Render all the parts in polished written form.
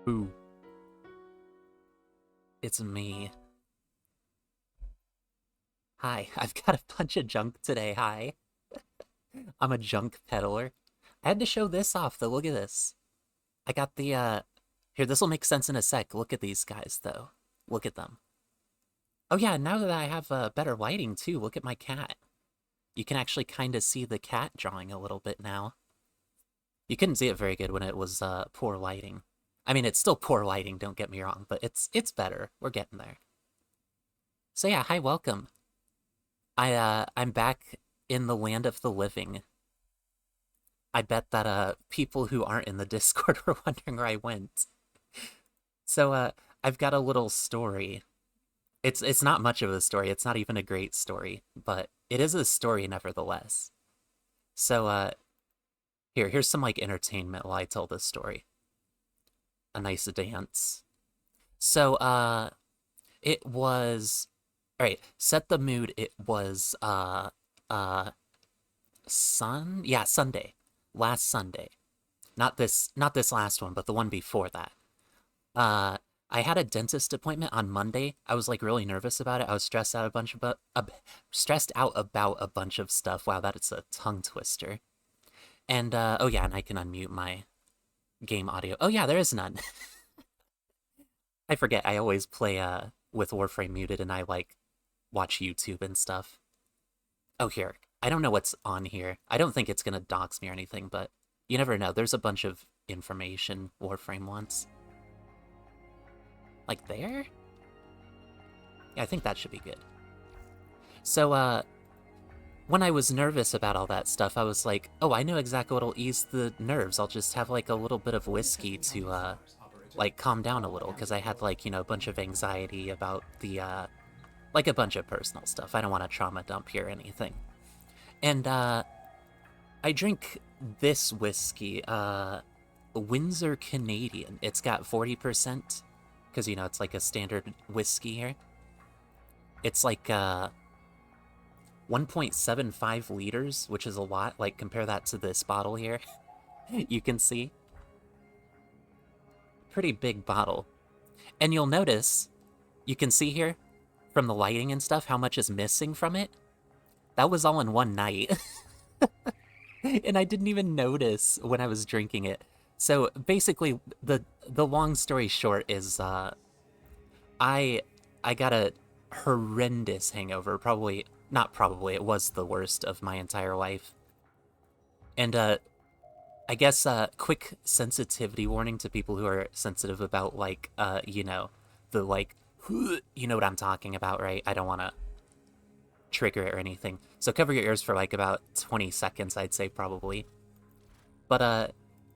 Ooh, it's me. Hi, I've got a bunch of junk today. Hi. I'm a junk peddler. I had to show this off though. Look at this. I got the here, this will make sense in a sec. Look at these guys though. Look at them. Oh yeah, now that I have better lighting too, look at my cat. You can actually kind of see the cat drawing a little bit now. You couldn't see it very good when it was poor lighting. I mean, it's still poor lighting, don't get me wrong, but it's better. We're getting there. So yeah, hi, welcome. I'm back in the land of the living. I bet that people who aren't in the Discord were wondering where I went. So I've got a little story. It's not much of a story. It's not even a great story, but it is a story nevertheless. So here's some like entertainment while I tell this story. A nice dance. So it was all right, set the mood. It was uh Sunday. Last Sunday. Not this last one, but the one before that. Uh I had a dentist appointment on Monday. I was like really nervous about it. I was stressed out about a bunch of stuff. Wow, that is a tongue twister. And oh yeah, and I can unmute my game audio. Oh yeah, there is none. I forget. I always play with Warframe muted and I like watch YouTube and stuff. Oh here. I don't know what's on here. I don't think it's gonna dox me or anything, but you never know. There's a bunch of information Warframe wants. Like there? Yeah, I think that should be good. So, when I was nervous about all that stuff, I was like, oh, I know exactly what'll ease the nerves. I'll just have like a little bit of whiskey to, like calm down a little, because I had like, a bunch of anxiety about the, like a bunch of personal stuff. I don't want to trauma dump here or anything. And, I drink this whiskey, Windsor Canadian. It's got 40%, because, it's like a standard whiskey here. It's like, 1.75 liters, which is a lot. Like, compare that to this bottle here. You can see. Pretty big bottle. And you'll notice, you can see here, from the lighting and stuff, how much is missing from it. That was all in one night. And I didn't even notice when I was drinking it. So basically, the long story short is, I got a horrendous hangover. It was the worst of my entire life. And I guess quick sensitivity warning to people who are sensitive about like the like you know what I'm talking about, right? I don't want to trigger it or anything. So cover your ears for like about 20 seconds, I'd say probably. But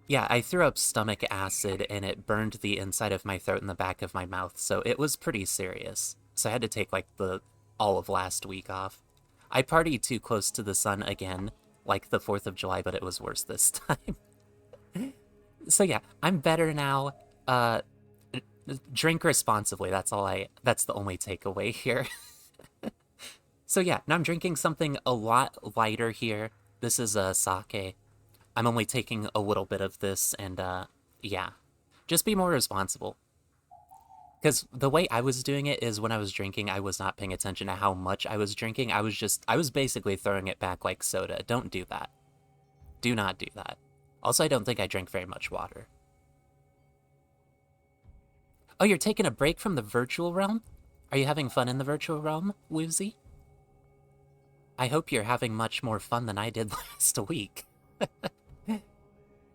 yeah, I threw up stomach acid and it burned the inside of my throat and the back of my mouth. So it was pretty serious. So I had to take like the all of last week off. I partied too close to the sun again, like the 4th of July, but it was worse this time. So yeah, I'm better now. Drink responsibly. That's the only takeaway here. So yeah, now I'm drinking something a lot lighter here. This is a sake. I'm only taking a little bit of this and yeah. Just be more responsible. Because the way I was doing it is when I was drinking, I was not paying attention to how much I was drinking. I was basically throwing it back like soda. Don't do that. Do not do that. Also, I don't think I drank very much water. Oh, you're taking a break from the virtual realm? Are you having fun in the virtual realm, Woozy? I hope you're having much more fun than I did last week.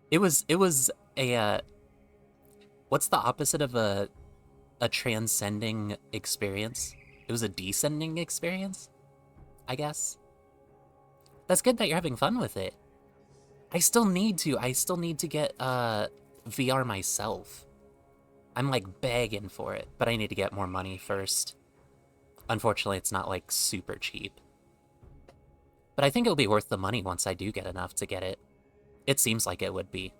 It was a, what's the opposite of a transcending experience? It was a descending experience, I guess. That's good that you're having fun with it. I still need to get VR myself. I'm like begging for it, but I need to get more money first. Unfortunately, it's not like super cheap. But I think it'll be worth the money once I do get enough to get it. It seems like it would be.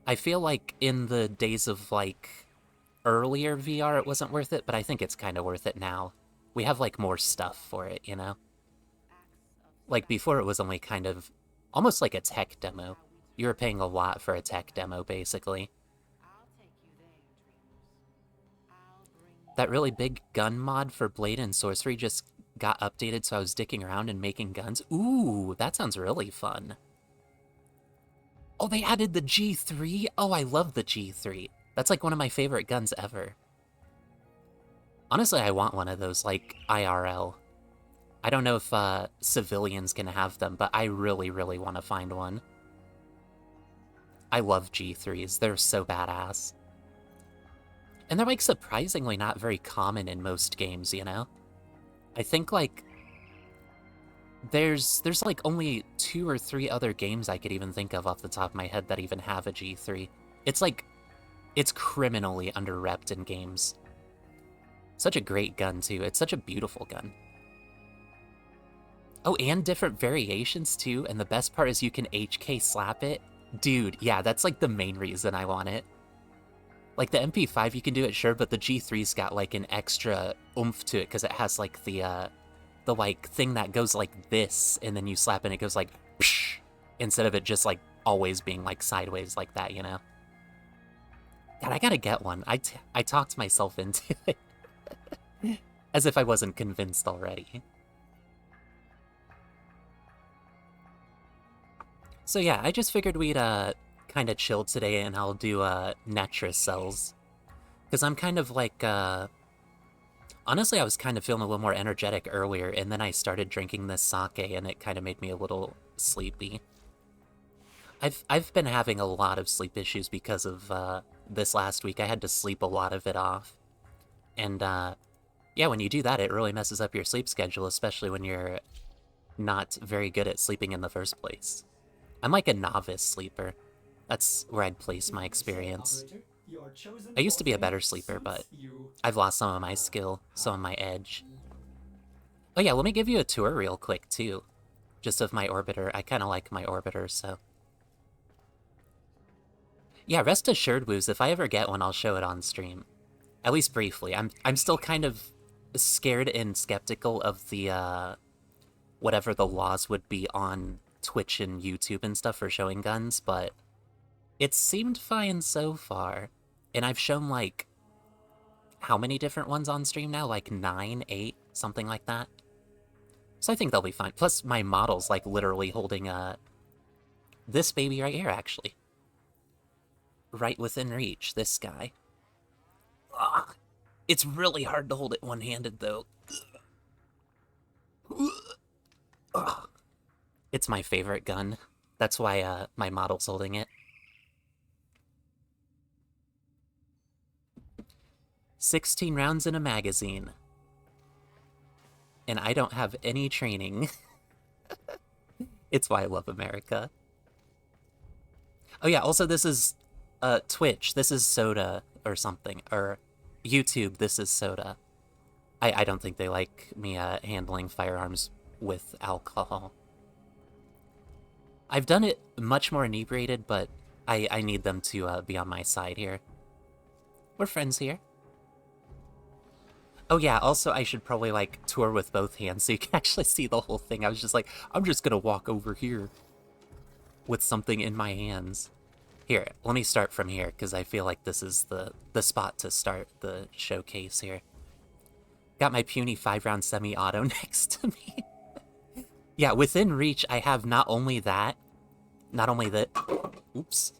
I feel like in the days of like earlier VR it wasn't worth it, but I think it's kind of worth it now. We have like more stuff for it, you know? Like before it was only kind of almost like a tech demo. You were paying a lot for a tech demo, basically. That really big gun mod for Blade and Sorcery just got updated, so I was dicking around and making guns. Ooh, that sounds really fun. Oh, they added the G3? Oh, I love the G3. That's like one of my favorite guns ever. Honestly, I want one of those, like, IRL. I don't know if civilians can have them, but I really, really want to find one. I love G3s. They're so badass. And they're, like, surprisingly not very common in most games, you know? I think, like, there's like, only 2 or 3 other games I could even think of off the top of my head that even have a G3. It's, like, it's criminally under-repped in games. Such a great gun, too. It's such a beautiful gun. Oh, and different variations, too, and the best part is you can HK slap it. Dude, yeah, that's, like, the main reason I want it. Like, the MP5, you can do it, sure, but the G3's got, like, an extra oomph to it, because it has, like, the, like, thing that goes like this, and then you slap and it goes like, psh, instead of it just, like, always being, like, sideways like that, you know? God, I gotta get one. I talked myself into it. As if I wasn't convinced already. So yeah, I just figured we'd, kind of chill today, and I'll do, Netracells. Because I'm kind of like, honestly, I was kind of feeling a little more energetic earlier, and then I started drinking this sake, and it kind of made me a little sleepy. I've been having a lot of sleep issues because of, this last week. I had to sleep a lot of it off. And, yeah, when you do that, it really messes up your sleep schedule, especially when you're not very good at sleeping in the first place. I'm like a novice sleeper. That's where I'd place my experience. I used to be a better sleeper, but I've lost some of my skill, some of my edge. Oh yeah, let me give you a tour real quick, too. Just of my orbiter. I kind of like my orbiter, so... Yeah, rest assured, Woos, if I ever get one, I'll show it on stream. At least briefly. I'm still kind of scared and skeptical of the, whatever the laws would be on Twitch and YouTube and stuff for showing guns, but it seemed fine so far. And I've shown, like, how many different ones on stream now? Like 9, 8, something like that. So I think they'll be fine. Plus, my model's, like, literally holding, this baby right here, actually. Right within reach, this guy. Ugh. It's really hard to hold it one-handed, though. Ugh. It's my favorite gun. That's why, my model's holding it. 16 rounds in a magazine. And I don't have any training. It's why I love America. Oh yeah, also this is, Twitch. This is soda or something. Or YouTube, this is soda. I don't think they like me, handling firearms with alcohol. I've done it much more inebriated, but I need them to, be on my side here. We're friends here. Oh yeah, also I should probably, like, tour with both hands so you can actually see the whole thing. I was just like, I'm just gonna walk over here with something in my hands. Here, let me start from here, because I feel like this is the spot to start the showcase here. Got my puny 5-round semi-auto next to me. Yeah, within reach, I have not only that, not only that... Oops.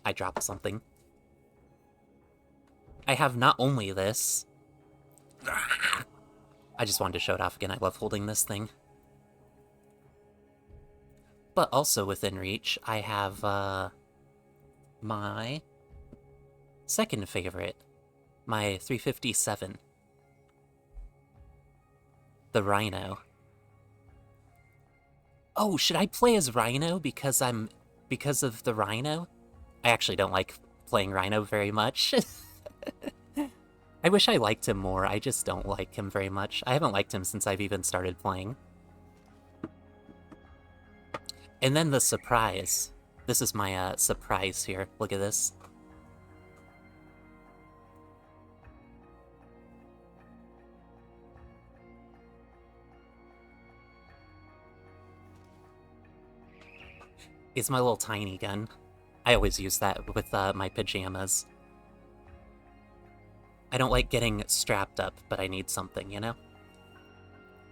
I dropped something. I have not only this... I just wanted to show it off again. I love holding this thing. But also within reach, I have, my second favorite. My 357. The Rhino. Oh, should I play as Rhino because of the Rhino? I actually don't like playing Rhino very much. I wish I liked him more, I just don't like him very much. I haven't liked him since I've even started playing. And then the surprise. This is my, surprise here. Look at this. It's my little tiny gun. I always use that with, my pajamas. I don't like getting strapped up, but I need something, you know?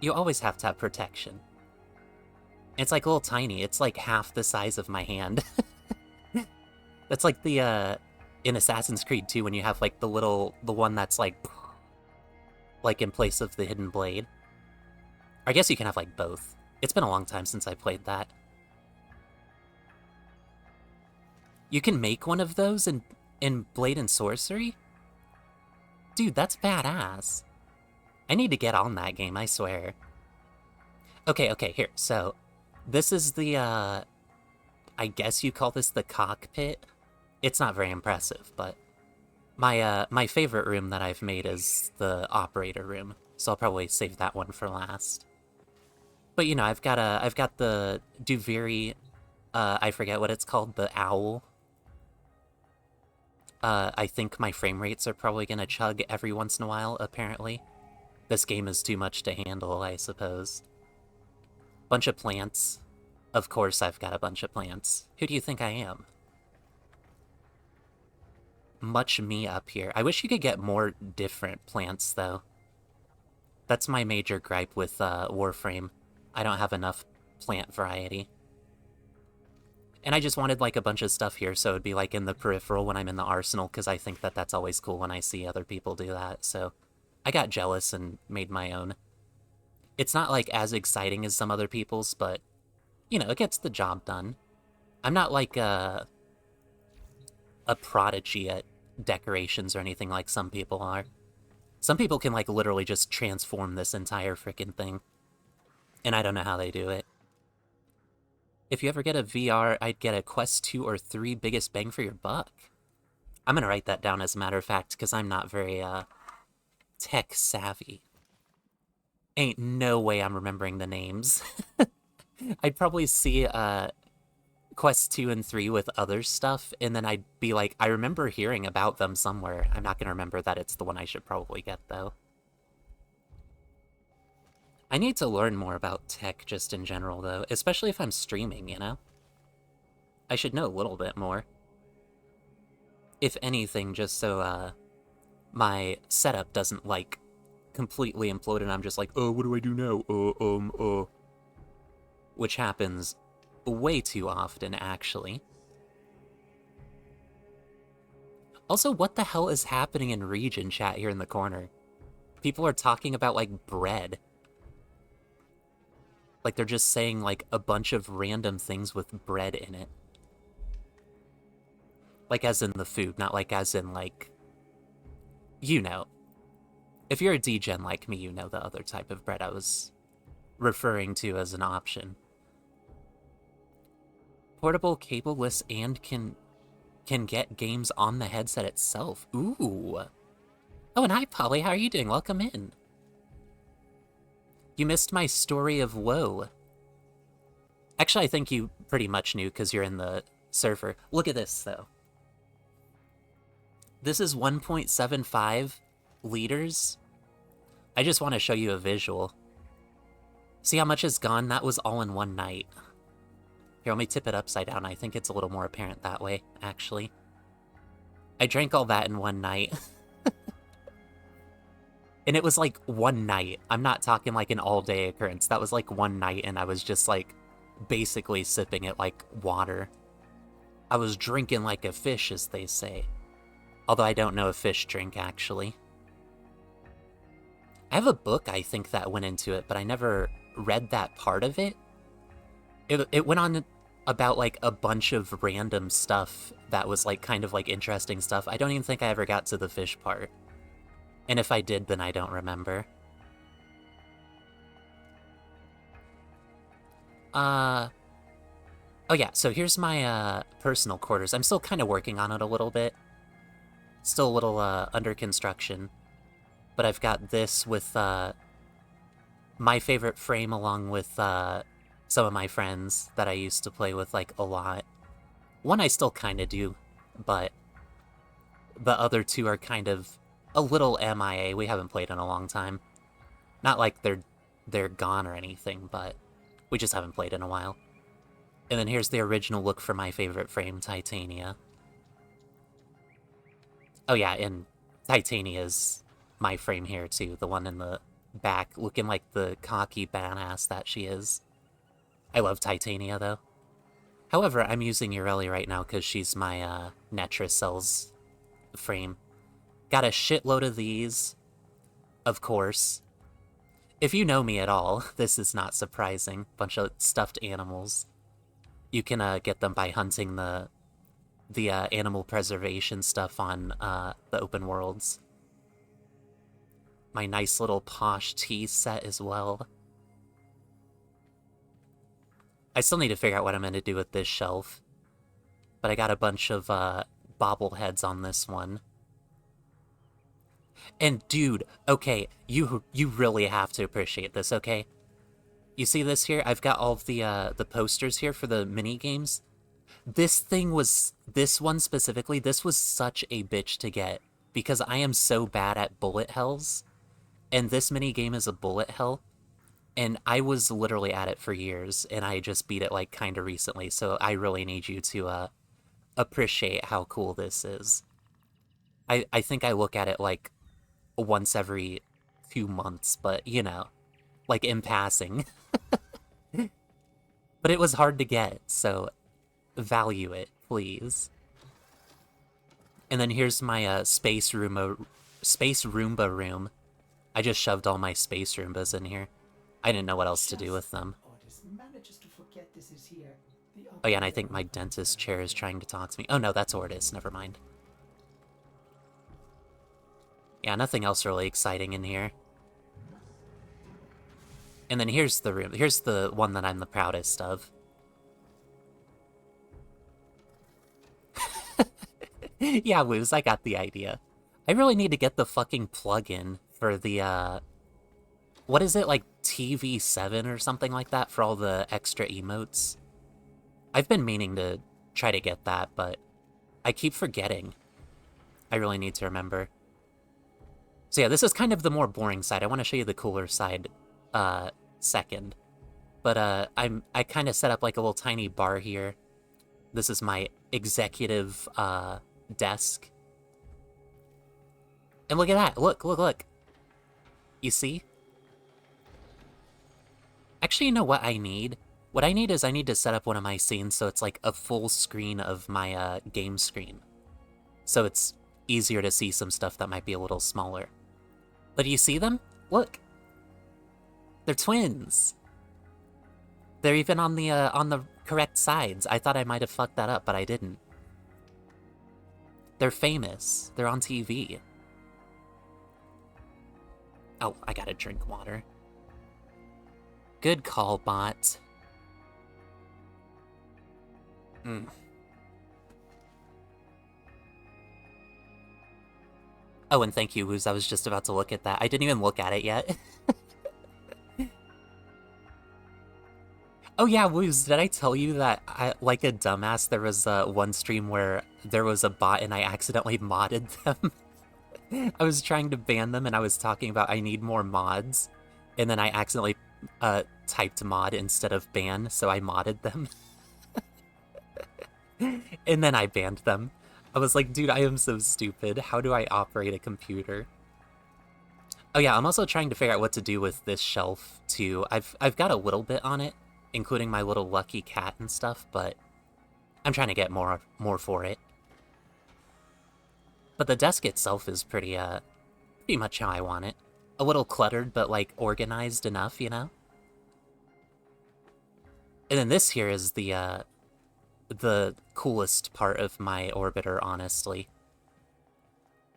You always have to have protection. It's like a little tiny. It's like half the size of my hand. That's like the, in Assassin's Creed 2 when you have like the one that's like in place of the hidden blade. I guess you can have like both. It's been a long time since I played that. You can make one of those in Blade and Sorcery? Dude, that's badass. I need to get on that game, I swear. Okay, here, so this is the, I guess you call this the cockpit. It's not very impressive, but my favorite room that I've made is the operator room, so I'll probably save that one for last. But you know, I've got the Duviri, I forget what it's called, the owl. I think my frame rates are probably gonna chug every once in a while, apparently. This game is too much to handle, I suppose. Bunch of plants. Of course I've got a bunch of plants. Who do you think I am? Much me up here. I wish you could get more different plants, though. That's my major gripe with Warframe. I don't have enough plant variety. And I just wanted like a bunch of stuff here, so it'd be like in the peripheral when I'm in the arsenal, because I think that that's always cool when I see other people do that, so I got jealous and made my own. It's not like as exciting as some other people's, but, you know, it gets the job done. I'm not like a prodigy at decorations or anything like some people are. Some people can like literally just transform this entire frickin' thing, and I don't know how they do it. If you ever get a VR, I'd get a Quest 2 or 3 biggest bang for your buck. I'm gonna write that down as a matter of fact, because I'm not very, tech savvy. Ain't no way I'm remembering the names. I'd probably see, Quest 2 and 3 with other stuff, and then I'd be like, I remember hearing about them somewhere. I'm not gonna remember that it's the one I should probably get, though. I need to learn more about tech just in general, though, especially if I'm streaming, you know? I should know a little bit more. If anything, just so, my setup doesn't, like, completely implode and I'm just like, oh, what do I do now? Which happens way too often, actually. Also, what the hell is happening in region chat here in the corner? People are talking about, like, bread. Like, they're just saying, like, a bunch of random things with bread in it. Like, as in the food, not like as in, like... You know. If you're a degen like me, you know the other type of bread I was referring to as an option. Portable, cableless, and can get games on the headset itself. Ooh. Oh, and hi, Polly. How are you doing? Welcome in. You missed my story of woe. Actually, I think you pretty much knew because you're in the server. Look at this, though. This is 1.75 liters. I just want to show you a visual. See how much is gone? That was all in one night. Here, let me tip it upside down. I think it's a little more apparent that way, actually. I drank all that in one night. And it was like one night. I'm not talking like an all-day occurrence. That was like one night, and I was just like basically sipping it like water. I was drinking like a fish, as they say. Although I don't know a fish drink, actually. I have a book, I think, that went into it, but I never read that part of it. It went on about like a bunch of random stuff that was like kind of like interesting stuff. I don't even think I ever got to the fish part. And if I did, then I don't remember. Oh yeah, so here's my, personal quarters. I'm still kind of working on it a little bit. Still a little, under construction. But I've got this with, my favorite frame along with, some of my friends that I used to play with, like, a lot. One I still kind of do, but the other two are kind of a little MIA. We haven't played in a long time. Not like they're gone or anything, but we just haven't played in a while. And then here's the original look for my favorite frame, Titania. Oh yeah, and Titania's my frame here too, the one in the back, looking like the cocky badass that she is. I love Titania though. However, I'm using Ureli right now because she's my Netracell's frame. Got a shitload of these, of course. If you know me at all, this is not surprising. Bunch of stuffed animals. You can get them by hunting the animal preservation stuff on the open worlds. My nice little posh tea set as well. I still need to figure out what I'm going to do with this shelf. But I got a bunch of bobbleheads on this one. And dude, okay, you really have to appreciate this, okay? You see this here? I've got all of the posters here for the mini games. This one specifically, this was such a bitch to get because I am so bad at bullet hells, and this mini game is a bullet hell, and I was literally at it for years, and I just beat it like kind of recently, so I really need you to appreciate how cool this is. I think I look at it like once every few months, but you know, like in passing. But it was hard to get, so value it, please. And then here's my space Roomba room. I just shoved all my space Roombas in here. I didn't know what else to do with them. Oh yeah, and I think my dentist chair is trying to talk to me. Oh no, that's Ortis, never mind. Yeah, nothing else really exciting in here. And then here's the room. Here's the one that I'm the proudest of. Yeah, Woos, I got the idea. I really need to get the fucking plug-in for the, what is it, like TV7 or something like that for all the extra emotes? I've been meaning to try to get that, but I keep forgetting. I really need to remember. So yeah, this is kind of the more boring side. I want to show you the cooler side second. But I kind of set up like a little tiny bar here. This is my executive desk. And look at that. Look. You see? Actually, you know what I need? What I need is I need to set up one of my scenes so it's like a full screen of my game screen. So it's easier to see some stuff that might be a little smaller. But do you see them? Look. They're twins. They're even on the correct sides. I thought I might have fucked that up, but I didn't. They're famous. They're on TV. Oh, I gotta drink water. Good call, bot. Oh, and thank you, Woos. I was just about to look at that. I didn't even look at it yet. Oh yeah, Woos, did I tell you that, like a dumbass, there was one stream where there was a bot and I accidentally modded them? I was trying to ban them and I was talking about I need more mods, and then I accidentally typed mod instead of ban, so I modded them. And then I banned them. I was like, dude, I am so stupid. How do I operate a computer? Oh yeah, I'm also trying to figure out what to do with this shelf too. I've got a little bit on it, including my little lucky cat and stuff, but I'm trying to get more for it. But the desk itself is pretty much how I want it. A little cluttered, but like organized enough, you know? And then this here is the coolest part of my orbiter, honestly.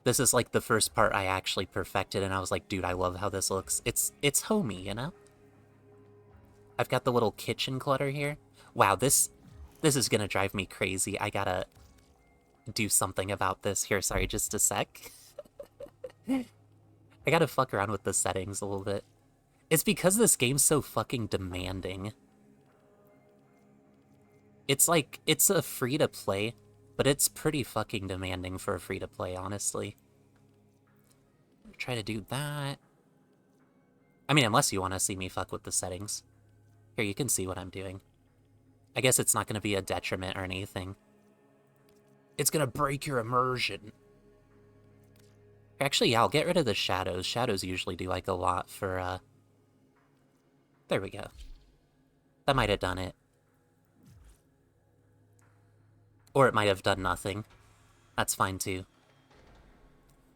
This is like the first part I actually perfected, and I was like, dude, I love how this looks. It's homey, you know? I've got the little kitchen clutter here. Wow, this is gonna drive me crazy. I gotta do something about this. Here, sorry, just a sec. I gotta fuck around with the settings a little bit. It's because this game's so fucking demanding. It's like, it's a free-to-play, but it's pretty fucking demanding for a free-to-play, honestly. Try to do that. I mean, unless you want to see me fuck with the settings. Here, you can see what I'm doing. I guess it's not going to be a detriment or anything. It's going to break your immersion. Actually, yeah, I'll get rid of the shadows. Shadows usually do, like, a lot for, There we go. That might have done it. Or it might have done nothing. That's fine, too.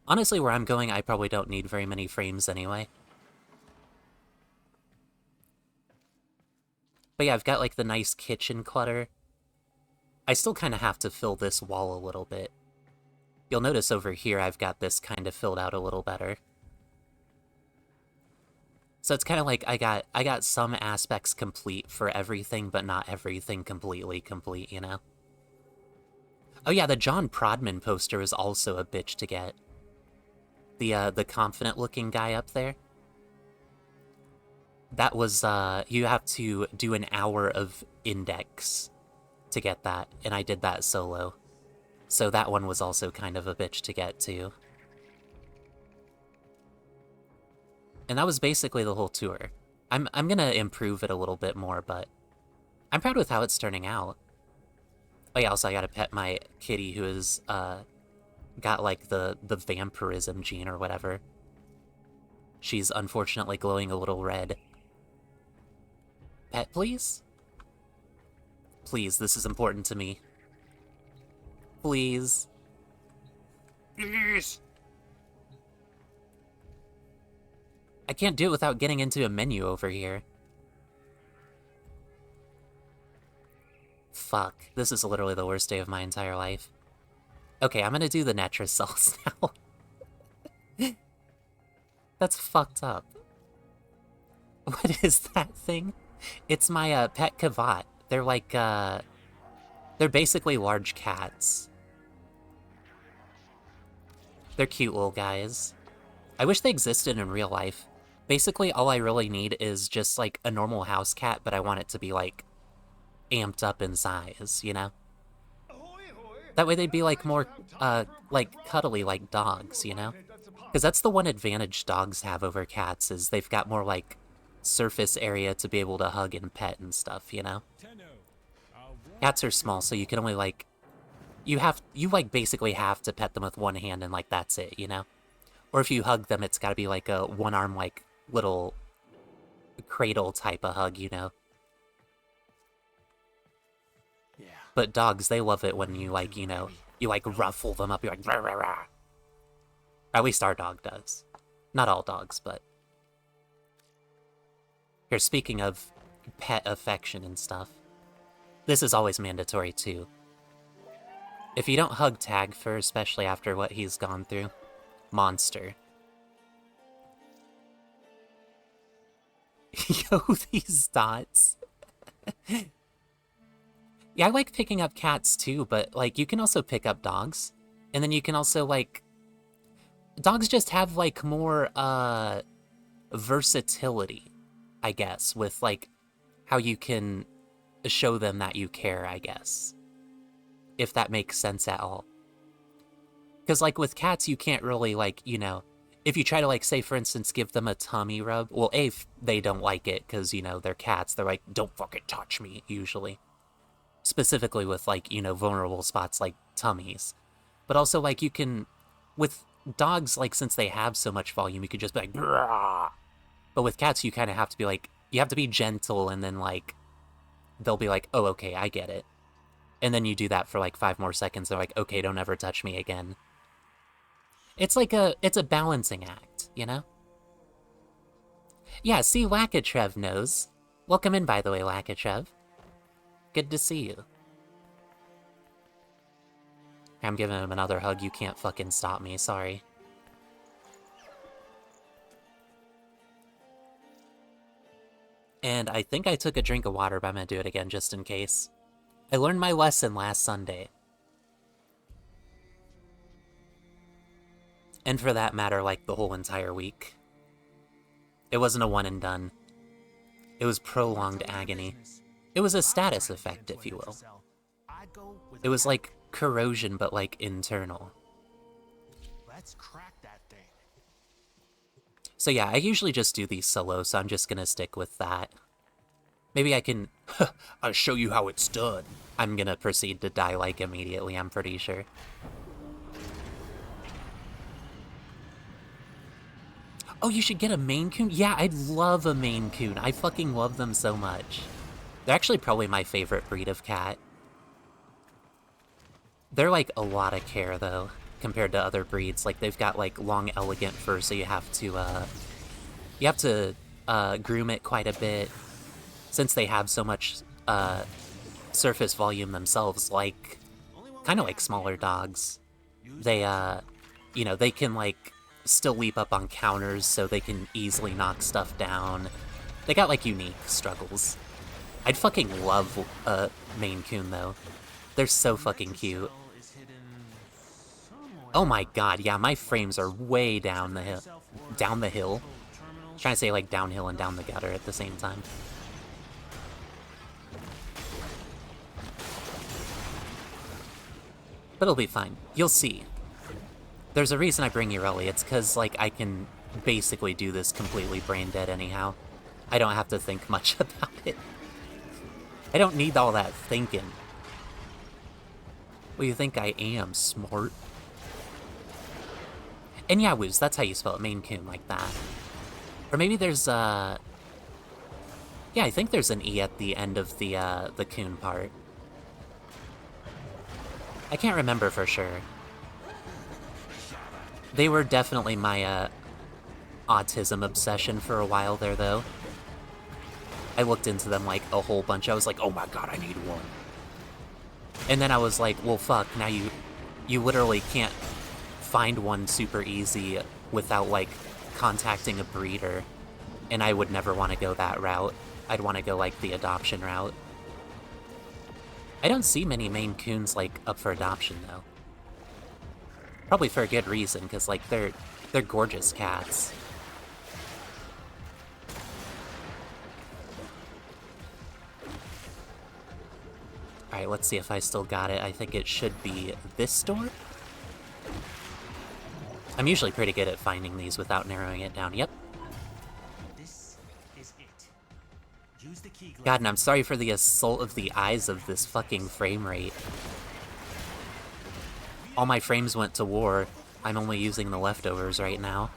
Honestly, where I'm going, I probably don't need very many frames anyway. But yeah, I've got, like, the nice kitchen clutter. I still kind of have to fill this wall a little bit. You'll notice over here I've got this kind of filled out a little better. So it's kind of like I got some aspects complete for everything, but not everything completely complete, you know? Oh yeah, the John Prodman poster is also a bitch to get. The confident-looking guy up there. That was, you have to do an hour of index to get that, and I did that solo. So that one was also kind of a bitch to get, too. And that was basically the whole tour. I'm gonna improve it a little bit more, but I'm proud with how it's turning out. Oh yeah, also I gotta pet my kitty who is, got, like, the vampirism gene or whatever. She's unfortunately glowing a little red. Pet, please? Please, this is important to me. Please. Please! I can't do it without getting into a menu over here. Fuck, this is literally the worst day of my entire life. Okay, I'm gonna do the Netracells now. That's fucked up. What is that thing? It's my, pet cavat. They're like, they're basically large cats. They're cute little guys. I wish they existed in real life. Basically, all I really need is just, like, a normal house cat, but I want it to be, like, amped up in size, you know? That way they'd be, like, more, like, cuddly like dogs, you know? Because that's the one advantage dogs have over cats, is they've got more, like, surface area to be able to hug and pet and stuff, you know? Cats are small, so you can only, like... You, like, basically have to pet them with one hand and, like, that's it, you know? Or if you hug them, it's gotta be, like, a one-arm, like, little cradle type of hug, you know? Yeah. But dogs, they love it when you, like, you know, you, like, ruffle them up, you're like, rah, rah, rah. At least our dog does. Not all dogs, but... Here, speaking of pet affection and stuff, this is always mandatory, too. If you don't hug Tagfer, especially after what he's gone through, monster. Yo, these dots. Yeah, I like picking up cats too, but, like, you can also pick up dogs. And then you can also, like... Dogs just have, like, more, versatility, I guess, with, like, how you can show them that you care, I guess. If that makes sense at all. Because, like, with cats, you can't really, like, you know... If you try to, like, say, for instance, give them a tummy rub... Well, A, they don't like it, because, you know, they're cats. They're like, don't fucking touch me, usually. Specifically with, like, you know, vulnerable spots like tummies. But also, like, you can... With dogs, like, since they have so much volume, you could just be like... Brah! But with cats, you kind of have to be, like... You have to be gentle, and then, like... They'll be like, oh, okay, I get it. And then you do that for, like, 5 more seconds. They're like, okay, don't ever touch me again. It's like it's a balancing act, you know? Yeah, see, Lakatrev knows. Welcome in, by the way, Lakatrev. Good to see you. I'm giving him another hug. You can't fucking stop me, sorry. And I think I took a drink of water, but I'm gonna do it again just in case. I learned my lesson last Sunday. And for that matter, like, the whole entire week. It wasn't a one and done. It was prolonged agony. It was a status effect, if you will. It was like corrosion, but like internal. Let's crack that thing. So yeah, I usually just do these solo, so I'm just gonna stick with that. Maybe I can... I'll show you how it's done. I'm gonna proceed to die, like, immediately, I'm pretty sure. Oh, you should get a Maine Coon? Yeah, I'd love a Maine Coon. I fucking love them so much. They're actually probably my favorite breed of cat. They're like a lot of care though, compared to other breeds. Like they've got like long, elegant fur, so you have to groom it quite a bit. Since they have so much surface volume themselves, like kind of like smaller dogs, they you know, they can like still leap up on counters, so they can easily knock stuff down. They got like unique struggles. I'd fucking love a Maine Coon though. They're so fucking cute. Oh my god, yeah, my frames are way down the hill. Down the hill? I'm trying to say like downhill and down the gutter at the same time. But it'll be fine. You'll see. There's a reason I bring Urelli. It's because, like, I can basically do this completely brain dead anyhow. I don't have to think much about it. I don't need all that thinking. Well, you think I am smart? And yeah, Woos, that's how you spell it, Maine Coon, like that. Or maybe there's, yeah, I think there's an E at the end of the coon part. I can't remember for sure. They were definitely my, autism obsession for a while there, though. I looked into them, like, a whole bunch. I was like, oh my god, I need one. And then I was like, well, fuck, now you literally can't find one super easy without, like, contacting a breeder. And I would never want to go that route. I'd want to go, like, the adoption route. I don't see many Maine Coons, like, up for adoption, though. Probably for a good reason, because, like, they're gorgeous cats. Alright, let's see if I still got it. I think it should be this door? I'm usually pretty good at finding these without narrowing it down. Yep. This is it. Use the key. God, and I'm sorry for the assault of the eyes of this fucking frame rate. All my frames went to war. I'm only using the leftovers right now.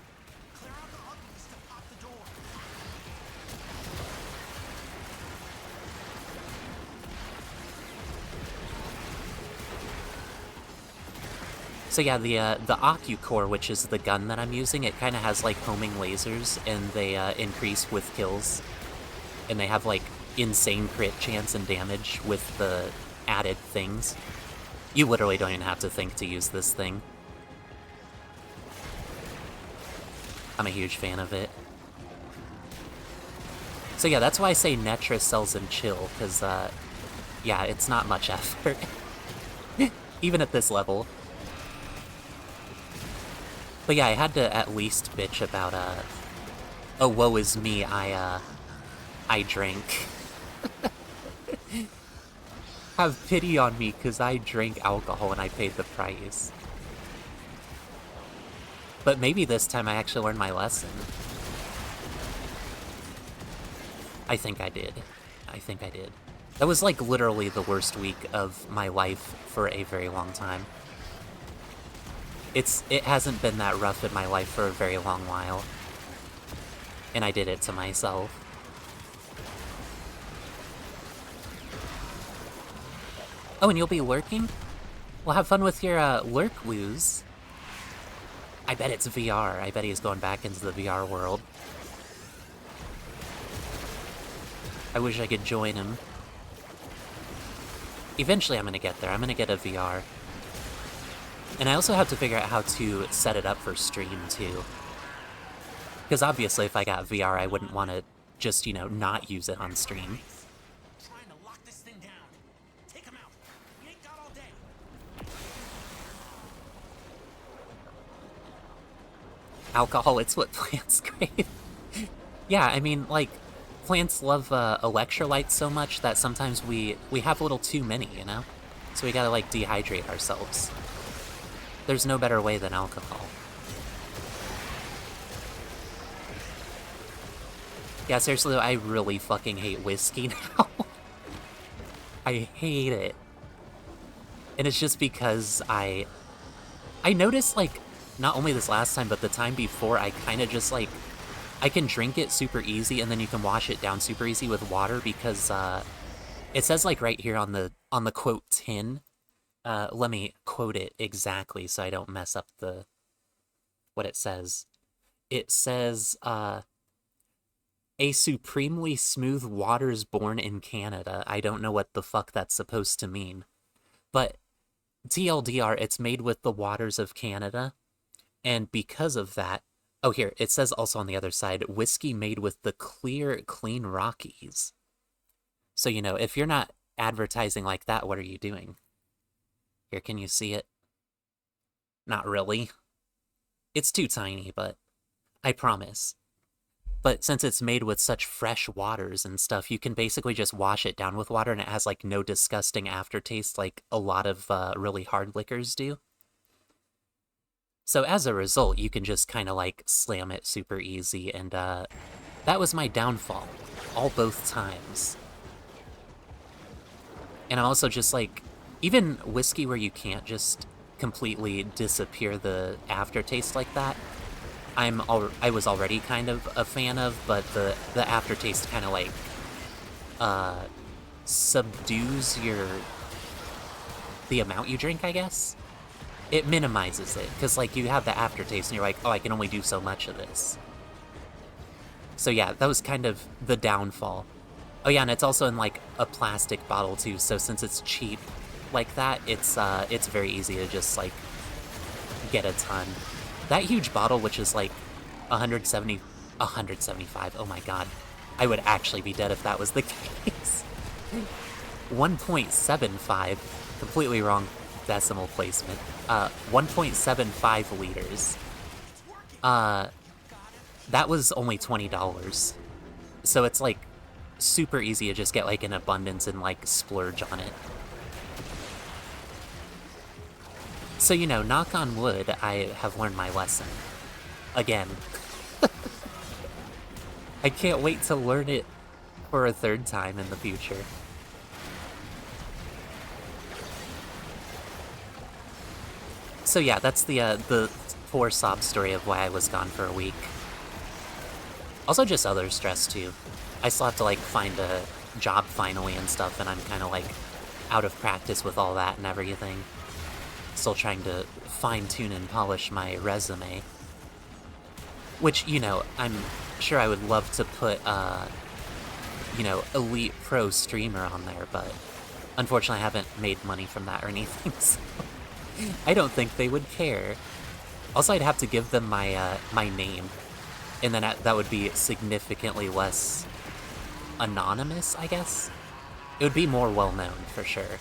So yeah, the Ocucore, which is the gun that I'm using, it kind of has like homing lasers, and they increase with kills. And they have like insane crit chance and damage with the added things. You literally don't even have to think to use this thing. I'm a huge fan of it. So yeah, that's why I say Netracell and chill, because yeah, it's not much effort. Even at this level. But yeah, I had to at least bitch about, oh, woe is me, I drink. Have pity on me, because I drink alcohol and I paid the price. But maybe this time I actually learned my lesson. I think I did. I think I did. That was, like, literally the worst week of my life for a very long time. It hasn't been that rough in my life for a very long while. And I did it to myself. Oh, and you'll be lurking? Well, have fun with your, lurk woos. I bet it's VR. I bet he's going back into the VR world. I wish I could join him. Eventually I'm gonna get there. I'm gonna get a VR. And I also have to figure out how to set it up for stream, too. Because obviously if I got VR, I wouldn't want to just, you know, not use it on stream. Trying to lock this thing down. Take him out. We ain't got all day. Alcohol, it's what plants crave. Yeah, I mean, like, plants love electrolytes so much that sometimes we have a little too many, you know? So we gotta, like, dehydrate ourselves. There's no better way than alcohol. Yeah, seriously though, I really fucking hate whiskey now. I hate it. And it's just because I noticed, like, not only this last time, but the time before, I kind of just, like, I can drink it super easy, and then you can wash it down super easy with water because it says like right here on the quote tin. Let me quote it exactly so I don't mess up what it says. It says a supremely smooth waters born in Canada. I don't know what the fuck that's supposed to mean. But TLDR, it's made with the waters of Canada. And because of that, oh, here, it says also on the other side, whiskey made with the clear, clean Rockies. So, you know, if you're not advertising like that, what are you doing? Here, can you see it? Not really. It's too tiny, but I promise. But since it's made with such fresh waters and stuff, you can basically just wash it down with water and it has like no disgusting aftertaste like a lot of really hard liquors do. So as a result, you can just kind of like slam it super easy, and that was my downfall, both times. And I'm also just like, even whiskey where you can't just completely disappear the aftertaste like that, I was already kind of a fan of, but the aftertaste kind of like subdues the amount you drink, I guess. It minimizes it, because like you have the aftertaste and you're like, oh, I can only do so much of this. So yeah, that was kind of the downfall. Oh yeah, and it's also in like a plastic bottle too, so since it's cheap like that, it's very easy to just like get a ton. That huge bottle, which is like 175, oh my god. I would actually be dead if that was the case. 1.75, completely wrong decimal placement. 1.75 liters. That was only $20. So it's like super easy to just get like an abundance and like splurge on it. So, you know, knock on wood, I have learned my lesson. Again. I can't wait to learn it for a third time in the future. So yeah, that's the poor sob story of why I was gone for a week. Also just other stress too. I still have to like find a job finally and stuff, and I'm kind of like out of practice with all that and everything. Still trying to fine-tune and polish my resume. Which, you know, I'm sure I would love to put, you know, elite pro streamer on there, but unfortunately I haven't made money from that or anything, so I don't think they would care. Also, I'd have to give them my, my name, and then that would be significantly less anonymous, I guess. It would be more well-known, for sure.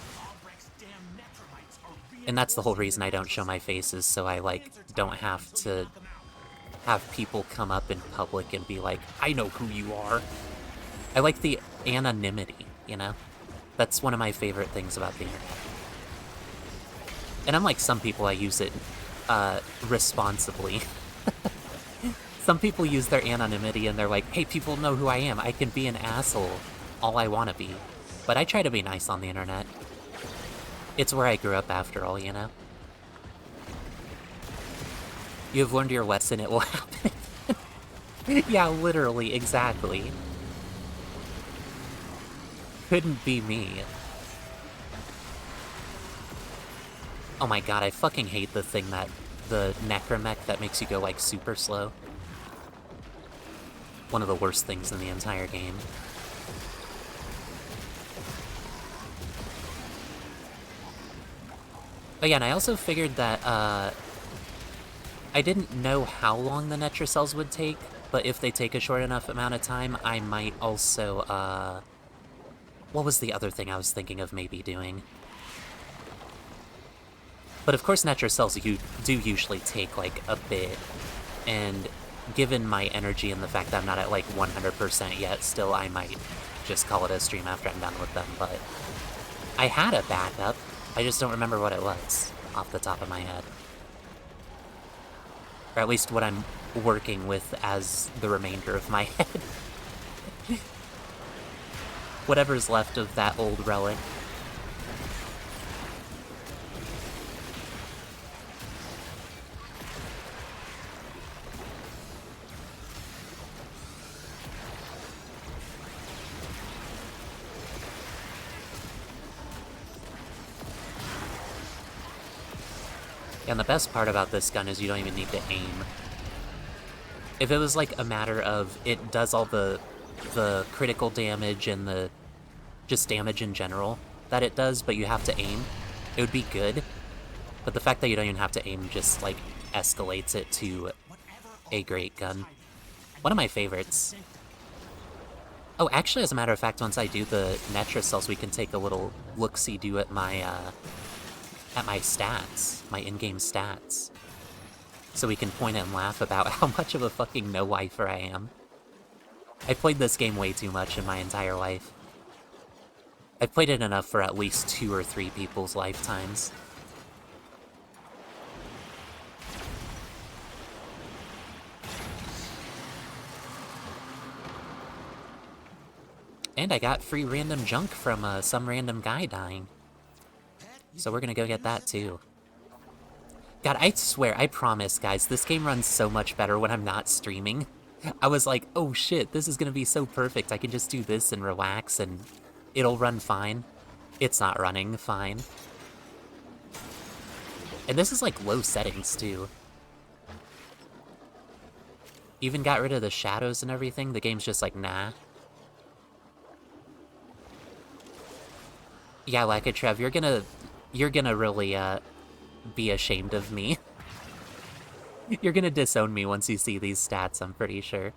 And that's the whole reason I don't show my faces, so I, like, don't have to have people come up in public and be like, I know who you are. I like the anonymity, you know? That's one of my favorite things about the internet. And unlike some people, I use it responsibly. Some people use their anonymity and they're like, hey, people know who I am. I can be an asshole all I want to be. But I try to be nice on the internet. It's where I grew up after all, you know? You have learned your lesson, it will happen. Yeah, literally, exactly. Couldn't be me. Oh my god, I fucking hate the thing the necromech that makes you go, like, super slow. One of the worst things in the entire game. Oh yeah, and I also figured that, I didn't know how long the Netracells would take, but if they take a short enough amount of time, I might also, what was the other thing I was thinking of maybe doing? But of course Netracells do usually take, like, a bit, and given my energy and the fact that I'm not at, like, 100% yet, still I might just call it a stream after I'm done with them, but I had a backup. I just don't remember what it was off the top of my head. Or at least what I'm working with as the remainder of my head. Whatever's left of that old relic. And the best part about this gun is you don't even need to aim. If it was like a matter of it does all the critical damage and the just damage in general that it does, but you have to aim, it would be good. But the fact that you don't even have to aim just like escalates it to a great gun. One of my favorites. Oh, actually, as a matter of fact, once I do the Netracells, we can take a little look-see-do at my stats, my in-game stats. So we can point and laugh about how much of a fucking no-lifer I am. I played this game way too much in my entire life. I've played it enough for at least 2 or 3 people's lifetimes. And I got free random junk from some random guy dying. So we're gonna go get that too. God, I swear, I promise, guys, this game runs so much better when I'm not streaming. I was like, oh shit, this is gonna be so perfect. I can just do this and relax and it'll run fine. It's not running fine. And this is like low settings too. Even got rid of the shadows and everything. The game's just like, nah. Yeah, like a Trev, you're gonna really be ashamed of me. You're gonna disown me once you see these stats, I'm pretty sure.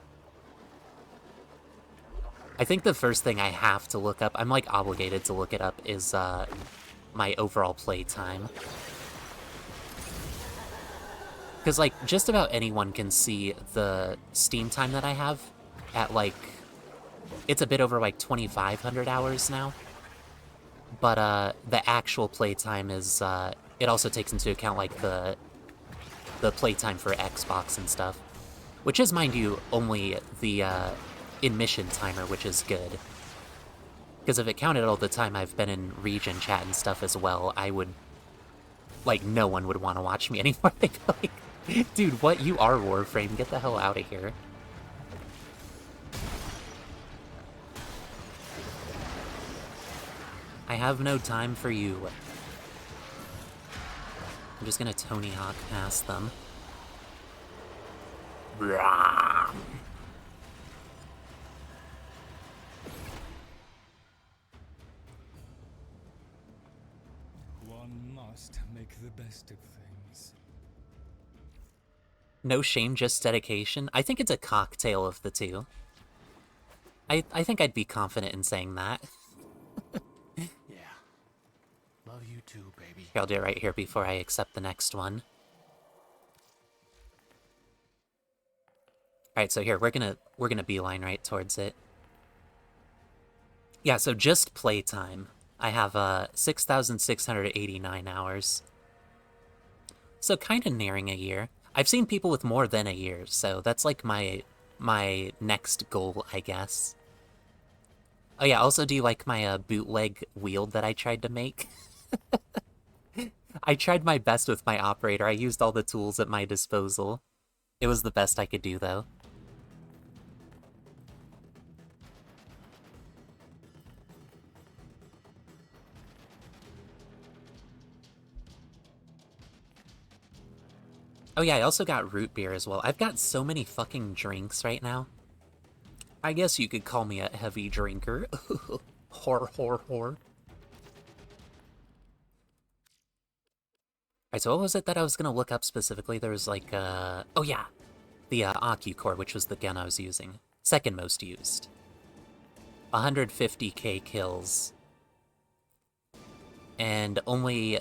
I think the first thing I have to look up, I'm like obligated to look it up, is my overall play time. Because like just about anyone can see the Steam time that I have at like, it's a bit over like 2,500 hours now. But the actual playtime is, it also takes into account like the playtime for Xbox and stuff. Which is, mind you, only the in-mission timer, which is good. Because if it counted all the time I've been in region chat and stuff as well, I would, like, no one would want to watch me anymore. They'd be like, dude, what? You are Warframe, get the hell out of here. I have no time for you. I'm just gonna Tony Hawk past them. One must make the best of things. No shame, just dedication. I think it's a cocktail of the two. I think I'd be confident in saying that. Yeah. Love you too, baby. Here, I'll do it right here before I accept the next one. Alright, so here, we're gonna beeline right towards it. Yeah, so just playtime. I have 6,689 hours. So kinda nearing a year. I've seen people with more than a year, so that's like my next goal, I guess. Oh yeah, also do you like my bootleg wield that I tried to make? I tried my best with my operator. I used all the tools at my disposal. It was the best I could do, though. Oh yeah, I also got root beer as well. I've got so many fucking drinks right now. I guess you could call me a heavy drinker. Whore, whore, whore. Alright, so what was it that I was gonna look up specifically? There was like, oh yeah! The Ocucore, which was the gun I was using. Second most used. 150k kills. And only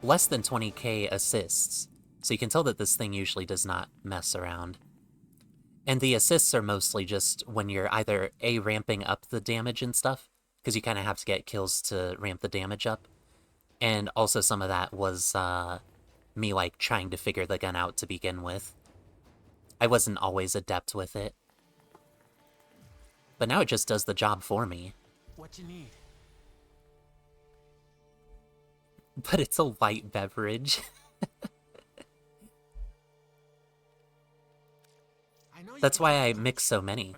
less than 20k assists. So you can tell that this thing usually does not mess around. And the assists are mostly just when you're either A, ramping up the damage and stuff, because you kind of have to get kills to ramp the damage up. And also some of that was me, like, trying to figure the gun out to begin with. I wasn't always adept with it. But now it just does the job for me. What you need? But it's a light beverage. That's why I mix so many.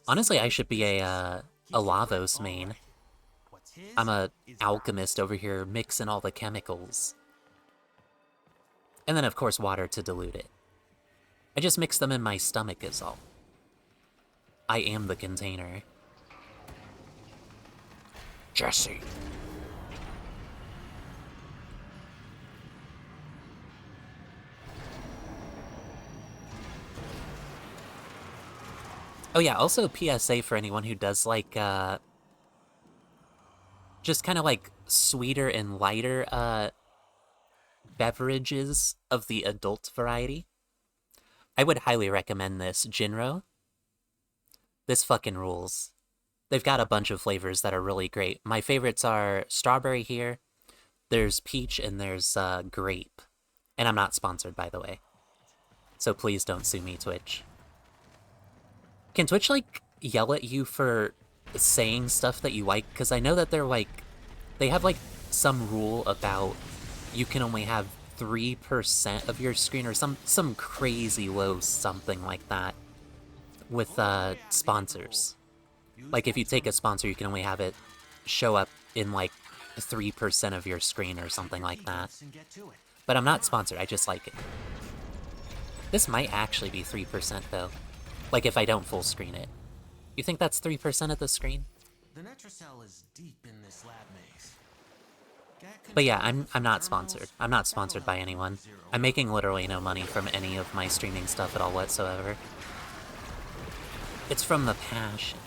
Honestly, I should be a Lavos main. I'm a alchemist over here mixing all the chemicals. And then, of course, water to dilute it. I just mix them in my stomach is all. I am the container. Jesse. Oh yeah, also PSA for anyone who does like, just kind of like sweeter and lighter, beverages of the adult variety. I would highly recommend this Jinro. This fucking rules. They've got a bunch of flavors that are really great. My favorites are strawberry here, there's peach, and there's grape. And I'm not sponsored, by the way. So please don't sue me, Twitch. Can Twitch, like, yell at you for saying stuff that you like? Because I know that they're, like, they have, like, some rule about you can only have 3% of your screen or some crazy low something like that with sponsors. Like, if you take a sponsor, you can only have it show up in, like, 3% of your screen or something like that. But I'm not sponsored, I just like it. This might actually be 3%, though. Like, if I don't full screen it. You think that's 3% of the screen? The Netracell is deep in this lab maze. But yeah, I'm not sponsored. I'm not sponsored by anyone. I'm making literally no money from any of my streaming stuff at all whatsoever. It's from the passion.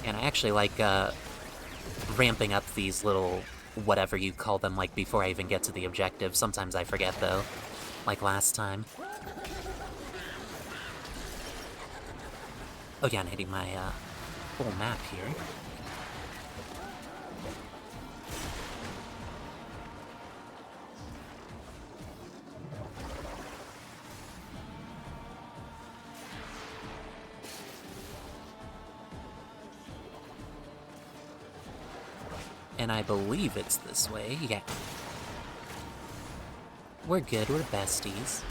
And I actually like, ramping up these little whatever you call them, like, before I even get to the objective. Sometimes I forget, though. Like last time. Oh yeah, I'm hitting my, full map here. And I believe it's this way, yeah. We're good, we're besties.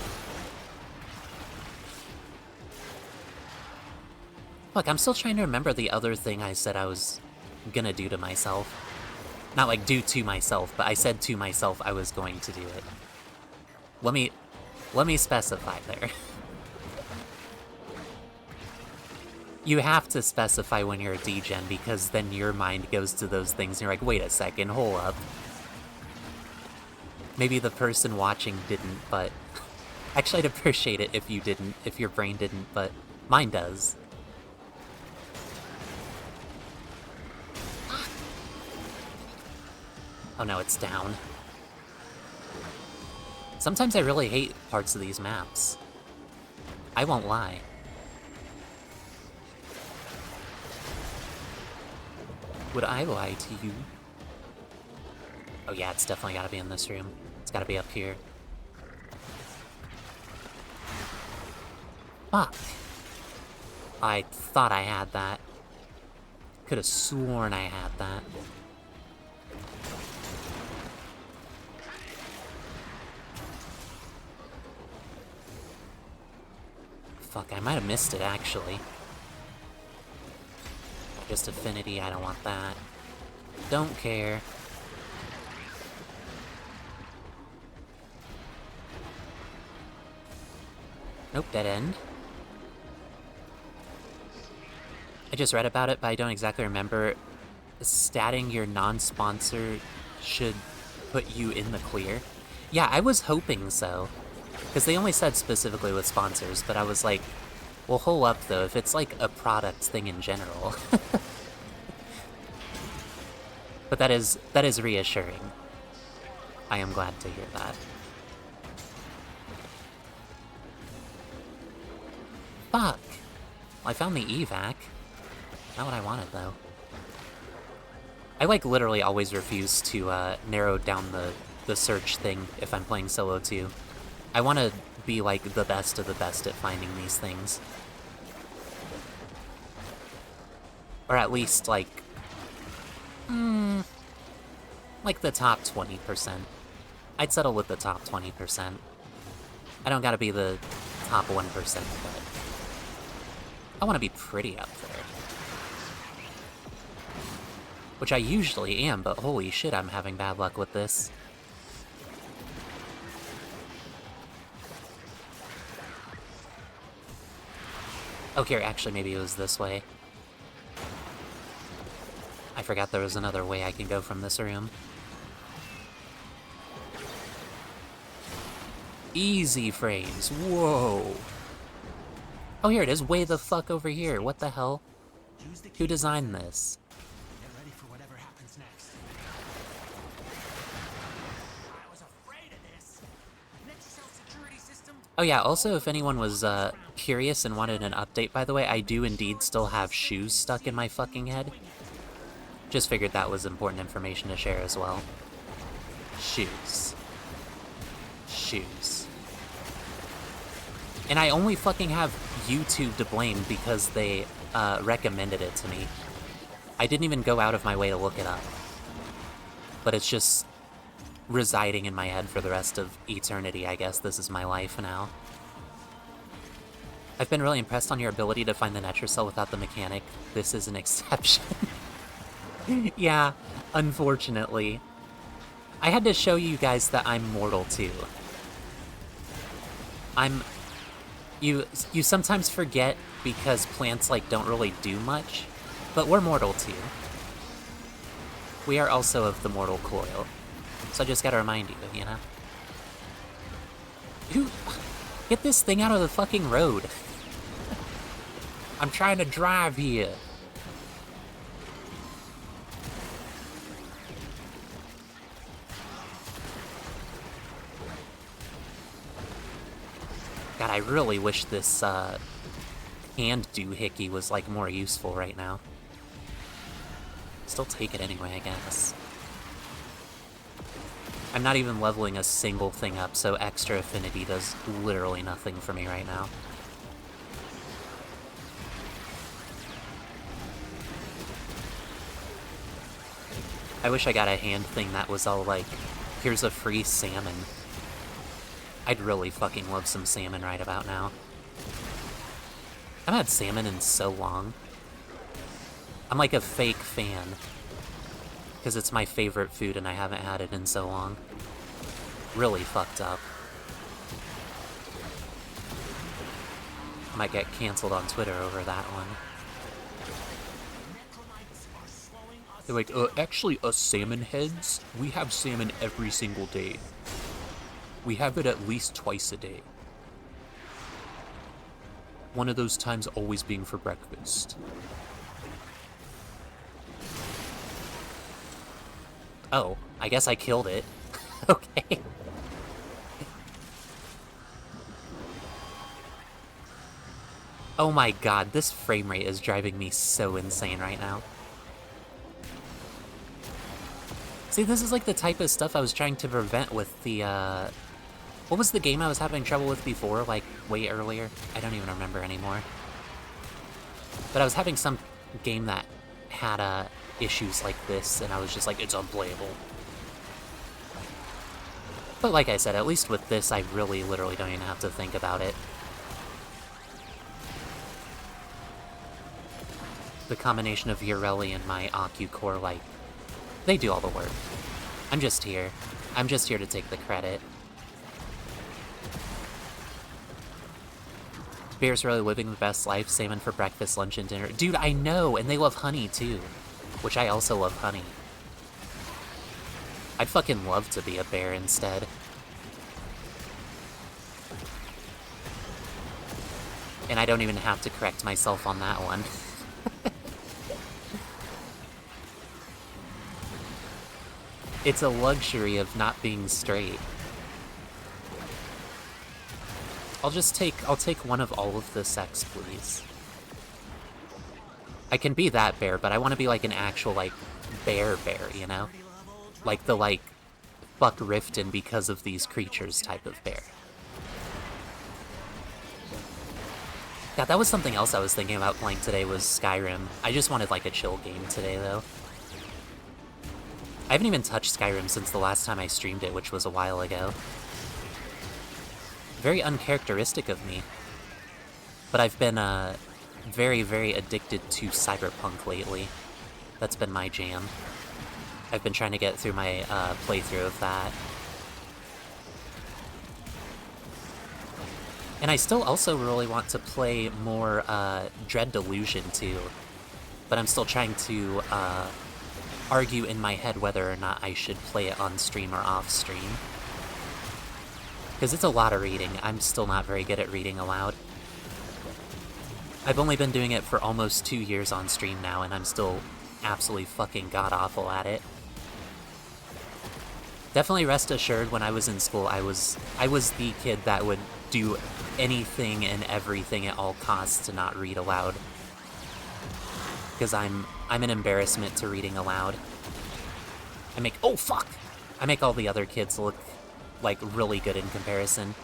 Look, I'm still trying to remember the other thing I said I was gonna do to myself. Not like do to myself, but I said to myself I was going to do it. Let me specify there. You have to specify when you're a degen, because then your mind goes to those things and you're like, wait a second, hold up. Maybe the person watching didn't, but... Actually, I'd appreciate it if you didn't, if your brain didn't, but mine does. Oh no, it's down. Sometimes I really hate parts of these maps. I won't lie. Would I lie to you? Oh yeah, it's definitely gotta be in this room. It's gotta be up here. Fuck. I thought I had that. Could have sworn I had that. Fuck, I might have missed it, actually. Just affinity, I don't want that. Don't care. Nope, dead end. I just read about it, but I don't exactly remember. Statting your non-sponsor should put you in the clear. Yeah, I was hoping so. Because they only said specifically with sponsors, but I was like, well, hold up, though, if it's like a product thing in general. But that is reassuring. I am glad to hear that. Fuck! Well, I found the evac. Not what I wanted, though. I, like, literally always refuse to, narrow down the search thing if I'm playing solo, too. I want to be, like, the best of the best at finding these things. Or at least, like... like the top 20%. I'd settle with the top 20%. I don't gotta be the top 1%, but... I want to be pretty up there. Which I usually am, but holy shit, I'm having bad luck with this. Oh, here, actually, maybe it was this way. I forgot there was another way I can go from this room. Easy frames, whoa! Oh, here it is, way the fuck over here, what the hell? Who designed this? Get ready for whatever happens next. I was afraid of this. Netracell security system. Oh yeah, also if anyone was curious and wanted an update, by the way, I do indeed still have shoes stuck in my fucking head. Just figured that was important information to share as well. Shoes. Shoes. And I only fucking have YouTube to blame because they recommended it to me. I didn't even go out of my way to look it up. But it's just residing in my head for the rest of eternity, I guess. This is my life now. I've been really impressed on your ability to find the Netracell without the mechanic. This is an exception. Yeah, unfortunately. I had to show you guys that I'm mortal too. You sometimes forget because plants like don't really do much, but we're mortal too. We are also of the mortal coil. So I just gotta remind you, you know? Get this thing out of the fucking road. I'm trying to drive here. God, I really wish this hand doohickey was like more useful right now. Still take it anyway, I guess. I'm not even leveling a single thing up, so extra affinity does literally nothing for me right now. I wish I got a hand thing that was all like, here's a free salmon. I'd really fucking love some salmon right about now. I haven't had salmon in so long. I'm like a fake fan. Because it's my favorite food and I haven't had it in so long. Really fucked up. I might get canceled on Twitter over that one. They're like, actually, us salmon heads, we have salmon every single day. We have it at least twice a day. One of those times always being for breakfast. Oh, I guess I killed it. Okay. Oh my god, this frame rate is driving me so insane right now. See, this is like the type of stuff I was trying to prevent with the, what was the game I was having trouble with before, like, way earlier? I don't even remember anymore. But I was having some game that had, issues like this, and I was just like, it's unplayable. But like I said, at least with this, I really literally don't even have to think about it. The combination of Urelli and my Aku core, like, they do all the work. I'm just here. I'm just here to take the credit. Bear's really living the best life, salmon for breakfast, lunch, and dinner. Dude, I know, and they love honey, too. Which I also love honey. I'd fucking love to be a bear instead. And I don't even have to correct myself on that one. It's a luxury of not being straight. I'll take one of all of the sex, please. I can be that bear, but I want to be like an actual, like, bear, you know? Like the, like, fuck Riften because of these creatures type of bear. God, that was something else I was thinking about playing today was Skyrim. I just wanted, like, a chill game today, though. I haven't even touched Skyrim since the last time I streamed it, which was a while ago. Very uncharacteristic of me. But I've been, very, very addicted to Cyberpunk lately. That's been my jam. I've been trying to get through my playthrough of that. And I still also really want to play more Dread Delusion too, but I'm still trying to argue in my head whether or not I should play it on stream or off stream. Because it's a lot of reading. I'm still not very good at reading aloud. I've only been doing it for almost 2 years on stream now, and I'm still absolutely fucking god-awful at it. Definitely rest assured, when I was in school, I was the kid that would do anything and everything at all costs to not read aloud. Because I'm an embarrassment to reading aloud. Oh fuck! I make all the other kids look, like, really good in comparison.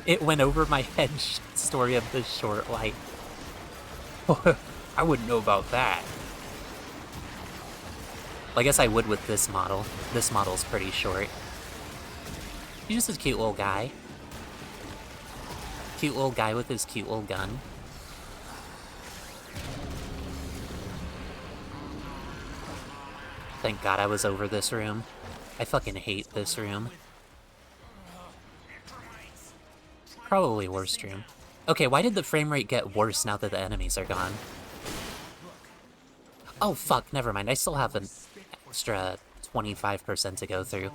It went over my head, story of the short life. I wouldn't know about that. Well, I guess I would with this model. This model's pretty short. He's just a cute little guy. Cute little guy with his cute little gun. Thank God I was over this room. I fucking hate this room. Probably worst room. Okay, why did the frame rate get worse now that the enemies are gone? Oh fuck, never mind. I still have an extra 25% to go through.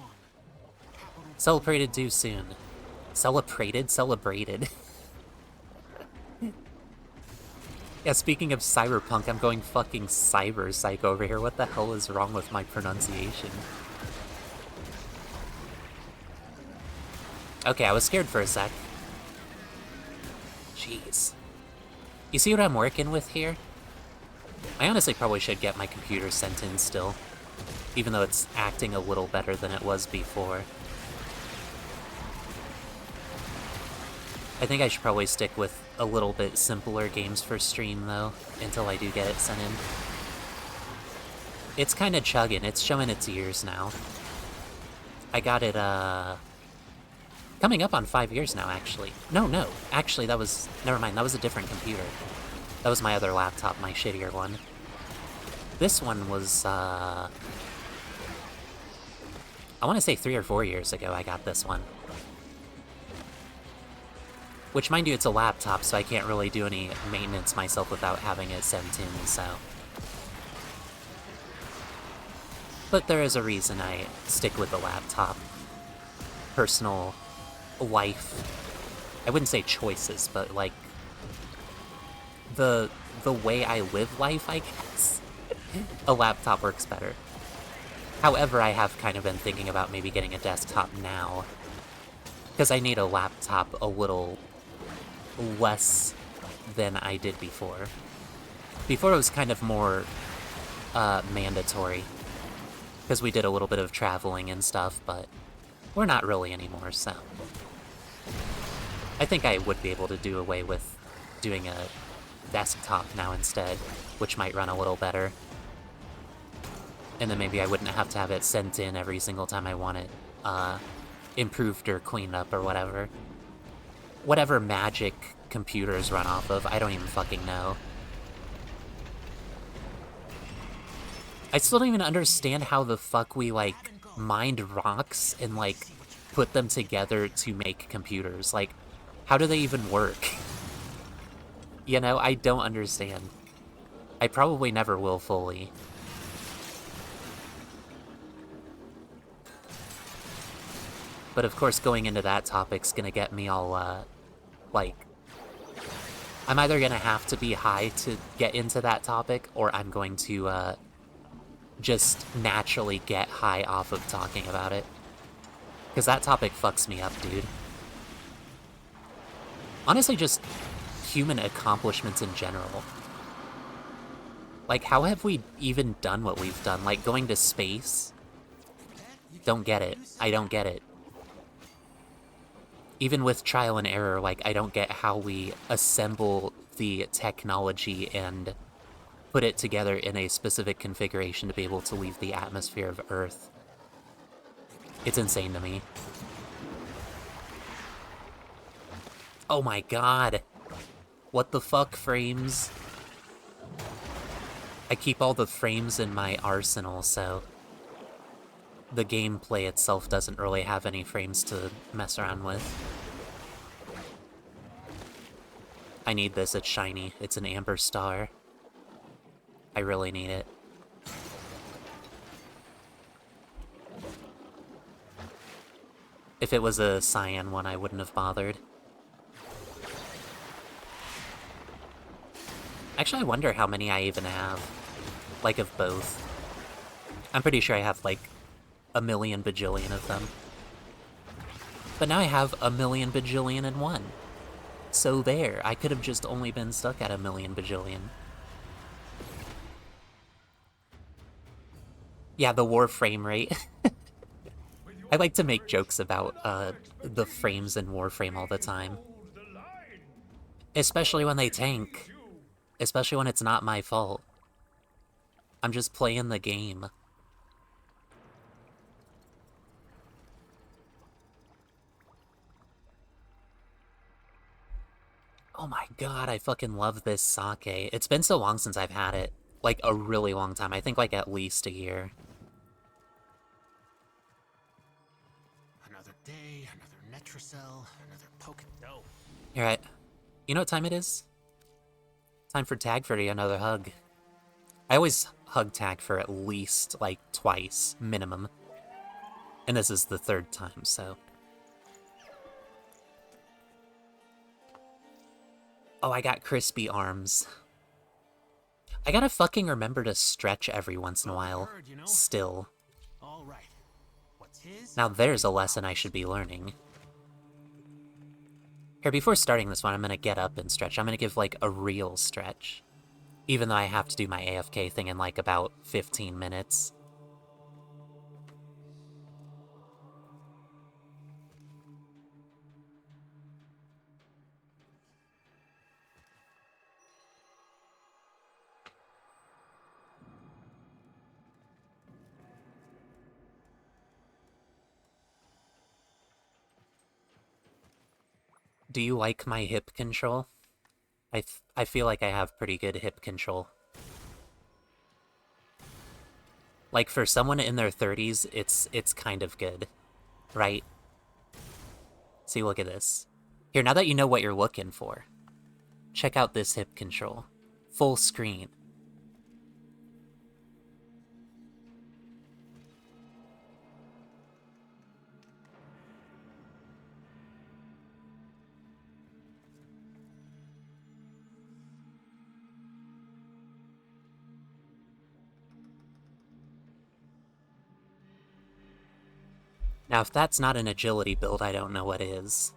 Celebrated too soon. Celebrated? Yeah, speaking of cyberpunk, I'm going fucking cyber psych over here. What the hell is wrong with my pronunciation? Okay, I was scared for a sec. Jeez. You see what I'm working with here? I honestly probably should get my computer sent in still, even though it's acting a little better than it was before. I think I should probably stick with a little bit simpler games for stream, though, until I do get it sent in. It's kind of chugging. It's showing its years now. I got it, coming up on 5 years now, actually. No. Actually, that was... Never mind, that was a different computer. That was my other laptop, my shittier one. This one was, I want to say 3 or 4 years ago I got this one. Which, mind you, it's a laptop, so I can't really do any maintenance myself without having it sent in, so... But there is a reason I stick with the laptop. Personal life. I wouldn't say choices, but, like... The way I live life, I guess. A laptop works better. However, I have kind of been thinking about maybe getting a desktop now. Because I need a laptop a little less than I did before. Before it was kind of more mandatory. Because we did a little bit of traveling and stuff, but we're not really anymore, so... I think I would be able to do away with doing a desktop now instead, which might run a little better. And then maybe I wouldn't have to have it sent in every single time I want it improved or cleaned up or whatever. Whatever magic computers run off of, I don't even fucking know. I still don't even understand how the fuck we, like, mined rocks and, like, put them together to make computers. Like, how do they even work? You know, I don't understand. I probably never will fully. But of course, going into that topic's gonna get me all, like... I'm either gonna have to be high to get into that topic, or I'm going to, just naturally get high off of talking about it. Because that topic fucks me up, dude. Honestly, just human accomplishments in general. Like, how have we even done what we've done? Like, going to space? Don't get it. I don't get it. Even with trial and error, like, I don't get how we assemble the technology and put it together in a specific configuration to be able to leave the atmosphere of Earth. It's insane to me. Oh my god. What the fuck, frames? I keep all the frames in my arsenal, so the gameplay itself doesn't really have any frames to mess around with. I need this, it's shiny. It's an amber star. I really need it. If it was a cyan one, I wouldn't have bothered. Actually, I wonder how many I even have. Like, of both. I'm pretty sure I have, like, a million bajillion of them. But now I have a million bajillion and one. So there, I could have just only been stuck at a million bajillion. Yeah, the Warframe rate. I like to make jokes about the frames in Warframe all the time. Especially when they tank. Especially when it's not my fault. I'm just playing the game. Oh my god, I fucking love this sake. It's been so long since I've had it. Like, a really long time. I think, like, at least a year. Another day, another Netracell, another poke. No. You're right. You know what time it is? Time for Tag for another hug. I always hug Tag for at least, like, twice, minimum. And this is the third time, so... Oh, I got crispy arms. I gotta fucking remember to stretch every once in a while. Still. All right. What's his? Now there's a lesson I should be learning. Here, before starting this one, I'm gonna get up and stretch. I'm gonna give, like, a real stretch. Even though I have to do my AFK thing in, like, about 15 minutes. Do you like my hip control? I feel like I have pretty good hip control. Like, for someone in their 30s, it's kind of good, right? See, look at this. Here, now that you know what you're looking for, check out this hip control. Full screen. Now, if that's not an agility build, I don't know what is.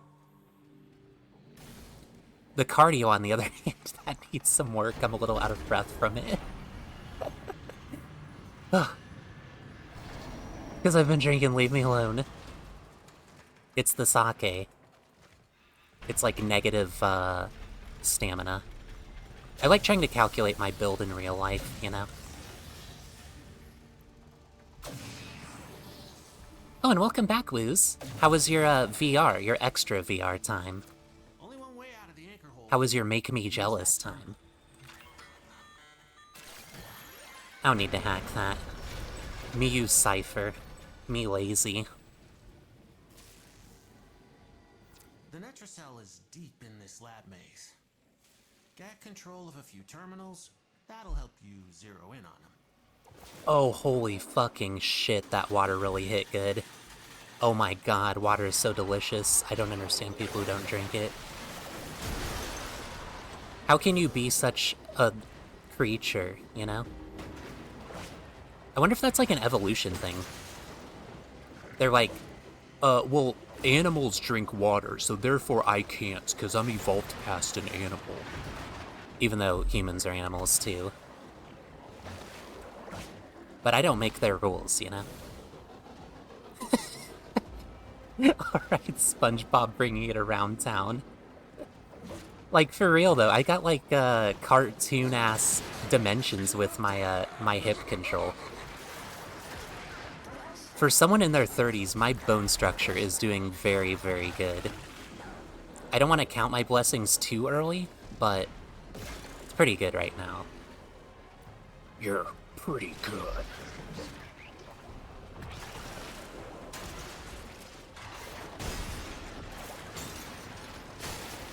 The cardio, on the other hand, that needs some work. I'm a little out of breath from it. Because I've been drinking, leave me alone. It's the sake. It's like negative, stamina. I like trying to calculate my build in real life, you know? Oh, and welcome back, Woos. How was your, VR, your extra VR time? Only one way out of the anchor hole. How was your make me jealous time? I don't need to hack that. Me use Cypher. Me lazy. The Netracell is deep in this lab maze. Get control of a few terminals. That'll help you zero in on them. Oh, holy fucking shit, that water really hit good. Oh my god, water is so delicious. I don't understand people who don't drink it. How can you be such a creature, you know? I wonder if that's like an evolution thing. They're like, well, animals drink water, so therefore I can't, because I'm evolved past an animal. Even though humans are animals too. But I don't make their rules, you know? Alright, SpongeBob bringing it around town. Like, for real though, I got like, cartoon-ass dimensions with my, my hip control. For someone in their 30s, my bone structure is doing very, very good. I don't want to count my blessings too early, but it's pretty good right now. You're pretty good.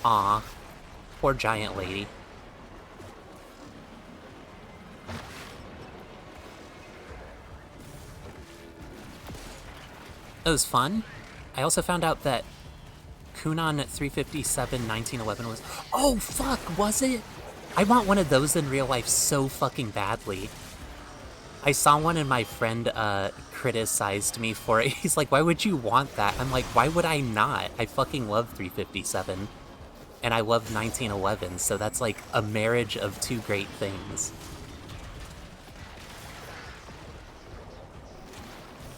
Aw, poor giant lady. It was fun. I also found out that Kunan 357 1911 was... Oh, fuck, was it? I want one of those in real life so fucking badly. I saw one and my friend criticized me for it. He's like, why would you want that? I'm like, why would I not? I fucking love 357. And I love 1911, so that's like a marriage of two great things.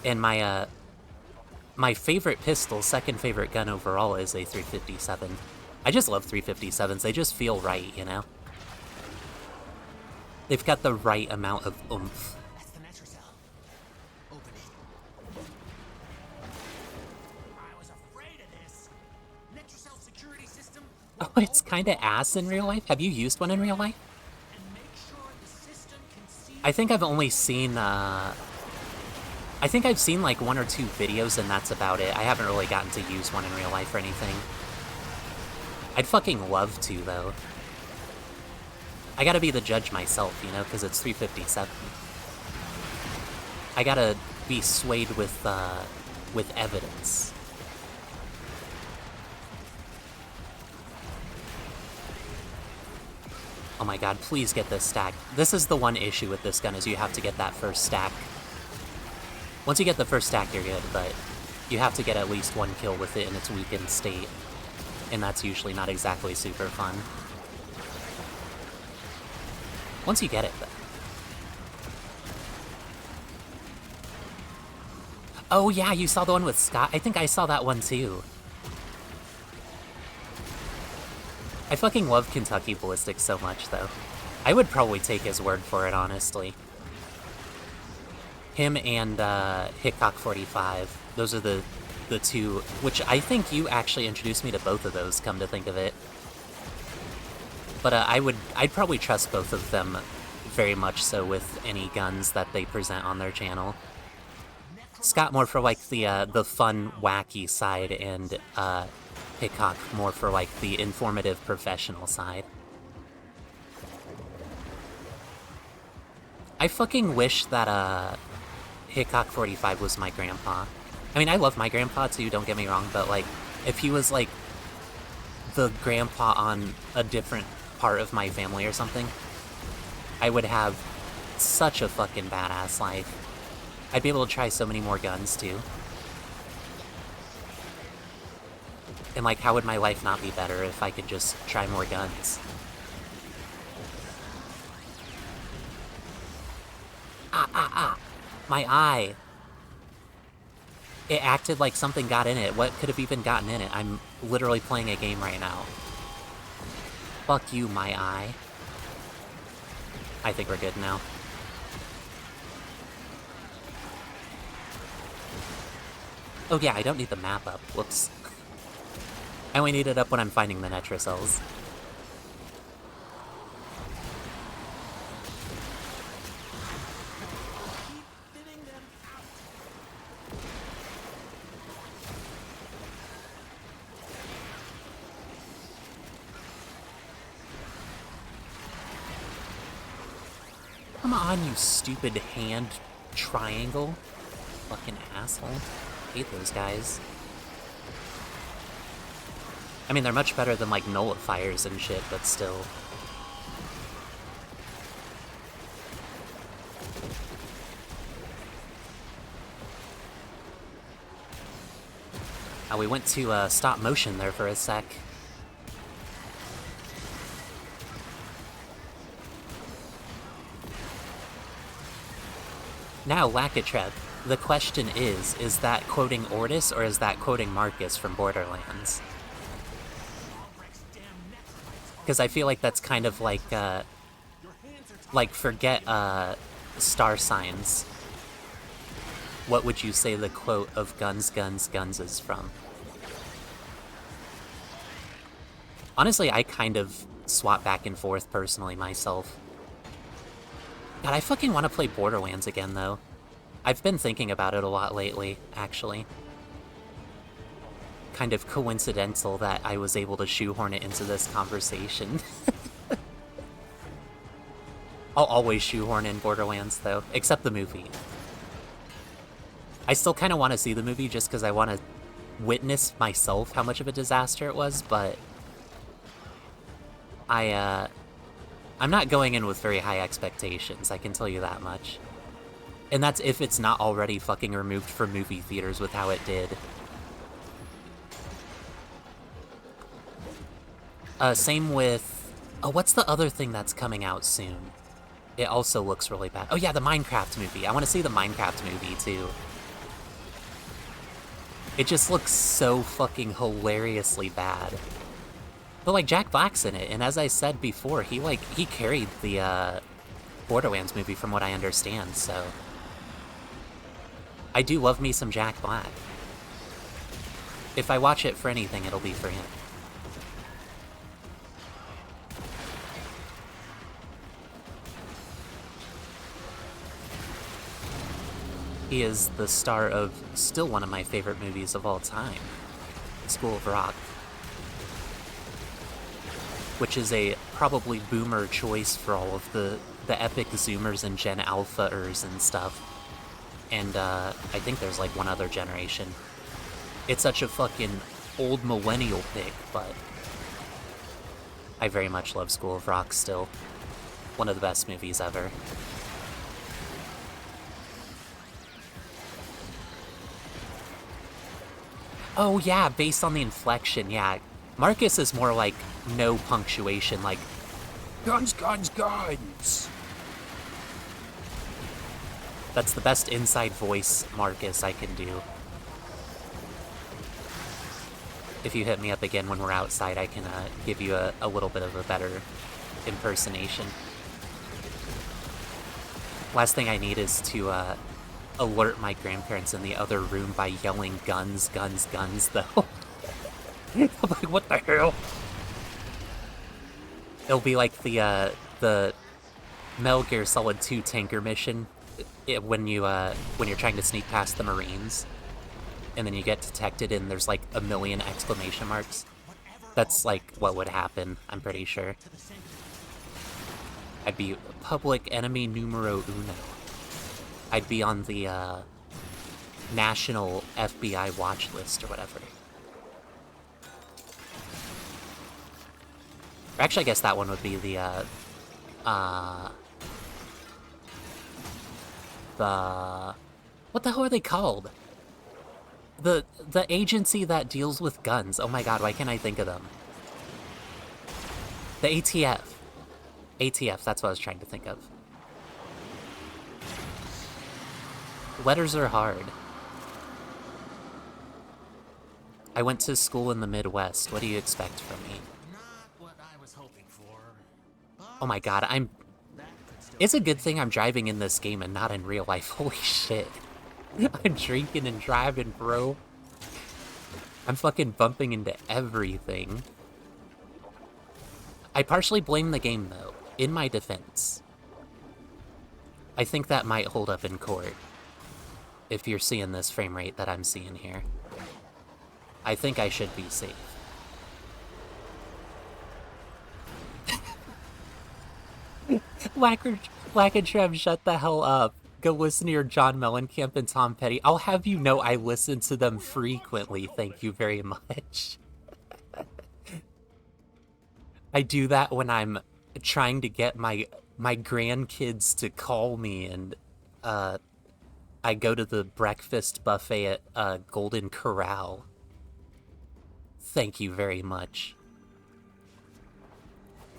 And my favorite pistol, second favorite gun overall, is a 357. I just love 357s. They just feel right, you know? They've got the right amount of oomph. That's the Netracell. Open it. I was afraid of this. Netracell security system. Oh, it's kind of ass in real life? Have you used one in real life? And make sure the system can see. I think I've only seen, I think I've seen like 1 or 2 videos and that's about it. I haven't really gotten to use one in real life or anything. I'd fucking love to, though. I gotta be the judge myself, you know, because it's 357. I gotta be swayed with evidence. Oh my god, please get this stack. This is the one issue with this gun, is you have to get that first stack. Once you get the first stack, you're good, but you have to get at least 1 kill with it in its weakened state. And that's usually not exactly super fun. Once you get it, though. Oh yeah, you saw the one with Scott? I think I saw that one too. I fucking love Kentucky Ballistics so much, though. I would probably take his word for it, honestly. Him and Hickok 45. Those are the two, which I think you actually introduced me to both of those, come to think of it. But I'd probably trust both of them very much so with any guns that they present on their channel. Scott more for like the fun, wacky side, and Hickok more for like the informative, professional side. I fucking wish that Hickok 45 was my grandpa. I mean, I love my grandpa too, don't get me wrong, but like, if he was like the grandpa on a different part of my family or something, I would have such a fucking badass life. I'd be able to try so many more guns too. And like, how would my life not be better if I could just try more guns? My eye. It acted like something got in it. What could have even gotten in it? I'm literally playing a game right now. Fuck you, my eye. I think we're good now. Oh yeah, I don't need the map up. Whoops. I only need it up when I'm finding the Netracells. Come on, you stupid hand triangle. Fucking asshole. Hate those guys. I mean, they're much better than, like, nullifiers and shit, but still. Oh, we went to stop motion there for a sec. Now, Lacatrev, the question is that quoting Ortis or is that quoting Marcus from Borderlands? Because I feel like that's kind of like forget star signs. What would you say the quote of guns, guns, guns is from? Honestly, I kind of swap back and forth personally myself. God, I fucking want to play Borderlands again, though. I've been thinking about it a lot lately, actually. Kind of coincidental that I was able to shoehorn it into this conversation. I'll always shoehorn in Borderlands, though, except the movie. I still kind of want to see the movie just because I want to witness myself how much of a disaster it was, but I'm not going in with very high expectations, I can tell you that much. And that's if it's not already fucking removed from movie theaters with how it did. Same with... Oh, what's the other thing that's coming out soon? It also looks really bad. Oh yeah, the Minecraft movie. I want to see the Minecraft movie, too. It just looks so fucking hilariously bad. But, like, Jack Black's in it, and as I said before, he carried the, Borderlands movie from what I understand, so... I do love me some Jack Black. If I watch it for anything, it'll be for him. He is the star of still one of my favorite movies of all time, School of Rock. Which is a probably boomer choice for all of the epic Zoomers and Gen Alpha-ers and stuff. And I think there's like one other generation. It's such a fucking old millennial pick, but I very much love School of Rock still. One of the best movies ever. Oh yeah, based on the inflection, yeah. Marcus is more like no punctuation, like guns, guns, guns. That's the best inside voice Marcus I can do. If you hit me up again when we're outside, I can give you a little bit of a better impersonation. Last thing I need is to alert my grandparents in the other room by yelling guns, guns, guns, though. I'm like, what the hell? It'll be like the Metal Gear Solid 2 tanker mission when you're trying to sneak past the Marines, and then you get detected and there's like a million exclamation marks. That's like what would happen, I'm pretty sure. I'd be public enemy numero uno. I'd be on the national FBI watch list or whatever. Or actually, I guess that one would be the what the hell are they called? The agency that deals with guns. Oh my god, why can't I think of them? The ATF. ATF, that's what I was trying to think of. Letters are hard. I went to school in the Midwest. What do you expect from me? Not what I was hoping for. Oh my god, It's a good thing I'm driving in this game and not in real life. Holy shit. I'm drinking and driving, bro. I'm fucking bumping into everything. I partially blame the game, though, in my defense. I think that might hold up in court. If you're seeing this frame rate that I'm seeing here. I think I should be safe. Whack-a-Trev, shut the hell up. Go listen to your John Mellencamp and Tom Petty. I'll have you know I listen to them frequently, thank you very much. I do that when I'm trying to get my grandkids to call me, and I go to the breakfast buffet at Golden Corral. Thank you very much.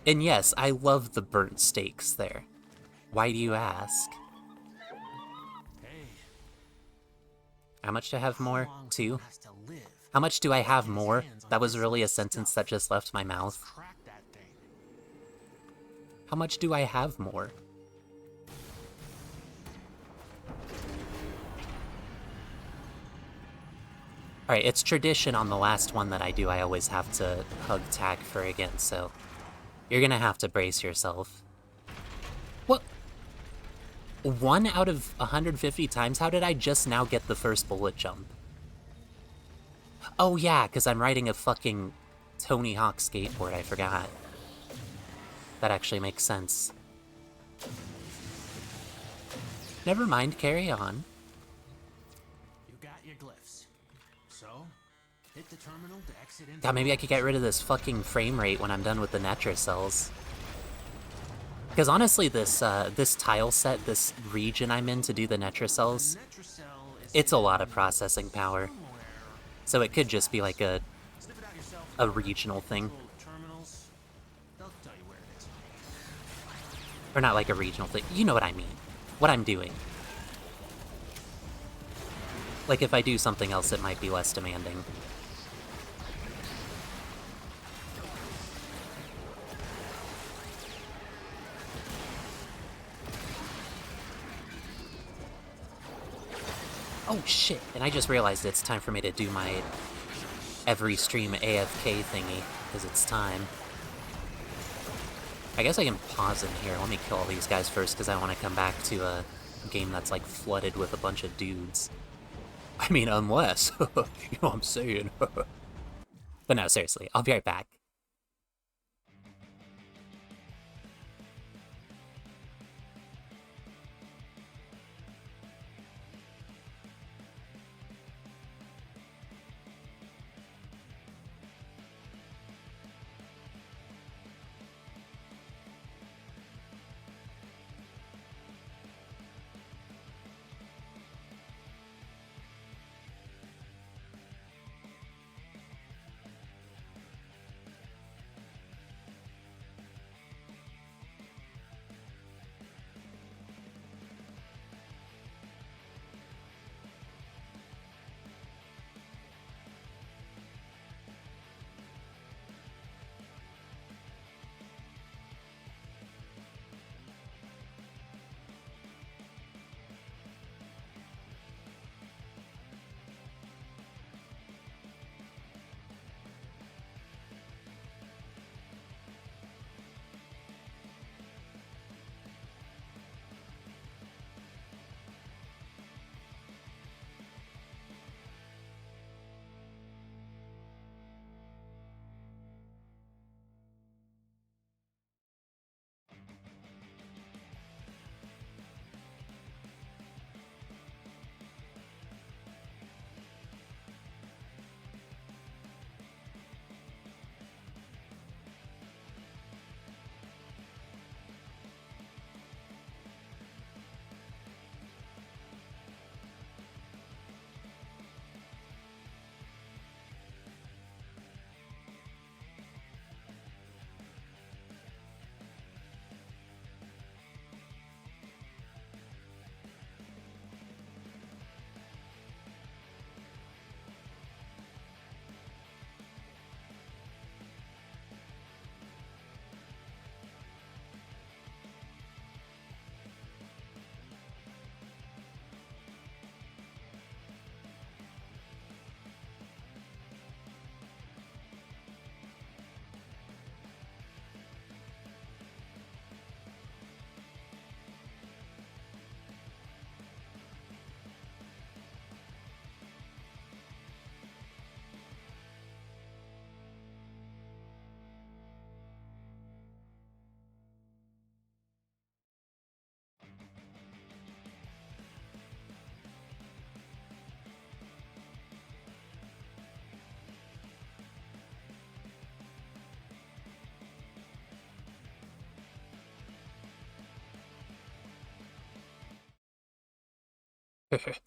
And yes, I love the burnt steaks there. Why do you ask? Hey, How much do I have more? long 2? has to live. How much do I have more? That was really a sentence that just left my mouth. Crack that thing. How much do I have more? Alright, it's tradition on the last one that I do, I always have to hug tag for again, so you're gonna have to brace yourself. What? 1 out of 150 times? How did I just now get the first bullet jump? Oh yeah, because I'm riding a fucking Tony Hawk skateboard, I forgot. That actually makes sense. Never mind, carry on. You got your glyphs. So, hit the terminal to exit into... God, maybe I could get rid of this fucking frame rate when I'm done with the Netracells. Because honestly, this tile set, this region I'm in to do the Netracells, it's a lot of processing power. So it could just be like a regional thing. Or not like a regional thing, you know what I mean. What I'm doing. Like if I do something else, it might be less demanding. Oh shit, and I just realized it's time for me to do my every stream AFK thingy, because it's time. I guess I can pause in here. Let me kill all these guys first, because I want to come back to a game that's like flooded with a bunch of dudes. I mean, unless, you know what I'm saying. But no, seriously, I'll be right back.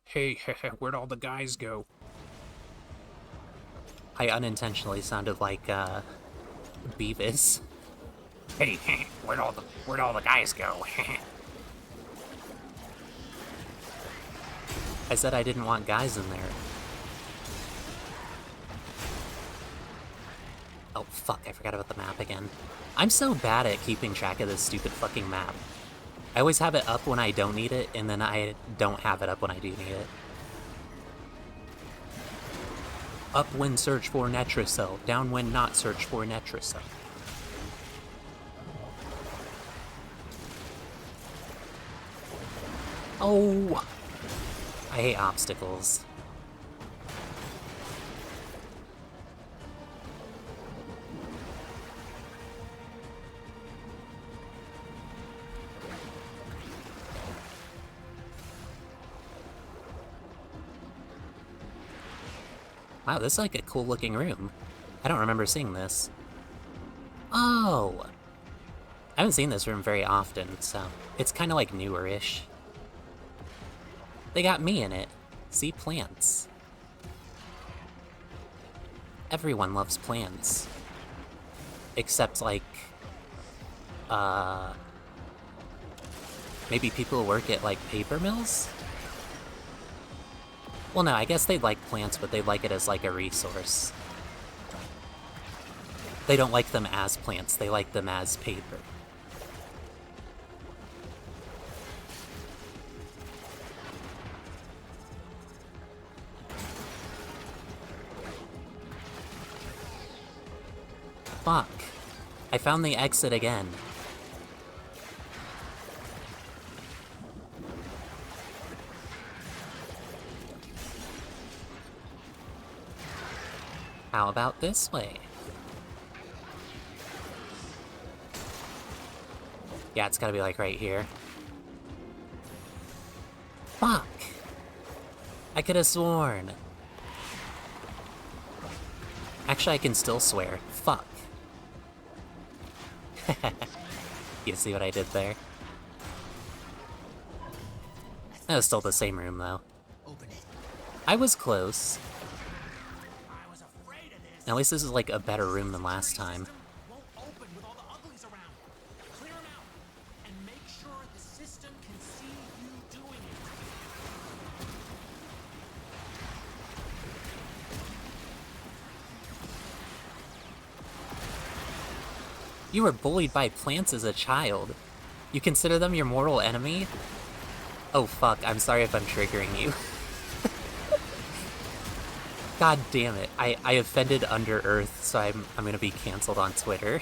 Hey, where'd all the guys go? I unintentionally sounded like, Beavis. Hey, where'd all the guys go? I said I didn't want guys in there. Oh, fuck, I forgot about the map again. I'm so bad at keeping track of this stupid fucking map. I always have it up when I don't need it, and then I don't have it up when I do need it. Up when search for Netracell, down when not search for Netracell. Oh! I hate obstacles. Wow, this is like a cool looking room. I don't remember seeing this. Oh! I haven't seen this room very often, so it's kind of like newer-ish. They got me in it. See, plants. Everyone loves plants. Except, like, maybe people who work at, like, paper mills? Well, no, I guess they'd like plants, but they'd like it as, like, a resource. They don't like them as plants, they like them as paper. Fuck. I found the exit again. How about this way? Yeah, it's gotta be like right here. Fuck! I could have sworn. Actually, I can still swear. Fuck. You see what I did there? That was still the same room, though. Open it. I was close. I was afraid of this. At least this is like a better room than last time. Won't open with all the uglies around. Clear them out and make sure the system can see you doing it. You were bullied by plants as a child. You consider them your mortal enemy? Oh fuck, I'm sorry if I'm triggering you. God damn it. I offended Under Earth, so I'm gonna be canceled on Twitter.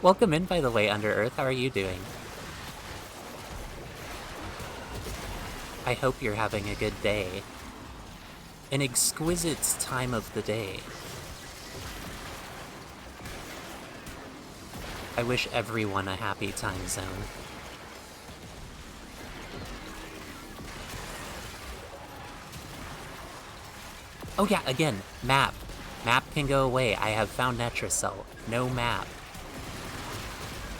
Welcome in, by the way, Under Earth. How are you doing? I hope you're having a good day. An exquisite time of the day. I wish everyone a happy time zone. Oh yeah, again, map. Map can go away. I have found Netracell. No map.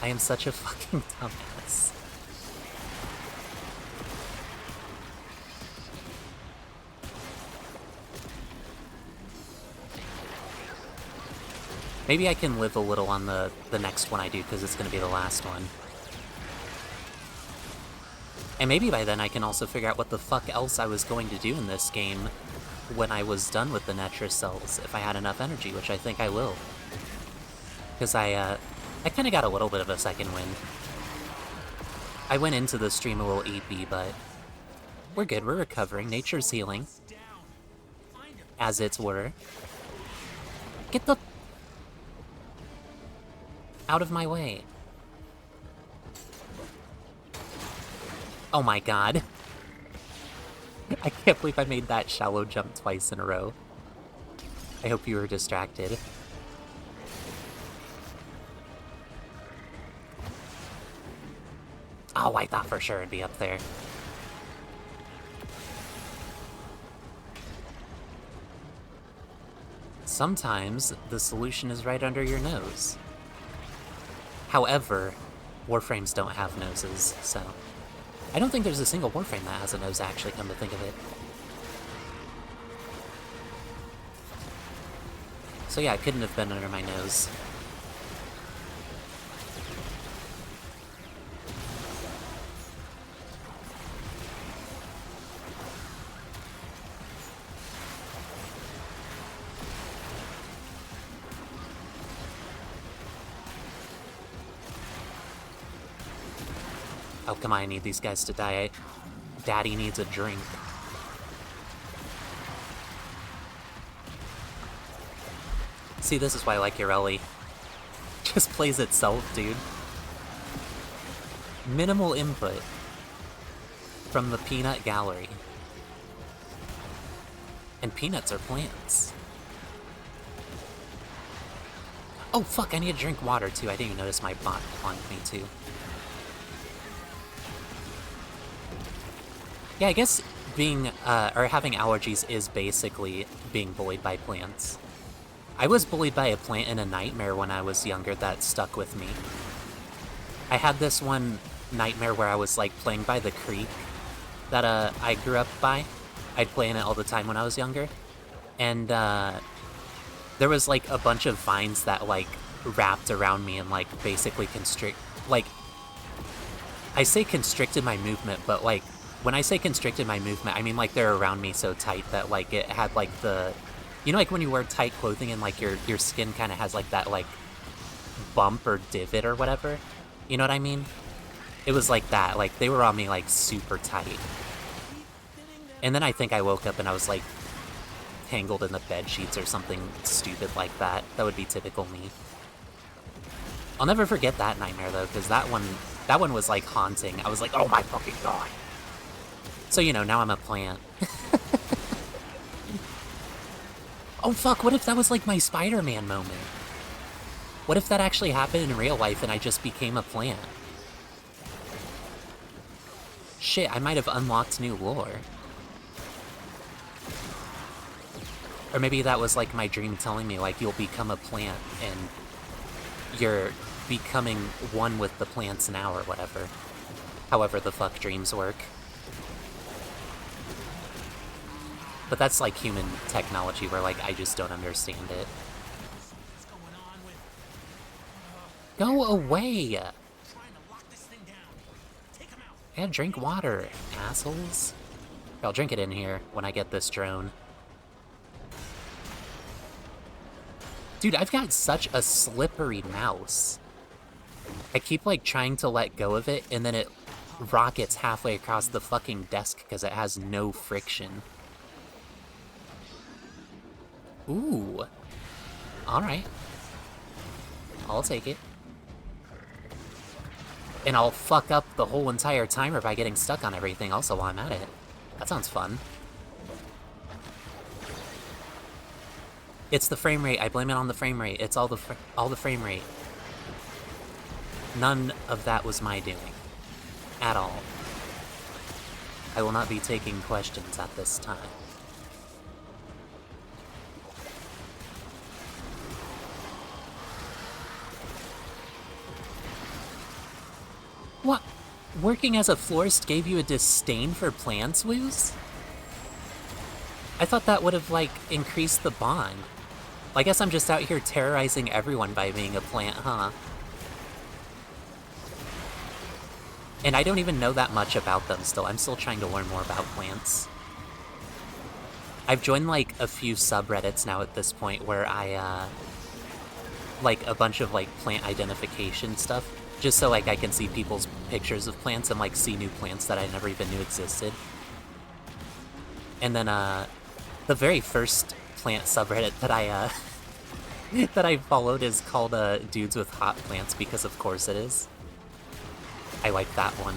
I am such a fucking dumbass. Maybe I can live a little on the next one I do, because it's going to be the last one. And maybe by then I can also figure out what the fuck else I was going to do in this game when I was done with the Netracells, if I had enough energy, which I think I will. Because I kind of got a little bit of a second wind. I went into the stream a little EP, but we're good, we're recovering. Nature's healing. As it were. Get the... out of my way. Oh my god. I can't believe I made that shallow jump twice in a row. I hope you were distracted. Oh, I thought for sure it'd be up there. Sometimes the solution is right under your nose. However, Warframes don't have noses, so... I don't think there's a single Warframe that has a nose, actually, come to think of it. So yeah, it couldn't have been under my nose. Oh, come on, I need these guys to die. Daddy needs a drink. See, this is why I like Yorelli. Just plays itself, dude. Minimal input from the peanut gallery. And peanuts are plants. Oh fuck, I need to drink water too. I didn't even notice my bot on me too. Yeah, I guess being, or having allergies is basically being bullied by plants. I was bullied by a plant in a nightmare when I was younger that stuck with me. I had this one nightmare where I was like playing by the creek that I grew up by. I'd play in it all the time when I was younger. And there was like a bunch of vines that like wrapped around me and like basically I say constricted my movement, but like when I say constricted my movement, I mean like they're around me so tight that like it had like the, you know, like when you wear tight clothing and like your skin kind of has like that like bump or divot or whatever. You know what I mean? It was like that. Like they were on me like super tight. And then I think I woke up and I was like tangled in the bed sheets or something stupid like that. That would be typical me. I'll never forget that nightmare though, because that one was like haunting. I was like, oh my fucking god. So, you know, now I'm a plant. Oh fuck, what if that was like my Spider-Man moment? What if that actually happened in real life and I just became a plant? Shit, I might have unlocked new lore. Or maybe that was like my dream telling me like you'll become a plant and you're becoming one with the plants now or whatever. However the fuck dreams work. But that's like human technology where like I just don't understand it. Go away! Yeah, drink water, assholes. I'll drink it in here when I get this drone. Dude, I've got such a slippery mouse. I keep like trying to let go of it and then it rockets halfway across the fucking desk because it has no friction. Ooh. Alright. I'll take it. And I'll fuck up the whole entire timer by getting stuck on everything also while I'm at it. That sounds fun. It's the frame rate. I blame it on the frame rate. It's all the frame rate. None of that was my doing. At all. I will not be taking questions at this time. What? Working as a florist gave you a disdain for plants, Woos? I thought that would have, like, increased the bond. I guess I'm just out here terrorizing everyone by being a plant, huh? And I don't even know that much about them still. I'm still trying to learn more about plants. I've joined, like, a few subreddits now at this point where I, like, a bunch of, like, plant identification stuff. Just so, like, I can see people's pictures of plants and, like, see new plants that I never even knew existed. And then, the very first plant subreddit that I, that I followed is called, Dudes with Hot Plants, because of course it is. I like that one.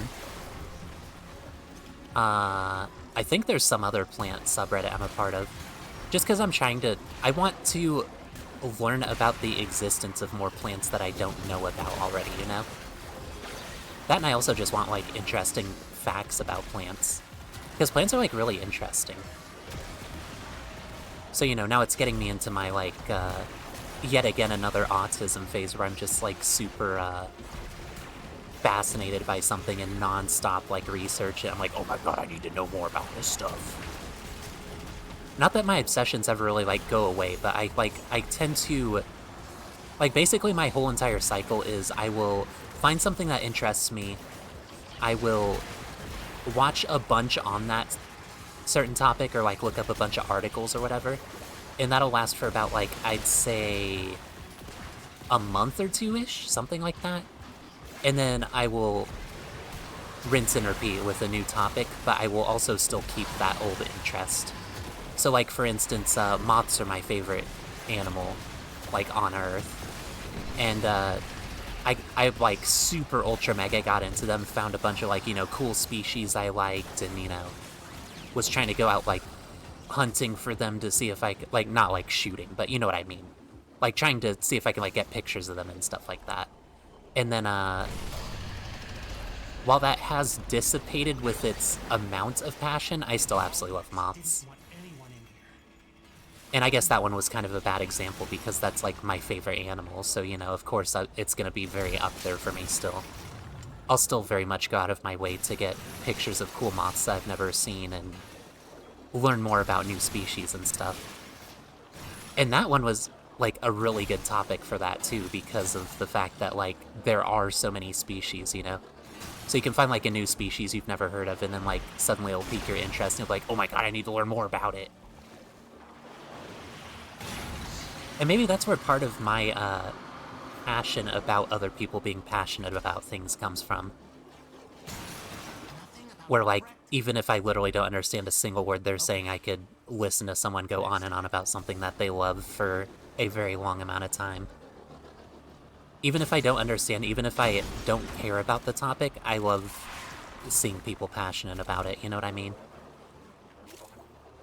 I think there's some other plant subreddit I'm a part of. Just because I'm trying to... I want to learn about the existence of more plants that I don't know about already, you know? That and I also just want, like, interesting facts about plants. Because plants are, like, really interesting. So, you know, now it's getting me into my, like, yet again another autism phase where I'm just, like, super, fascinated by something and non-stop, like, research it. I'm like, oh my god, I need to know more about this stuff. Not that my obsessions ever really, like, go away, but I tend to... Like, basically my whole entire cycle is I will find something that interests me, I will watch a bunch on that certain topic, or, like, look up a bunch of articles or whatever, and that'll last for about, like, I'd say a month or two-ish, something like that. And then I will rinse and repeat with a new topic, but I will also still keep that old interest. So, like, for instance, moths are my favorite animal. like, on Earth. And, I like, super ultra mega got into them, found a bunch of, like, you know, cool species I liked, and, you know, was trying to go out, like, hunting for them to see if I could, like, not, like, shooting, but you know what I mean. Like, trying to see if I can, like, get pictures of them and stuff like that. And then, while that has dissipated with its amount of passion, I still absolutely love moths. And I guess that one was kind of a bad example because that's, like, my favorite animal, so, you know, of course it's gonna be very up there for me still. I'll still very much go out of my way to get pictures of cool moths that I've never seen and learn more about new species and stuff. And that one was, like, a really good topic for that, too, because of the fact that, like, there are so many species, you know? So you can find, like, a new species you've never heard of, and then, like, suddenly it'll pique your interest, and you'll be like, oh my god, I need to learn more about it. And maybe that's where part of my, passion about other people being passionate about things comes from. Where, like, even if I literally don't understand a single word they're saying, I could listen to someone go on and on about something that they love for a very long amount of time. Even if I don't understand, even if I don't care about the topic, I love seeing people passionate about it, you know what I mean?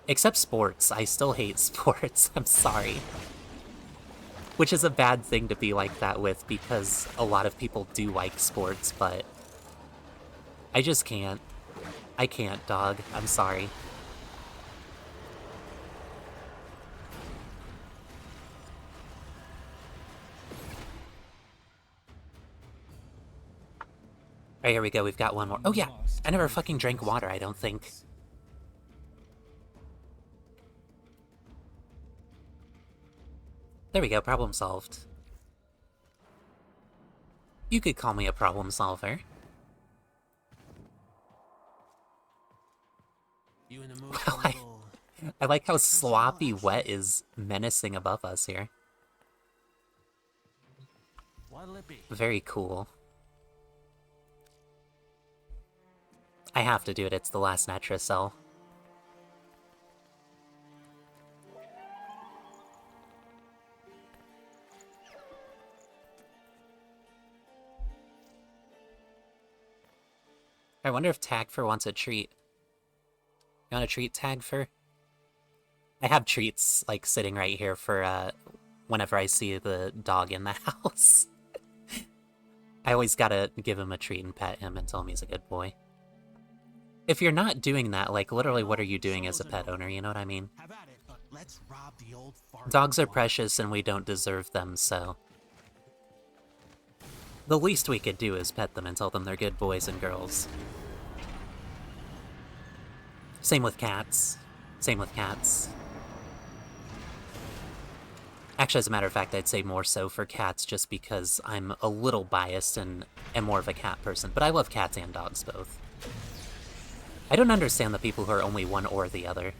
Except sports. I still hate sports. I'm sorry. Which is a bad thing to be like that with, because a lot of people do like sports, but I just can't. I can't, dog. I'm sorry. Alright, here we go. We've got one more. Oh, yeah. I never fucking drank water, I don't think. There we go. Problem solved. You could call me a problem solver. You in the mood Wow, for a little I like how sloppy wet is menacing above us here. What'll it be? Very cool. I have to do it. It's the last Netracell. I wonder if Tagfer wants a treat. You want a treat, Tagfer? I have treats, like, sitting right here for, whenever I see the dog in the house. I always gotta give him a treat and pet him and tell him he's a good boy. If you're not doing that, like, literally what are you doing as a pet owner, you know what I mean? Have at it, but let's rob the old fart. Dogs are precious and we don't deserve them, so... the least we could do is pet them and tell them they're good boys and girls. Same with cats. Same with cats. Actually, as a matter of fact, I'd say more so for cats just because I'm a little biased and am more of a cat person, but I love cats and dogs both. I don't understand the people who are only one or the other.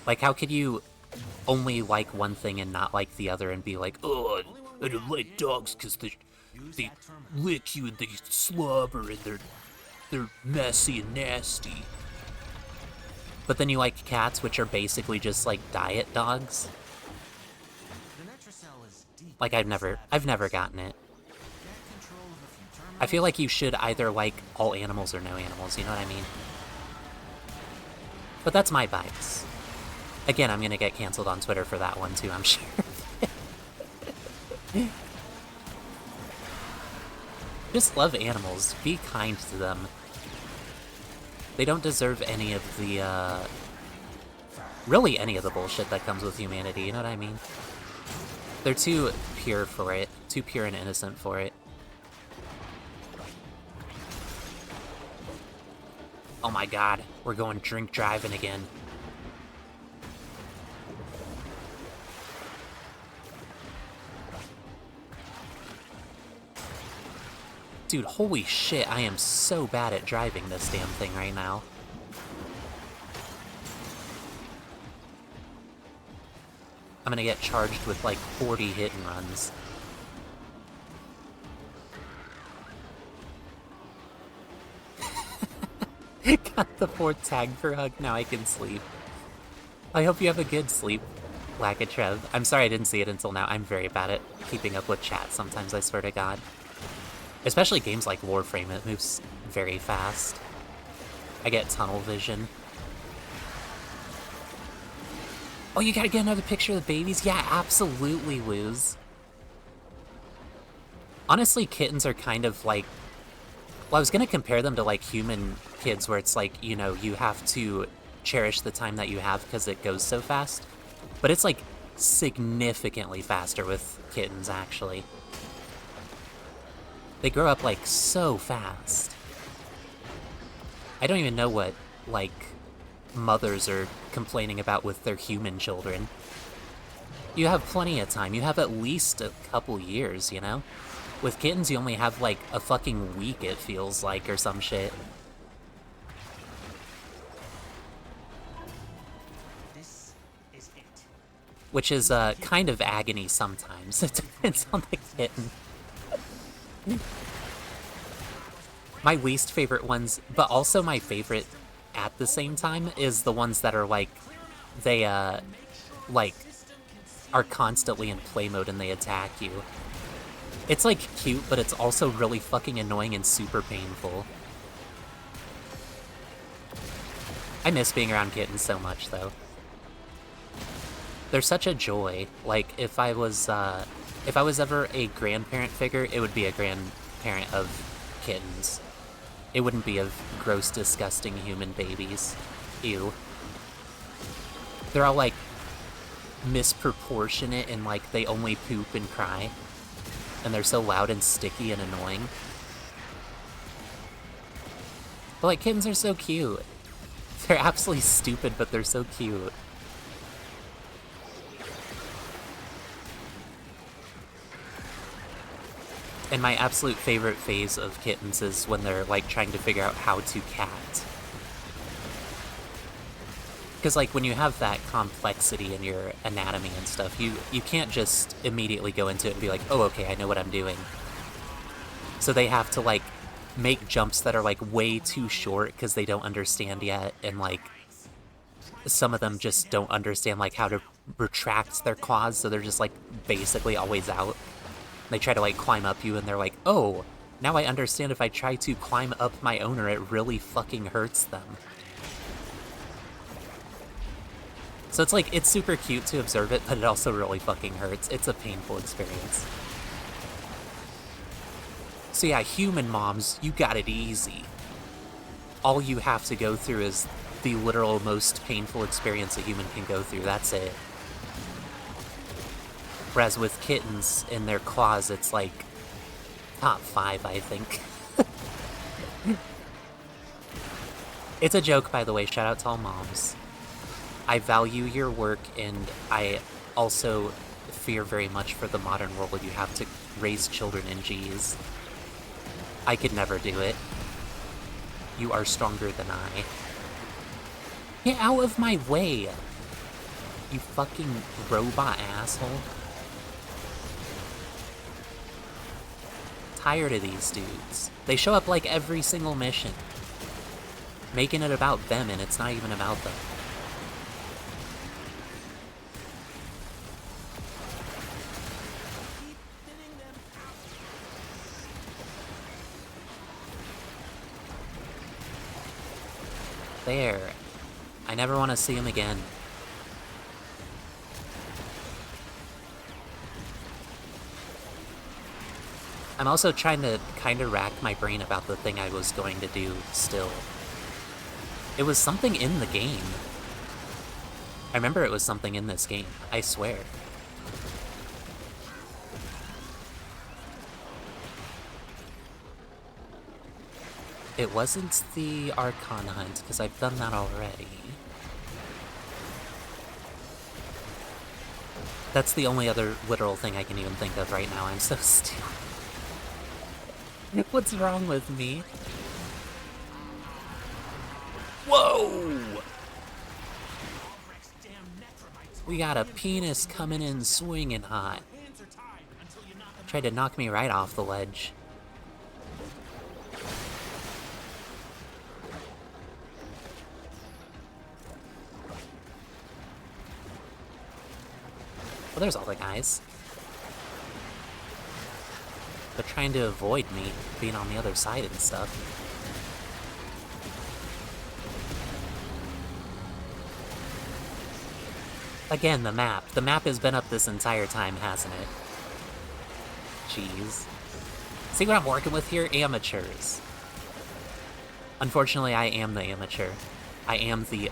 Like, how could you only like one thing and not like the other and be like, oh, I don't like dogs because they lick you and they slobber and they're messy and nasty. But then you like cats, which are basically just like diet dogs. The Netracell is deep. Like, I've never gotten it. Get control of a few terminals. I feel like you should either like all animals or no animals, you know what I mean? But that's my bias. Again, I'm gonna get canceled on Twitter for that one too, I'm sure. Just love animals. Be kind to them. They don't deserve any of the, really any of the bullshit that comes with humanity, you know what I mean? They're too pure for it. Too pure and innocent for it. Oh my god, we're going drink driving again. Dude, holy shit, I am so bad at driving this damn thing right now. I'm gonna get charged with like 40 hit and runs. Got the 4th tag for hug, now I can sleep. I hope you have a good sleep. Lack of Trev. I'm sorry I didn't see it until now. I'm very bad at keeping up with chat sometimes, I swear to God. Especially games like Warframe, it moves very fast. I get tunnel vision. Oh, you gotta get another picture of the babies? Yeah, absolutely, Luz. Honestly, kittens are kind of like... Well, I was gonna compare them to, like, human kids where it's like, you know, you have to cherish the time that you have because it goes so fast. But it's, like, significantly faster with kittens, actually. They grow up, like, so fast. I don't even know what, like, mothers are complaining about with their human children. You have plenty of time. You have at least a couple years, you know? With kittens, you only have, like, a fucking week, it feels like, or some shit. This is it. Which is, kind of agony sometimes. It depends on the kitten. My least favorite ones, but also my favorite at the same time, is the ones that are, like, they, like, are constantly in play mode and they attack you. It's, like, cute, but it's also really fucking annoying and super painful. I miss being around kittens so much, though. They're such a joy. Like, if I was ever a grandparent figure, it would be a grandparent of kittens. It wouldn't be of gross, disgusting human babies. Ew. They're all, like, misproportionate and, like, they only poop and cry. And they're so loud and sticky and annoying. But, like, kittens are so cute. They're absolutely stupid, but they're so cute. And my absolute favorite phase of kittens is when they're, like, trying to figure out how to cat. Because, like, when you have that complexity in your anatomy and stuff, you can't just immediately go into it and be like, oh, okay, I know what I'm doing. So they have to, like, make jumps that are, like, way too short because they don't understand yet, and, like, some of them just don't understand, like, how to retract their claws, so they're just, like, basically always out. They try to, like, climb up you, and they're like, oh, now I understand if I try to climb up my owner, it really fucking hurts them. So it's like, it's super cute to observe it, but it also really fucking hurts. It's a painful experience. So yeah, human moms, you got it easy. All you have to go through is the literal most painful experience a human can go through. That's it. Whereas with kittens in their claws, it's like top 5, I think. It's a joke, by the way. Shout out to all moms. I value your work, and I also fear very much for the modern world where you have to raise children in G's. I could never do it. You are stronger than I. Get out of my way! You fucking robot asshole. Tired of these dudes. They show up like every single mission. Making it about them, and it's not even about them. There. I never want to see him again. I'm also trying to kind of rack my brain about the thing I was going to do still. It was something in the game. I remember it was something in this game, I swear. It wasn't the Archon hunt, because I've done that already. That's the only other literal thing I can even think of right now. I'm so stupid. What's wrong with me? Whoa! We got a penis coming in swinging hot. Tried to knock me right off the ledge. Well, there's all the guys. They're trying to avoid me being on the other side and stuff. Again, the map. The map has been up this entire time, hasn't it? Jeez. See what I'm working with here? Amateurs. Unfortunately, I am the amateur. I am the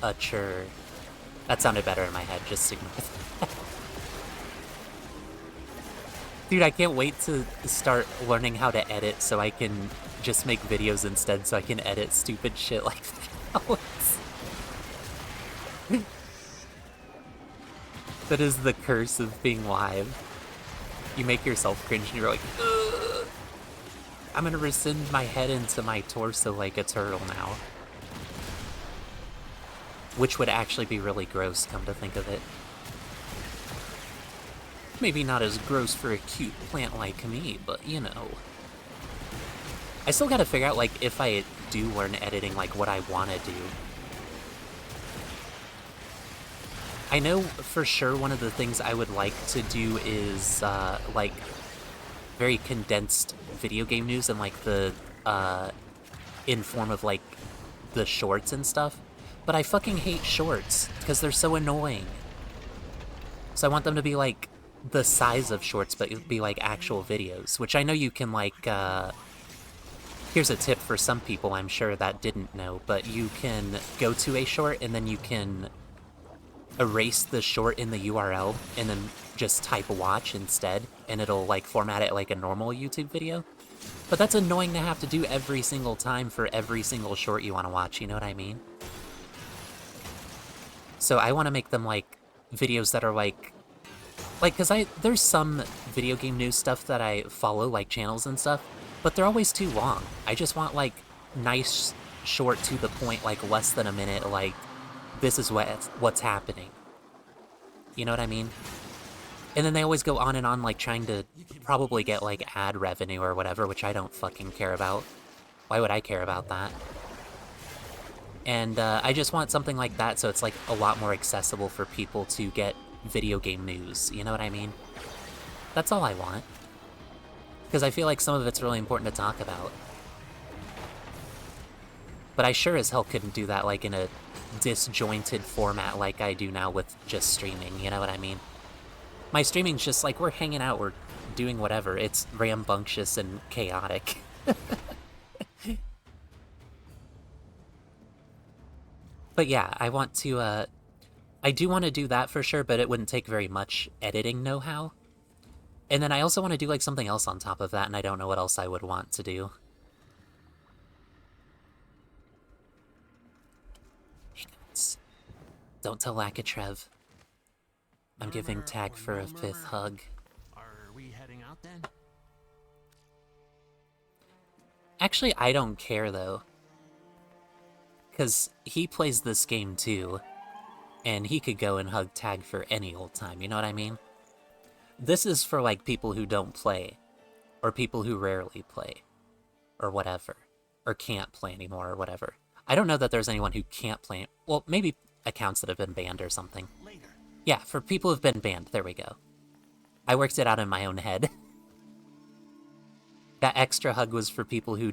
That sounded better in my head, just ignore that. Dude, I can't wait to start learning how to edit so I can just make videos instead so I can edit stupid shit like that. That is the curse of being live. You make yourself cringe and you're like, ugh, I'm gonna rescind my head into my torso like a turtle now. Which would actually be really gross, come to think of it. Maybe not as gross for a cute plant like me, but you know. I still gotta figure out, like, if I do learn editing, like, what I wanna do. I know for sure one of the things I would like to do is, like, very condensed video game news and, like, the, in form of, like, the shorts and stuff. But I fucking hate shorts, because they're so annoying. So I want them to be, like, the size of shorts, but it would be, like, actual videos. Which I know you can, like, here's a tip for some people, I'm sure, that didn't know. But you can go to a short, and then you can erase the short in the URL, and then just type watch instead, and it'll, like, format it like a normal YouTube video. But that's annoying to have to do every single time for every single short you want to watch, you know what I mean? So I want to make them, like, videos that are, like, cause there's some video game news stuff that I follow, like channels and stuff, but they're always too long. I just want, like, nice, short, to the point, like, less than a minute, like, this is what's happening. You know what I mean? And then they always go on and on, like, trying to probably get, like, ad revenue or whatever, which I don't fucking care about. Why would I care about that? And I just want something like that so it's, like, a lot more accessible for people to get video game news, you know what I mean? That's all I want. Because I feel like some of it's really important to talk about. But I sure as hell couldn't do that, like, in a disjointed format like I do now with just streaming, you know what I mean? My streaming's just like, we're hanging out, we're doing whatever. It's rambunctious and chaotic. But yeah, I want to, I do want to do that for sure, but it wouldn't take very much editing know-how. And then I also want to do, like, something else on top of that, and I don't know what else I would want to do. Hey guys, don't tell Lakatrev. I'm giving Tag for a 5th hug. Are we heading out then? Actually, I don't care, though. Because he plays this game, too. And he could go and hug Tag for any old time, you know what I mean? This is for, like, people who don't play. Or people who rarely play. Or whatever. Or can't play anymore, or whatever. I don't know that there's anyone who can't play. Well, maybe accounts that have been banned or something. Later. Yeah, for people who've been banned. There we go. I worked it out in my own head. That extra hug was for people who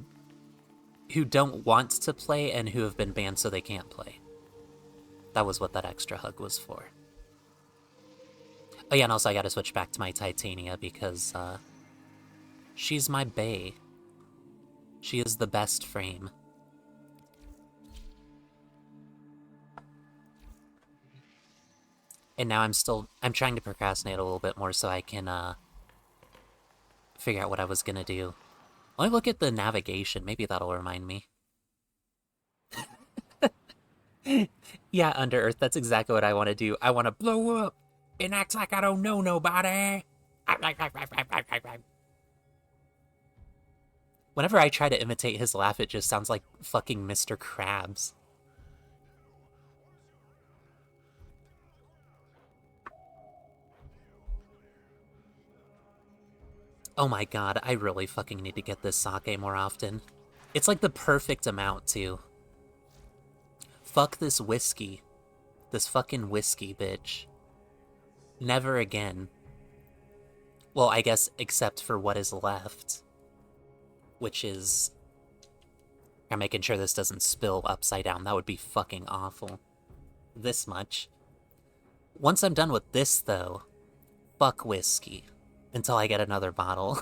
don't want to play and who have been banned so they can't play. That was what that extra hug was for. Oh yeah, and also I gotta switch back to my Titania because, she's my bae. She is the best frame. And now I'm trying to procrastinate a little bit more so I can, figure out what I was gonna do. Let me look at the navigation, maybe that'll remind me. Yeah, Under Earth, that's exactly what I want to do. I want to blow up and act like I don't know nobody. Whenever I try to imitate his laugh, it just sounds like fucking Mr. Krabs. Oh my god, I really fucking need to get this sake more often. It's like the perfect amount, too. Fuck this whiskey. This fucking whiskey, bitch. Never again. Well, I guess except for what is left, which is... I'm making sure this doesn't spill upside down. That would be fucking awful. This much. Once I'm done with this, though, fuck whiskey. Until I get another bottle.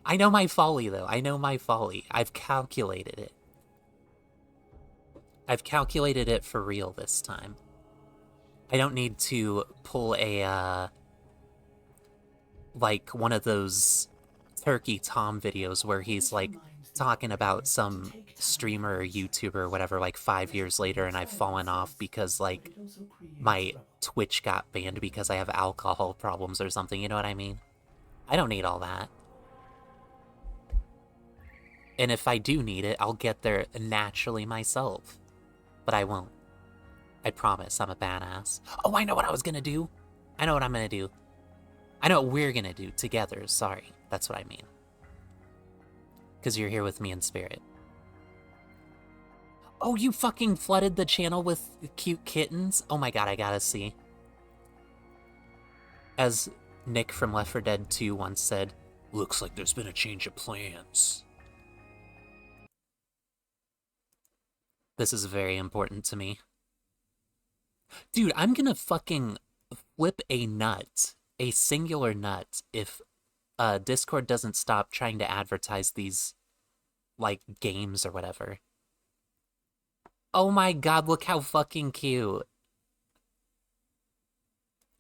I know my folly, though. I know my folly. I've calculated it. I've calculated it for real this time. I don't need to pull a, like, one of those Turkey Tom videos where he's, like, talking about some streamer or YouTuber or whatever, like, 5 years later, and I've fallen off because, like, my Twitch got banned because I have alcohol problems or something, you know what I mean? I don't need all that. And if I do need it, I'll get there naturally myself. But I won't. I promise, I'm a badass. Oh, I know what I was gonna do! I know what I'm gonna do. I know what we're gonna do together, sorry. That's what I mean. Because you're here with me in spirit. Oh, you fucking flooded the channel with cute kittens? Oh my god, I gotta see. As Nick from Left 4 Dead 2 once said, looks like there's been a change of plans. This is very important to me. Dude, I'm gonna fucking flip a nut, a singular nut, if Discord doesn't stop trying to advertise these, like, games or whatever. Oh my god, look how fucking cute.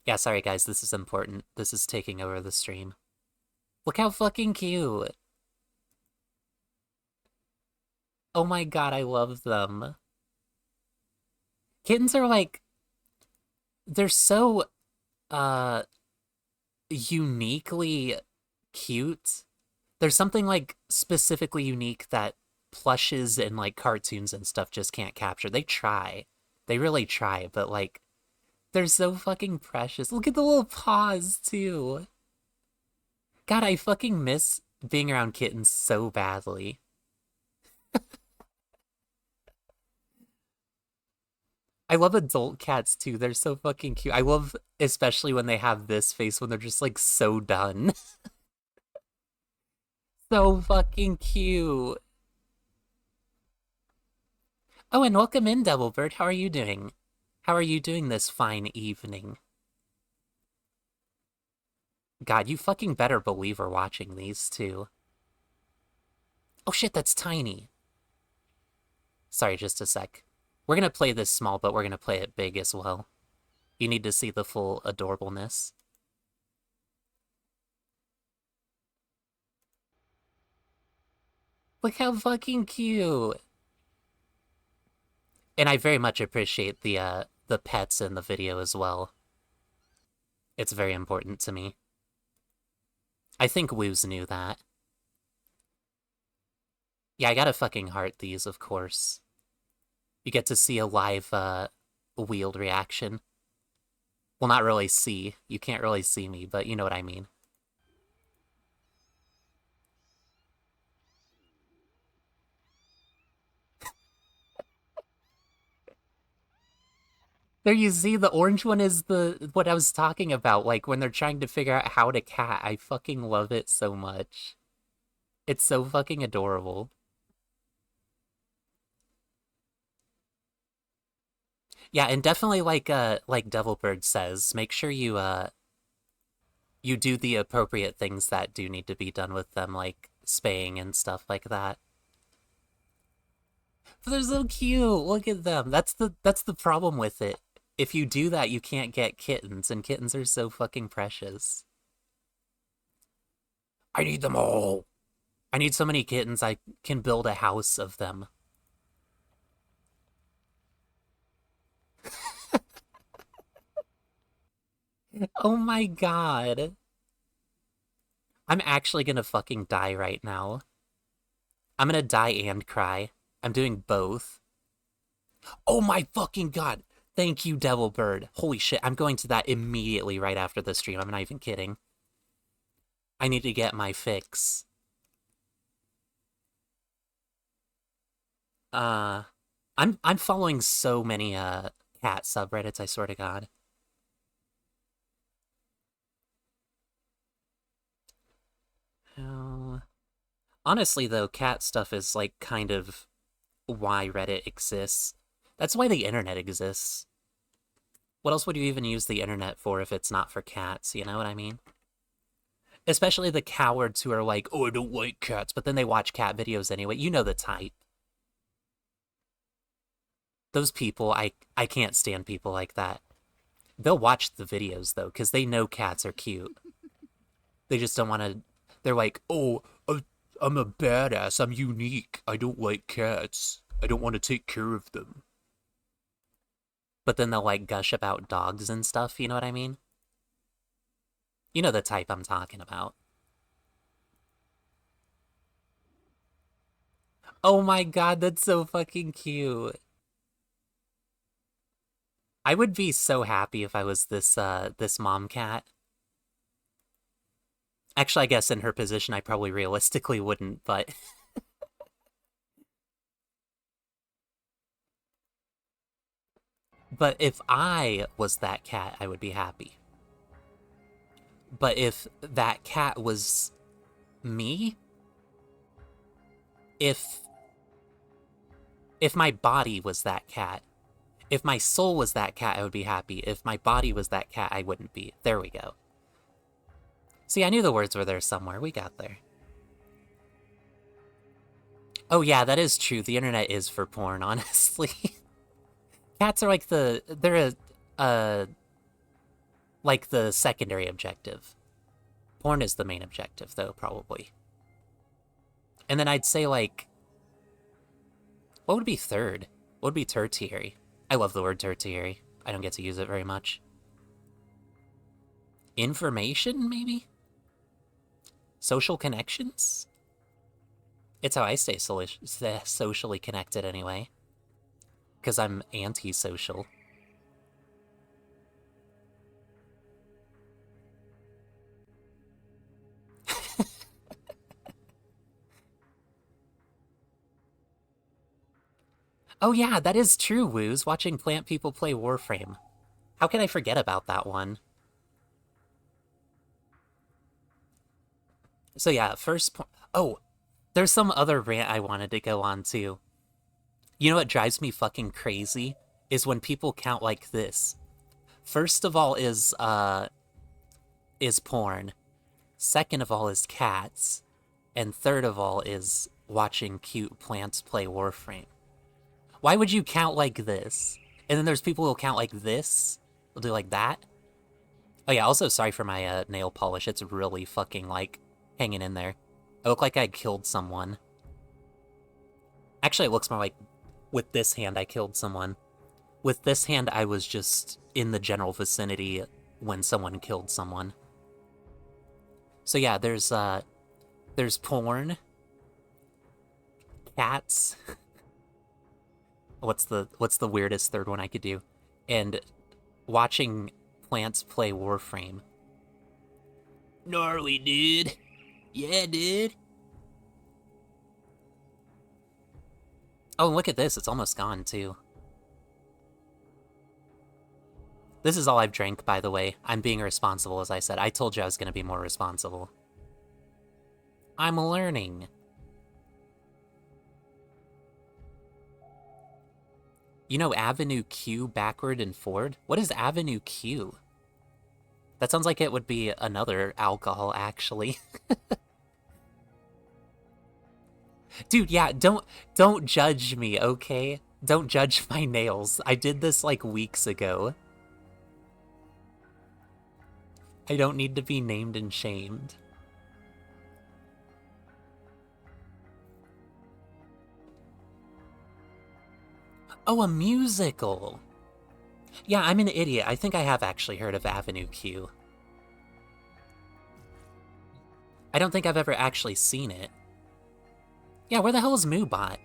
Yeah, sorry guys, this is important. This is taking over the stream. Look how fucking cute. Oh my god, I love them. Kittens are like... They're so, uniquely cute. There's something, like, specifically unique that plushes and, like, cartoons and stuff just can't capture. They try. They really try, but, like, they're so fucking precious. Look at the little paws, too. God, I fucking miss being around kittens so badly. I love adult cats, too. They're so fucking cute. I love, especially when they have this face, when they're just, like, so done. So fucking cute. Oh, and welcome in, Devilbird. How are you doing? How are you doing this fine evening? God, you fucking better believe we're watching these, too. Oh shit, that's tiny. Sorry, just a sec. We're gonna play this small, but we're gonna play it big as well. You need to see the full adorableness. Look how fucking cute. And I very much appreciate the pets in the video as well. It's very important to me. I think Woos knew that. Yeah, I gotta fucking heart these, of course. You get to see a live, wield reaction. Well, not really see. You can't really see me, but you know what I mean. There you see, the orange one is what I was talking about, like, when they're trying to figure out how to cat. I fucking love it so much. It's so fucking adorable. Yeah, and definitely like Devilbird says, make sure you you do the appropriate things that do need to be done with them, like spaying and stuff like that. But they're so cute. Look at them. That's the problem with it. If you do that, you can't get kittens, and kittens are so fucking precious. I need them all. I need so many kittens I can build a house of them. Oh my god. I'm actually gonna fucking die right now. I'm gonna die and cry. I'm doing both. Oh my fucking god. Thank you, Devilbird. Holy shit, I'm going to that immediately right after the stream. I'm not even kidding. I need to get my fix. I'm following so many cat subreddits, I swear to God. Honestly, though, cat stuff is, like, kind of why Reddit exists. That's why the internet exists. What else would you even use the internet for if it's not for cats, you know what I mean? Especially the cowards who are like, oh, I don't like cats, but then they watch cat videos anyway. You know the type. Those people, I can't stand people like that. They'll watch the videos, though, because they know cats are cute. They just don't want to... They're like, oh, I'm a badass, I'm unique, I don't like cats. I don't want to take care of them. But then they'll, like, gush about dogs and stuff, you know what I mean? You know the type I'm talking about. Oh my god, that's so fucking cute. I would be so happy if I was this mom cat. Actually, I guess in her position I probably realistically wouldn't, but... But if I was that cat, I would be happy. But if that cat was me, if my body was that cat, if my soul was that cat, I would be happy. If my body was that cat, I wouldn't be. There we go. See, I knew the words were there somewhere. We got there. Oh yeah, that is true. The internet is for porn, honestly. Cats are like they're like the secondary objective. Porn is the main objective, though, probably. And then I'd say, like, what would be third? What would be tertiary? I love the word tertiary. I don't get to use it very much. Information, maybe? Social connections? It's how I stay socially connected, anyway. Because I'm antisocial. Oh yeah, that is true, Woos, watching plant people play Warframe. How can I forget about that one? So yeah, oh, there's some other rant I wanted to go on too. You know what drives me fucking crazy? Is when people count like this. First of all is porn. Second of all is cats. And third of all is watching cute plants play Warframe. Why would you count like this? And then there's people who'll count like this. They'll do like that. Oh yeah, also sorry for my nail polish. It's really fucking, like, hanging in there. I look like I killed someone. Actually, it looks more like with this hand I killed someone. With this hand, I was just in the general vicinity when someone killed someone. So yeah, there's porn, cats. What's the weirdest third one I could do? And watching plants play Warframe. Gnarly, dude. Yeah, dude. Oh, and look at this. It's almost gone, too. This is all I've drank, by the way. I'm being responsible, as I said. I told you I was going to be more responsible. I'm learning. You know Avenue Q backward and forward? What is Avenue Q? That sounds like it would be another alcohol, actually. Dude, yeah, don't judge me, okay? Don't judge my nails. I did this, like, weeks ago. I don't need to be named and shamed. Oh, a musical! Yeah, I'm an idiot. I think I have actually heard of Avenue Q. I don't think I've ever actually seen it. Yeah, where the hell is Moobot?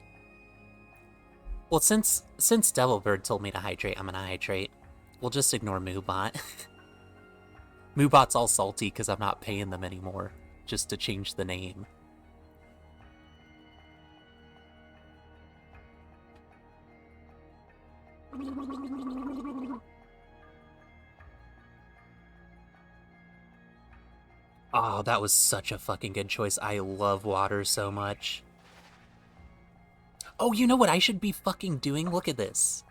Well, since Devilbird told me to hydrate, I'm gonna hydrate. We'll just ignore Moobot. Moobot's all salty because I'm not paying them anymore, just to change the name. Oh, that was such a fucking good choice. I love water so much. Oh, you know what I should be fucking doing? Look at this.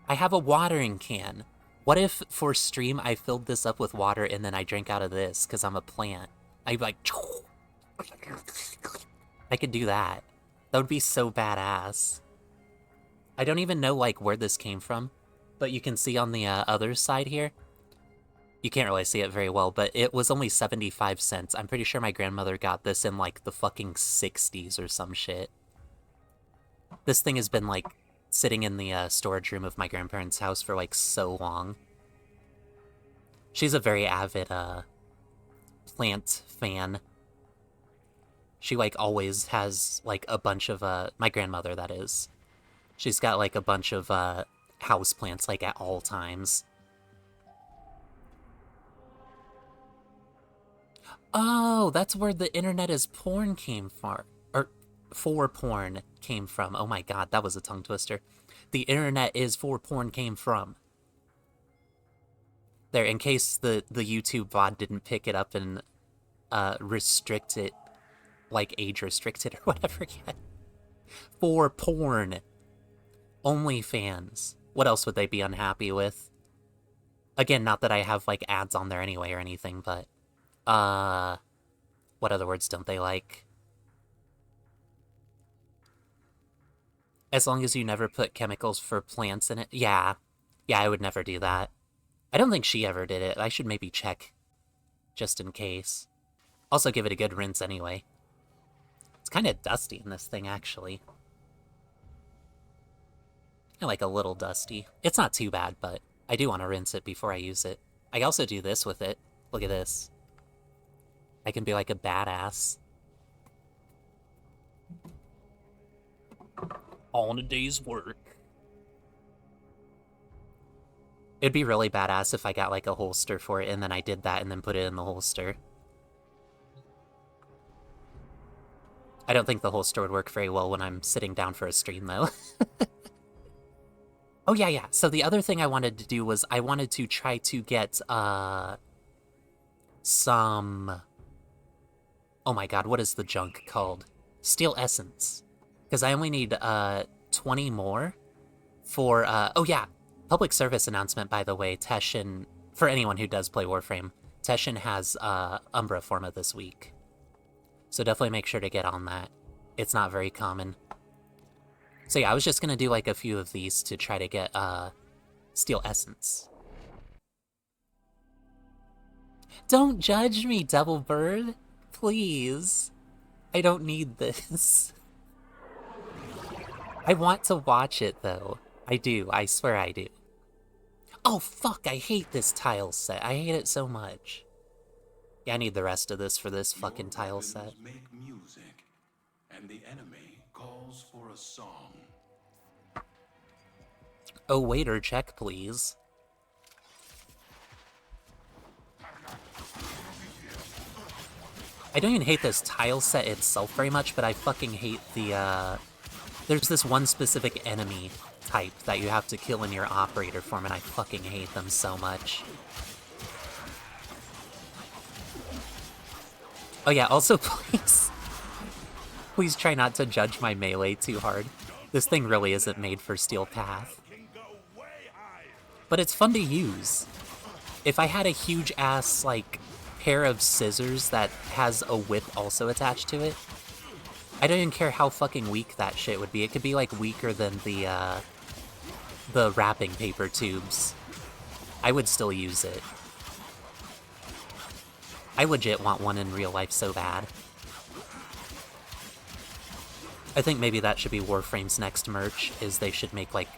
I have a watering can. What if for stream I filled this up with water and then I drank out of this because I'm a plant? I'd be like, I could do that. That would be so badass. I don't even know like where this came from, but you can see on the other side here. You can't really see it very well, but it was only 75 cents. I'm pretty sure my grandmother got this in like the fucking 60s or some shit. This thing has been like sitting in the storage room of my grandparents' house for like so long. She's a very avid plant fan. She like always has like a bunch of my grandmother, that is. She's got like a bunch of house plants like at all times. Oh, that's where the internet is porn came from. Or for porn came from. Oh my god, that was a tongue twister. The internet is for porn came from. There, in case the YouTube VOD didn't pick it up and restrict it, like age restricted or whatever yet. For porn. OnlyFans. What else would they be unhappy with? Again, not that I have like ads on there anyway or anything, but what other words don't they like? As long as you never put chemicals for plants in it. Yeah. Yeah, I would never do that. I don't think she ever did it. I should maybe check, just in case. Also give it a good rinse anyway. It's kind of dusty in this thing, actually. I like a little dusty. It's not too bad, but I do want to rinse it before I use it. I also do this with it. Look at this. I can be like a badass. All in a day's work. It'd be really badass if I got like a holster for it and then I did that and then put it in the holster. I don't think the holster would work very well when I'm sitting down for a stream though. Oh yeah. So the other thing I wanted to do was I wanted to try to get some... Oh my god, what is the junk called? Steel Essence. Because I only need 20 more for... oh yeah, public service announcement, by the way. Teshin, for anyone who does play Warframe, Teshin has Umbra Forma this week. So definitely make sure to get on that. It's not very common. So yeah, I was just gonna do like a few of these to try to get Steel Essence. Don't judge me, Double Bird. Please. I don't need this. I want to watch it, though. I do. I swear I do. Oh, fuck. I hate this tile set. I hate it so much. Yeah, I need the rest of this for this fucking tile set. Make music, and the enemy calls for a song. Oh, waiter, check, please. I don't even hate this tile set itself very much, but I fucking hate the, there's this one specific enemy type that you have to kill in your operator form, and I fucking hate them so much. Oh yeah, also please try not to judge my melee too hard. This thing really isn't made for Steel Path. But it's fun to use. If I had a huge ass, like, pair of scissors that has a whip also attached to it, I don't even care how fucking weak that shit would be. It could be, like, weaker than the wrapping paper tubes. I would still use it. I legit want one in real life so bad. I think maybe that should be Warframe's next merch, is they should make, like,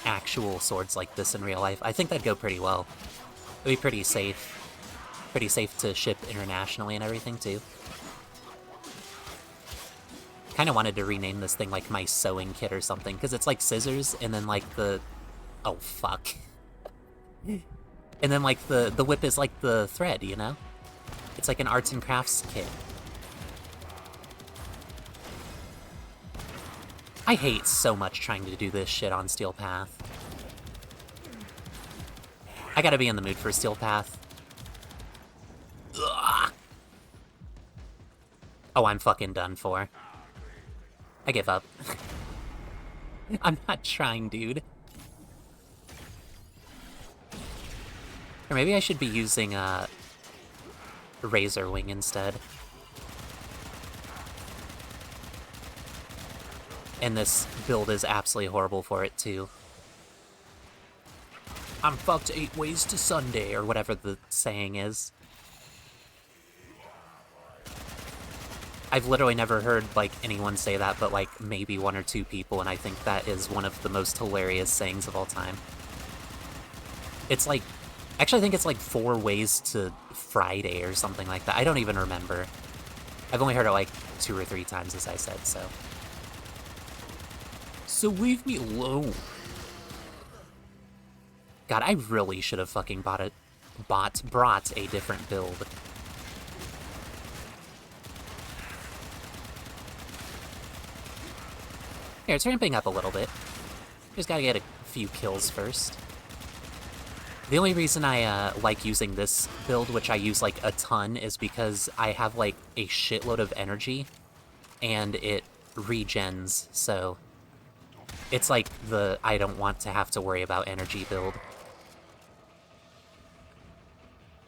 actual swords like this in real life. I think that'd go pretty well. It'd be pretty safe. Pretty safe to ship internationally and everything, too. Kind of wanted to rename this thing, like, my sewing kit or something, because it's like scissors, and then, like, the... Oh, fuck. And then, like, the whip is like the thread, you know? It's like an arts and crafts kit. I hate so much trying to do this shit on Steel Path. I gotta be in the mood for Steel Path. Ugh. Oh, I'm fucking done for. I give up. I'm not trying, dude. Or maybe I should be using, Razor Wing instead. And this build is absolutely horrible for it, too. I'm fucked 8 ways to Sunday, or whatever the saying is. I've literally never heard, like, anyone say that, but, like, maybe 1 or 2 people, and I think that is one of the most hilarious sayings of all time. It's like... Actually, I think it's like 4 ways to Friday or something like that. I don't even remember. I've only heard it, like, 2 or 3 times, as I said, so... So leave me alone. God, I really should have fucking brought a different build. Here, it's ramping up a little bit. Just gotta get a few kills first. The only reason I like using this build, which I use like a ton, is because I have like a shitload of energy, and it regens, so it's like the I don't want to have to worry about energy build.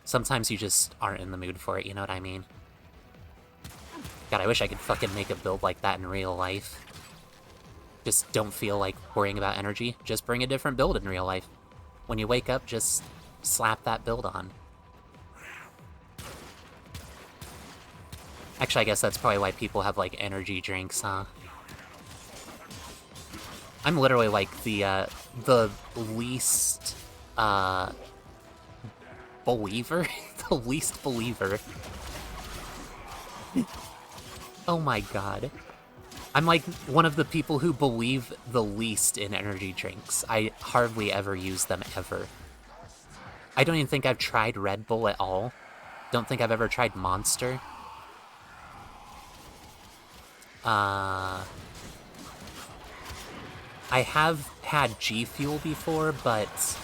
Sometimes you just aren't in the mood for it, you know what I mean? God, I wish I could fucking make a build like that in real life. Just don't feel like worrying about energy. Just bring a different build in real life. When you wake up, just slap that build on. Actually, I guess that's probably why people have, like, energy drinks, huh? I'm literally, like, the least, believer? The least believer. Oh my god. I'm like one of the people who believe the least in energy drinks. I hardly ever use them, ever. I don't even think I've tried Red Bull at all. Don't think I've ever tried Monster. I have had G Fuel before, but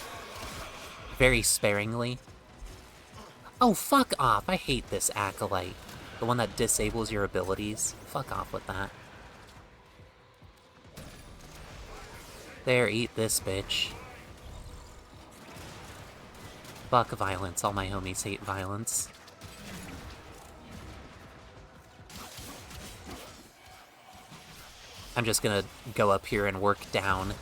very sparingly. Oh, fuck off! I hate this Acolyte. The one that disables your abilities. Fuck off with that. There, eat this, bitch. Fuck violence. All my homies hate violence. I'm just gonna go up here and work down.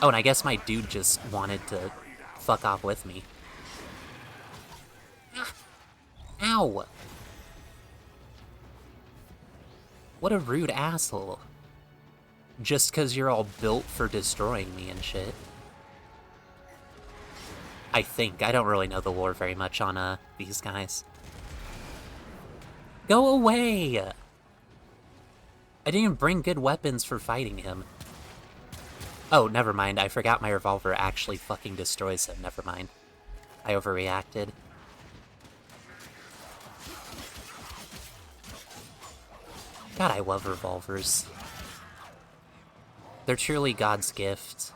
Oh, and I guess my dude just wanted to fuck off with me. Ow! What a rude asshole. Just because you're all built for destroying me and shit. I think. I don't really know the lore very much on, these guys. Go away! I didn't even bring good weapons for fighting him. Oh, never mind. I forgot my revolver actually fucking destroys him. Never mind. I overreacted. God, I love revolvers. They're truly God's gift.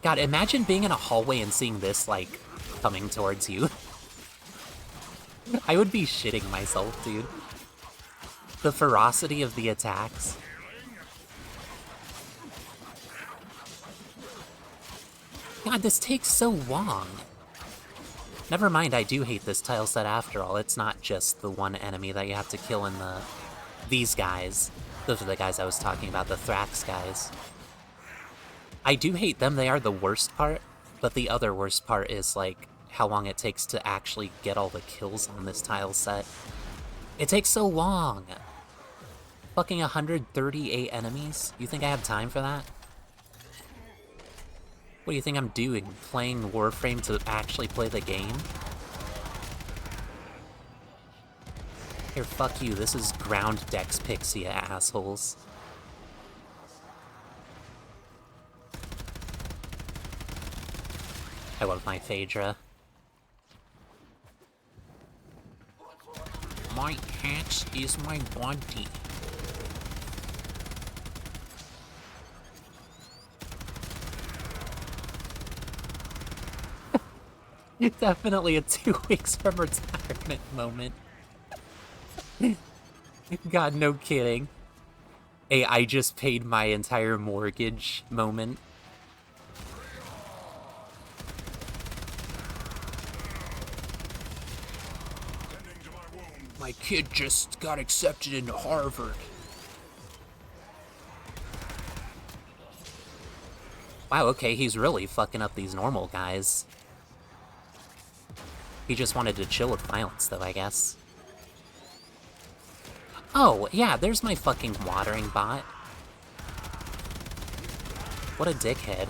God, imagine being in a hallway and seeing this, like, coming towards you. I would be shitting myself, dude. The ferocity of the attacks. God, this takes so long. Never mind, I do hate this tile set after all. It's not just the one enemy that you have to kill in these guys. Those are the guys I was talking about, the Thrax guys. I do hate them, they are the worst part, but the other worst part is, like, how long it takes to actually get all the kills on this tile set. It takes so long! Fucking 138 enemies? You think I have time for that? What do you think I'm doing? Playing Warframe to actually play the game? Here, fuck you. This is ground Dex Pixie, assholes. I love my Phaedra. My hat is my body. Definitely a 2 weeks from retirement moment. God, no kidding. Hey, I just paid my entire mortgage moment. My kid just got accepted into Harvard. Wow, okay, he's really fucking up these normal guys. He just wanted to chill with violence, though, I guess. Oh, yeah, there's my fucking watering bot. What a dickhead.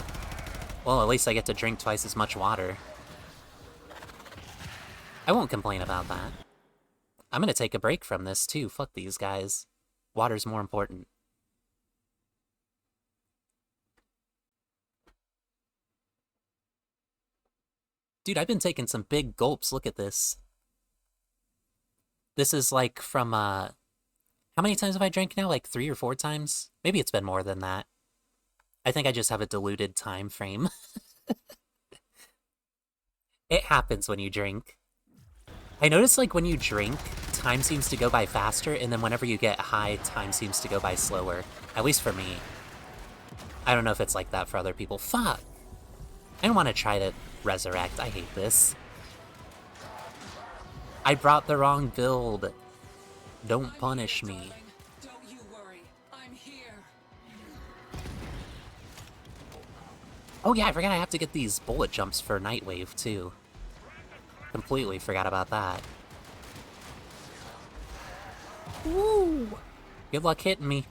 Well, at least I get to drink twice as much water. I won't complain about that. I'm gonna take a break from this, too. Fuck these guys. Water's more important. Dude, I've been taking some big gulps. Look at this. This is like from, how many times have I drank now? Like 3 or 4 times? Maybe it's been more than that. I think I just have a diluted time frame. It happens when you drink. I notice, like, when you drink, time seems to go by faster, and then whenever you get high, time seems to go by slower. At least for me. I don't know if it's like that for other people. Fuck! I don't want to try to resurrect. I hate this. I brought the wrong build. Don't punish me. Don't you worry. I'm here. Oh yeah, I forgot I have to get these bullet jumps for Nightwave, too. Completely forgot about that. Woo! Good luck hitting me.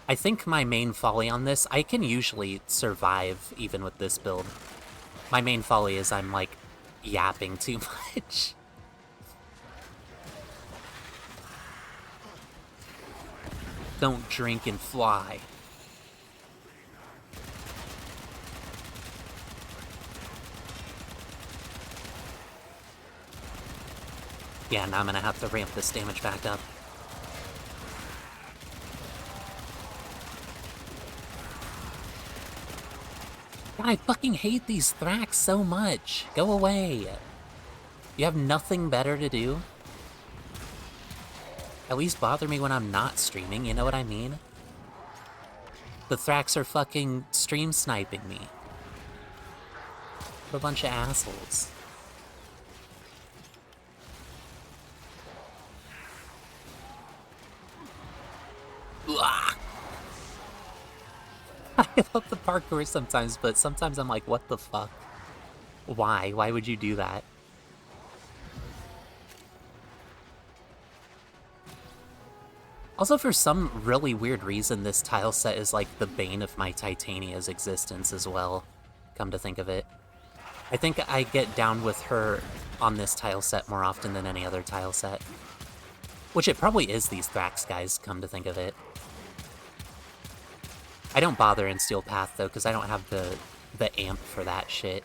I think my main folly on this, I can usually survive even with this build. My main folly is I'm, like, yapping too much. Don't drink and fly. Yeah, now I'm gonna have to ramp this damage back up. God, I fucking hate these Thrax so much. Go away. You have nothing better to do? At least bother me when I'm not streaming, you know what I mean? The Thrax are fucking stream sniping me. What a bunch of assholes. Ugh. I love the parkour sometimes, but sometimes I'm like, what the fuck? Why? Why would you do that? Also, for some really weird reason, this tile set is like the bane of my Titania's existence as well, come to think of it. I think I get down with her on this tile set more often than any other tile set. Which it probably is these Thrax guys, come to think of it. I don't bother in Steel Path, though, because I don't have the amp for that shit.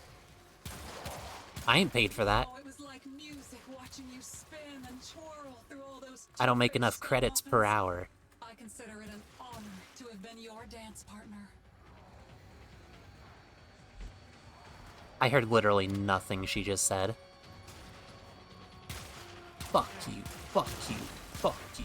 I ain't paid for that. Oh, it was like music watching you spin and twirl through all those I don't make enough credits per hour. I consider it an honor to have been your dance partner. I heard literally nothing she just said. Fuck you, fuck you, fuck you.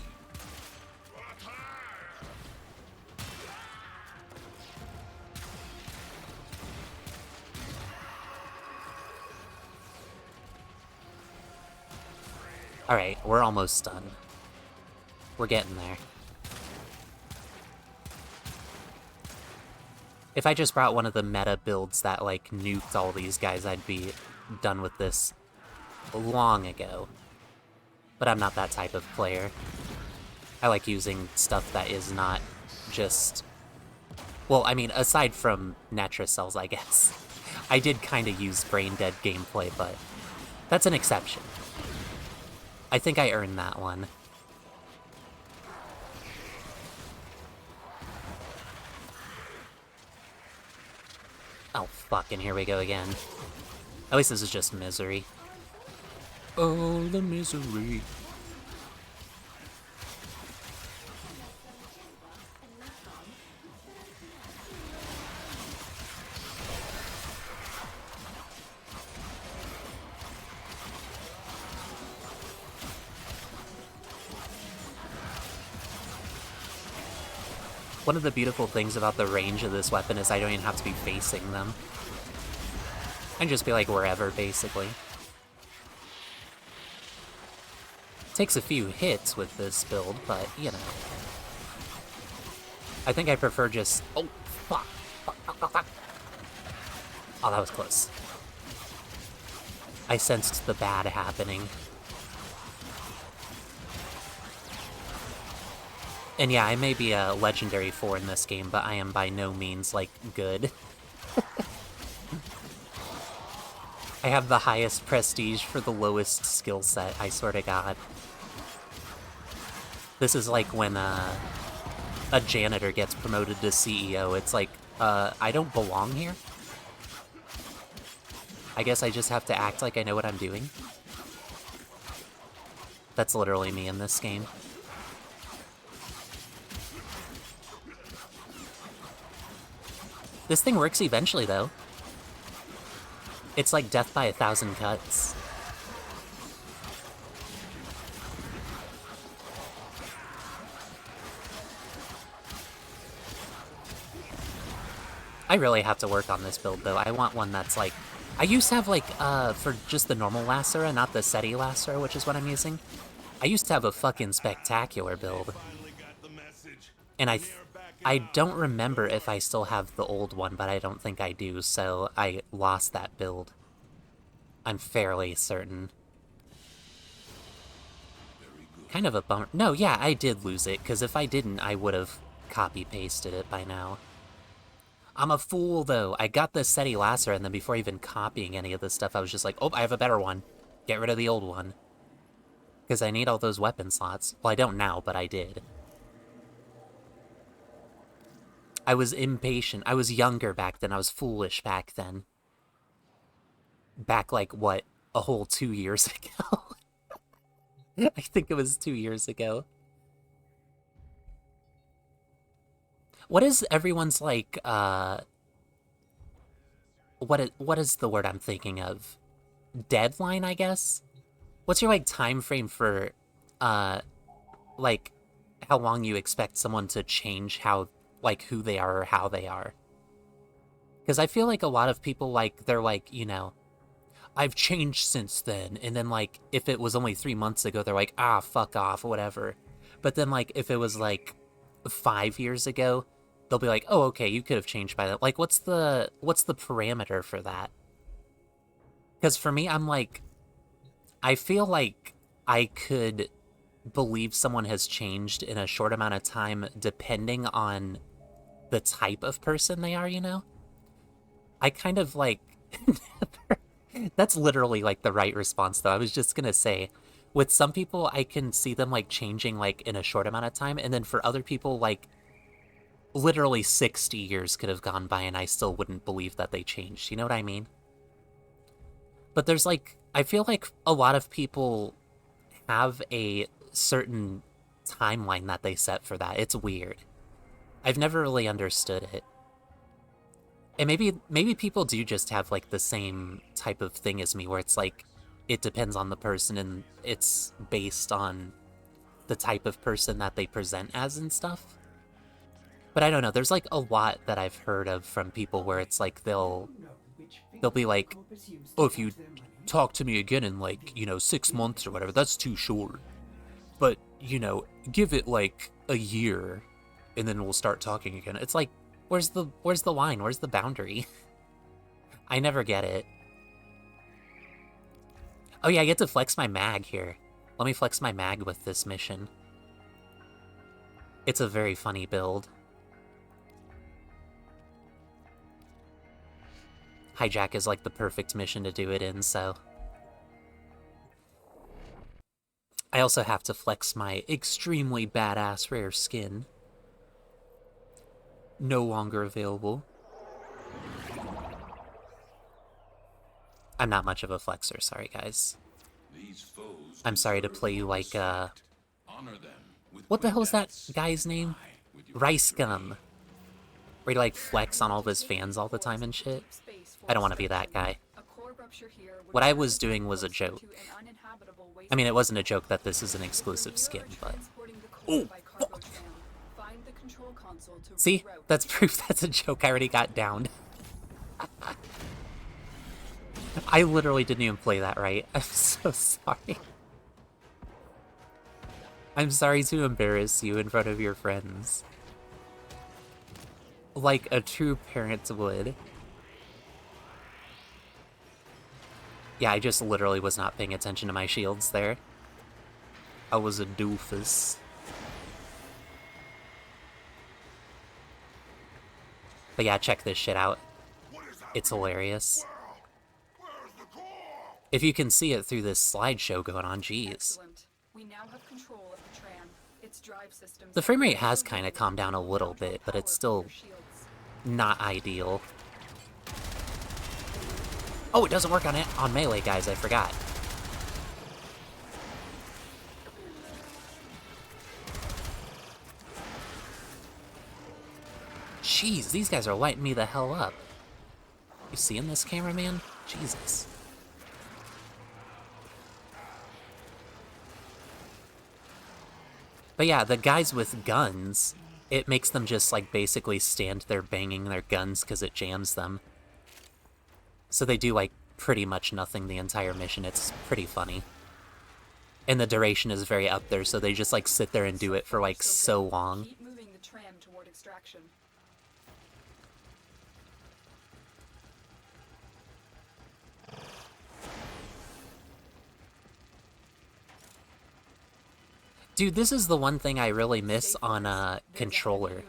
Alright, we're almost done. We're getting there. If I just brought one of the meta builds that, like, nuked all these guys, I'd be done with this long ago. But I'm not that type of player. I like using stuff that is not just... Well, I mean, aside from Netracells, I guess. I did kind of use brain-dead gameplay, but that's an exception. I think I earned that one. Oh, fucking here we go again. At least this is just misery. Oh, the misery. One of the beautiful things about the range of this weapon is I don't even have to be facing them. I can just be like wherever, basically. Takes a few hits with this build, but, you know. I think I prefer just... Oh, fuck. Fuck. Oh, that was close. I sensed the bad happening. And yeah, I may be a legendary 4 in this game, but I am by no means, like, good. I have the highest prestige for the lowest skill set, I swear to God. This is like when a janitor gets promoted to CEO. It's like, I don't belong here? I guess I just have to act like I know what I'm doing. That's literally me in this game. This thing works eventually, though. It's like death by 1,000 cuts. I really have to work on this build, though. I want one that's like... I used to have, like, for just the normal Lacera, not the SETI Lacera, which is what I'm using. I used to have a fucking spectacular build. And I don't remember if I still have the old one, but I don't think I do, so I lost that build. I'm fairly certain. Kind of a bummer. No, yeah, I did lose it, because if I didn't, I would have copy-pasted it by now. I'm a fool, though. I got the SETI Lacera, and then before even copying any of this stuff, I was just like, oh, I have a better one. Get rid of the old one. Because I need all those weapon slots. Well, I don't now, but I did. I was impatient. I was younger back then. I was foolish back then. Back, like, what, a whole 2 years ago? I think it was 2 years ago. What is everyone's, like, what is the word I'm thinking of? Deadline, I guess? What's your, like, time frame for, like, how long you expect someone to change how, like, who they are or how they are? Because I feel like a lot of people, like, they're like, you know, I've changed since then, and then, like, if it was only 3 months ago, they're like, ah, fuck off, whatever. But then, like, if it was, like, 5 years ago, they'll be like, oh, okay, you could have changed by that. Like, what's the parameter for that? Because for me, I'm like, I feel like I could believe someone has changed in a short amount of time depending on the type of person they are, you know? I kind of, like... That's literally, like, the right response, though. I was just gonna say, with some people, I can see them, like, changing, like, in a short amount of time, and then for other people, like, literally 60 years could have gone by and I still wouldn't believe that they changed. You know what I mean? But there's, like, I feel like a lot of people have a certain timeline that they set for that. It's weird. I've never really understood it. And maybe people do just have, like, the same type of thing as me, where it's, like, it depends on the person and it's based on the type of person that they present as and stuff. But I don't know, there's, like, a lot that I've heard of from people where it's, like, they'll be like, oh, if you talk to me again in, like, you know, 6 months or whatever, that's too short. But, you know, give it, like, a year, and then we'll start talking again. It's like, where's the line? Where's the boundary? I never get it. Oh yeah, I get to flex my mag here. Let me flex my mag with this mission. It's a very funny build. Hijack is, like, the perfect mission to do it in, so... I also have to flex my extremely badass rare skin. No longer available. I'm not much of a flexer, sorry guys. I'm sorry to play you like, what the hell is that guy's name? Rice Gum. Where he, like, flex on all of his fans all the time and shit. I don't want to be that guy. What I was doing was a joke. I mean, it wasn't a joke that this is an exclusive skin, but... Oh, fuck! See? That's proof that's a joke. I already got downed. I literally didn't even play that right. I'm so sorry. I'm sorry to embarrass you in front of your friends. Like a true parent would. Yeah, I just literally was not paying attention to my shields there. I was a doofus. But yeah, check this shit out. It's hilarious. If you can see it through this slideshow going on, jeez. Excellent. We now have control of the tram. Its drive systems. The frame rate has kind of calmed down a little bit, but it's still not ideal. Oh, it doesn't work on melee, guys, I forgot. Jeez, these guys are lighting me the hell up. You seeing this, cameraman? Jesus. But yeah, the guys with guns, it makes them just, like, basically stand there banging their guns because it jams them. So they do, like, pretty much nothing the entire mission. It's pretty funny. And the duration is very up there, so they just, like, sit there and do it for, like, so long. Keep moving the tram toward extraction. Dude, this is the one thing I really miss on a controller,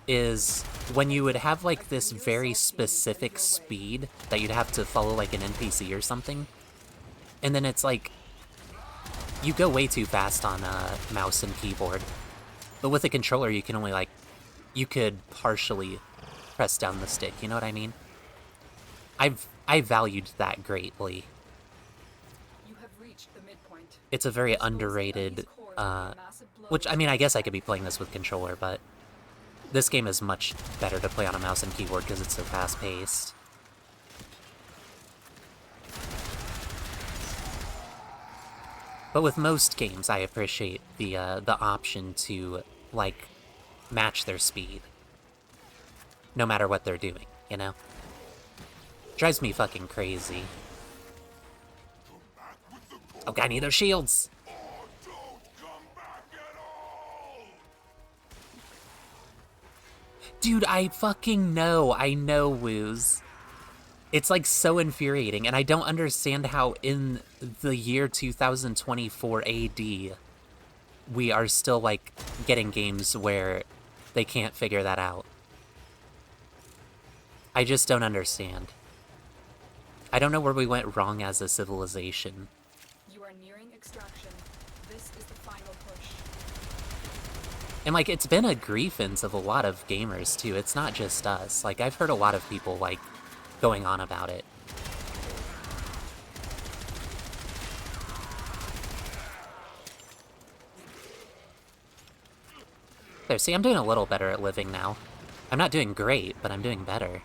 is when you would have like this very specific speed that you'd have to follow like an NPC or something, and then it's like, you go way too fast on mouse and keyboard, but with a controller you can only like, you could partially press down the stick, you know what I mean? I valued that greatly. It's a very underrated, which, I mean, I guess I could be playing this with controller, but this game is much better to play on a mouse and keyboard because it's so fast-paced. But with most games, I appreciate the option to, like, match their speed. No matter what they're doing, you know? Drives me fucking crazy. Oh god, I need those shields! Dude, I fucking know. I know, Woos. It's like so infuriating, and I don't understand how in the year 2024 AD we are still like getting games where they can't figure that out. I just don't understand. I don't know where we went wrong as a civilization. You are nearing extraction. This is the final push. And, like, it's been a grievance of a lot of gamers, too. It's not just us. Like, I've heard a lot of people, like, going on about it. There, see, I'm doing a little better at living now. I'm not doing great, but I'm doing better.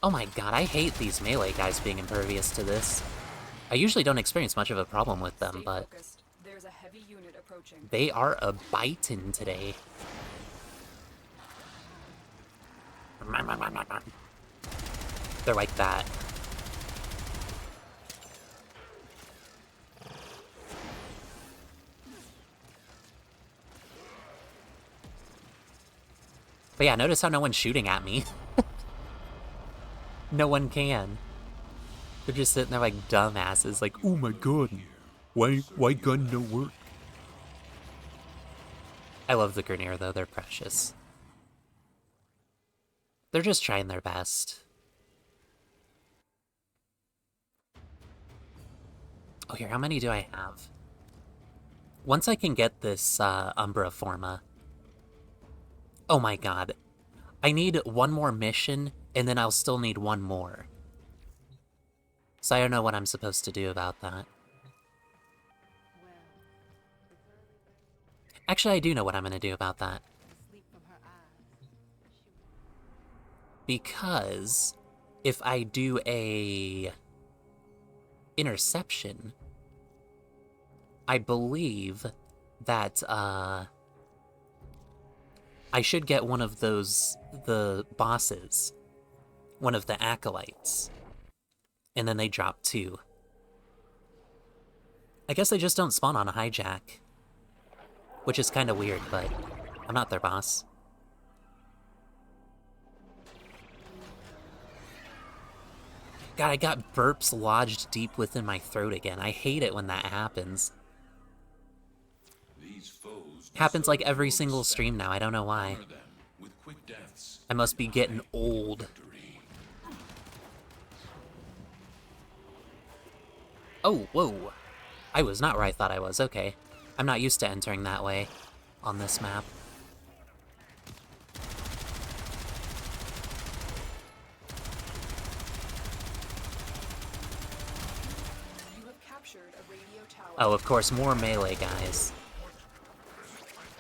Oh my god, I hate these melee guys being impervious to this. I usually don't experience much of a problem with them, but there's a heavy unit approaching. They are a bitin' today. They're like that. But yeah, notice how no one's shooting at me. No one can. They're just sitting there like dumbasses, like, oh my god, why gun no work? I love the Grineer though, they're precious. They're just trying their best. Oh, here, how many do I have? Once I can get this Umbra Forma. Oh my god. I need one more mission, and then I'll still need one more. So I don't know what I'm supposed to do about that. Actually, I do know what I'm going to do about that. Because if I do a interception, I believe that, I should get one of those, the bosses, one of the acolytes, and then they drop 2. I guess they just don't spawn on a hijack, which is kind of weird, but I'm not their boss. God, I got burps lodged deep within my throat again. I hate it when that happens. These foes Happens like deserve every no single respect. stream now, I don't know why. Honor them with quick deaths. I must be getting old. Victory. Oh, whoa. I was not where I thought I was, okay. I'm not used to entering that way on this map. You have captured a radio tower. Oh, of course, more melee guys.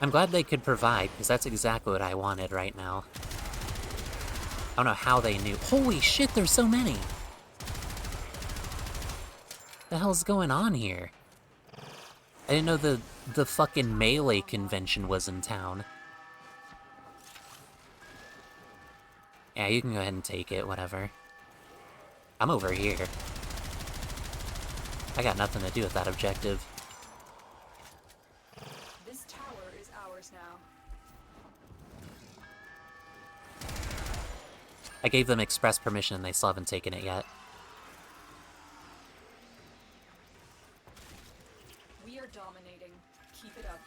I'm glad they could provide, because that's exactly what I wanted right now. I don't know how they knew. Holy shit, there's so many! The hell's going on here? I didn't know the fucking melee convention was in town. Yeah, you can go ahead and take it, whatever. I'm over here. I got nothing to do with that objective. This tower is ours now. I gave them express permission and they still haven't taken it yet. We are dominating. Keep it up.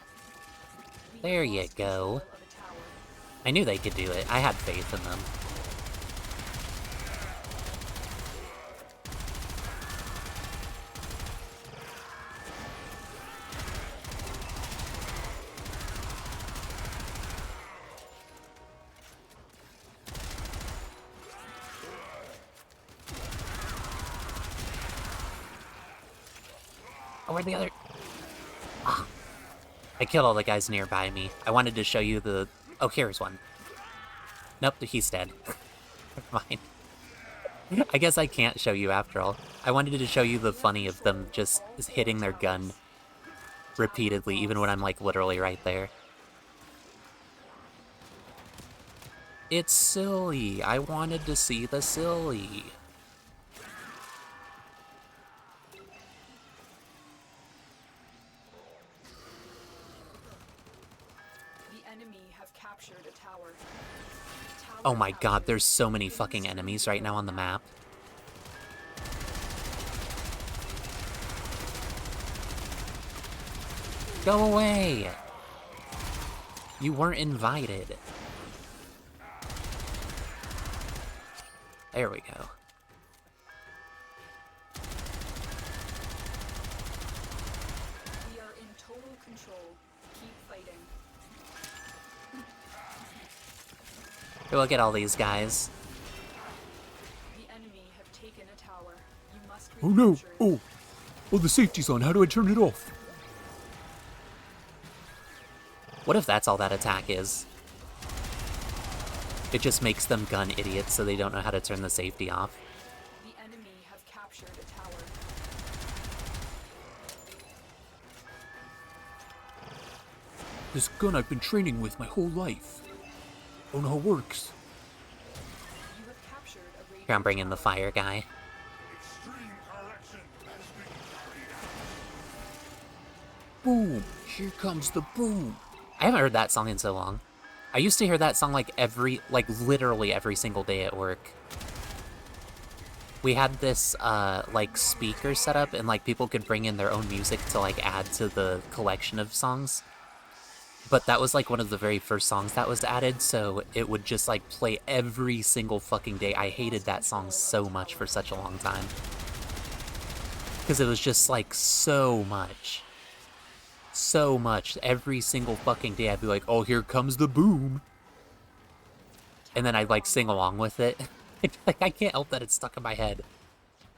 We There have you lost go. control of a tower. I knew they could do it. I had faith in them. Oh, where'd the other... Ah. I killed all the guys nearby me. I wanted to show you the... Oh, here's one. Nope, he's dead. Never mind. I guess I can't show you after all. I wanted to show you the funny of them just hitting their gun repeatedly, even when I'm, like, literally right there. It's silly. I wanted to see the silly. The enemy have captured a tower. Tower Oh my captured. god, there's so many fucking enemies right now on the map. Go away! You weren't invited. There we go. We are in total control. Keep fighting. Here, look at all these guys. The enemy have taken a tower. You must Oh no! recapture it. Oh, the safety's on. How do I turn it off? What if that's all that attack is? It just makes them gun idiots so they don't know how to turn the safety off. The enemy have captured a tower. This gun I've been training with my whole life. Don't know how it works. You have captured a radio Here, I'm bringing the fire guy. Boom! Here comes the boom. I haven't heard that song in so long. I used to hear that song like literally every single day at work. We had this, like, speaker set up, and, like, people could bring in their own music to, like, add to the collection of songs. But that was, like, one of the very first songs that was added, so it would just, like, play every single fucking day. I hated that song so much for such a long time. Because it was just, like, so much. So much. Every single fucking day I'd be like, oh, here comes the boom. And then I'd, like, sing along with it. Like, I can't help that it's stuck in my head.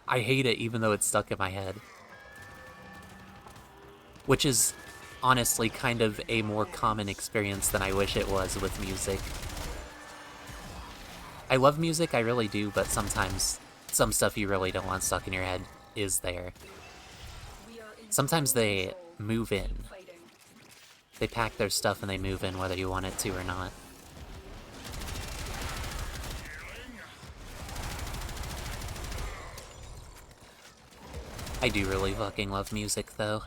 I hate it even though it's stuck in my head. Which is honestly kind of a more common experience than I wish it was with music. I love music, I really do, but sometimes some stuff you really don't want stuck in your head. is there. We are in Sometimes total they control. move in. Keep fighting. They pack their stuff and they move in whether you want it to or not. I do really fucking love music, though.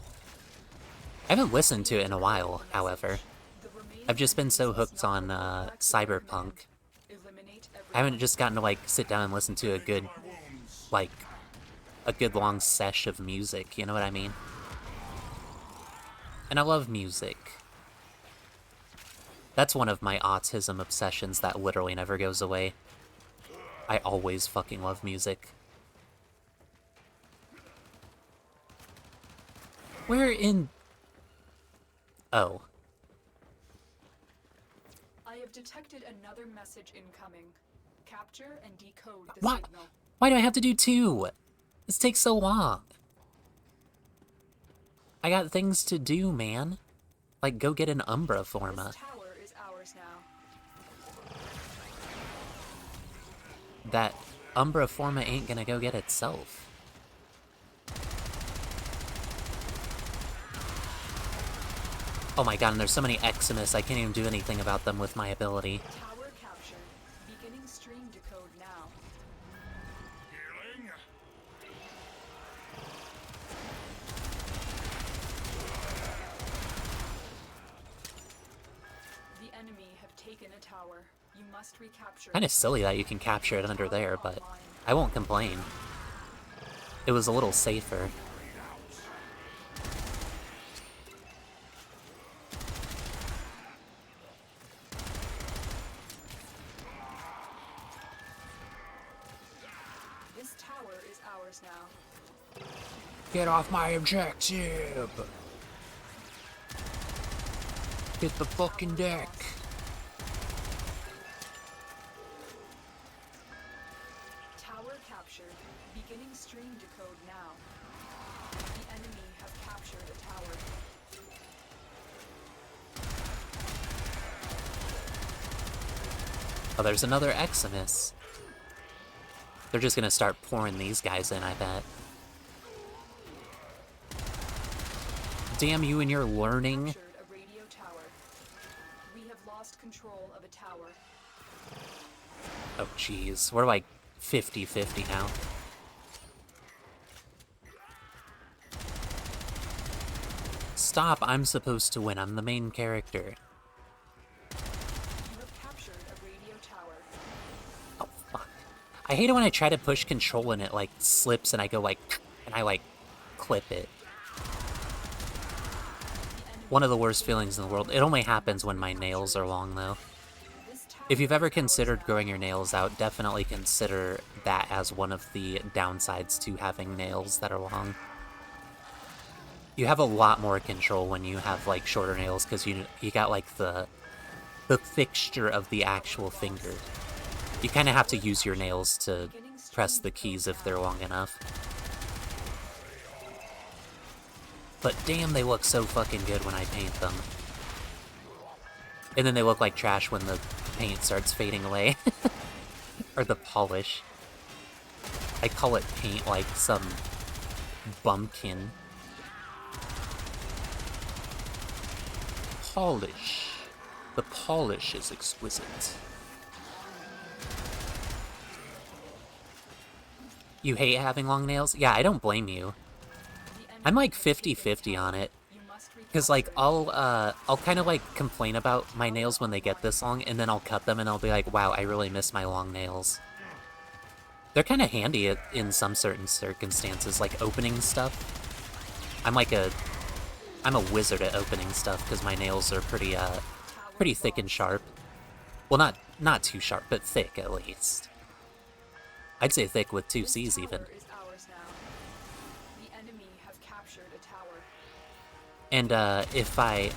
I haven't listened to it in a while, however. The remaining I've just been so enemies must hooked not on go back to their Cyberpunk. command. Eliminate I haven't everyone. just gotten to, like, sit down and listen to a good, like, a good long sesh of music, you know what I mean? And I love music. That's one of my autism obsessions that literally never goes away. I always fucking love music. Where in... Oh. I have detected another message incoming. Capture and decode the What? signal. Why do I have to do two? This takes so long. I got things to do, man. Like, go get an Umbra Forma. This tower is ours now. That Umbra Forma ain't gonna go get itself. Oh my god, and there's so many Eximus, I can't even do anything about them with my ability. Tower captured. Beginning stream decode now. The enemy have taken a tower. You must recapture. Kinda silly that you can capture it under there, but I won't complain. It was a little safer. This tower is ours now. Get off my objective! Hit the fucking deck! Tower captured. Beginning stream decode now. The enemy have captured a tower. Oh, there's another Eximus. They're just gonna start pouring these guys in, I bet. Damn you and your learning. Captured a radio tower. We have lost control of a tower. Oh, jeez. We're like 50-50 now. Stop, I'm supposed to win. I'm the main character. You have captured a radio tower. Oh, fuck. I hate it when I try to push control and it, like, slips and I go, like, and I, like, clip it. One of the worst feelings in the world. It only happens when my nails are long, though. This tower If you've ever considered growing your nails out, definitely consider that as one of the downsides to having nails that are long. You have a lot more control when you have, like, shorter nails, because you got, like, the fixture of the actual finger. You kind of have to use your nails to press the keys if they're long enough. But damn, they look so fucking good when I paint them. And then they look like trash when the paint starts fading away. Or the polish. I call it paint like some bumpkin. Polish. The polish is exquisite. You hate having long nails? Yeah, I don't blame you. I'm like 50-50 on it. Because, like, I'll kind of, like, complain about my nails when they get this long, and then I'll cut them and I'll be like, wow, I really miss my long nails. They're kind of handy in some certain circumstances, like opening stuff. I'm a wizard at opening stuff, because my nails are pretty thick and sharp. Well, not too sharp, but thick, at least. I'd say thick with two C's, even. is ours now. The enemy have captured a tower. And, if I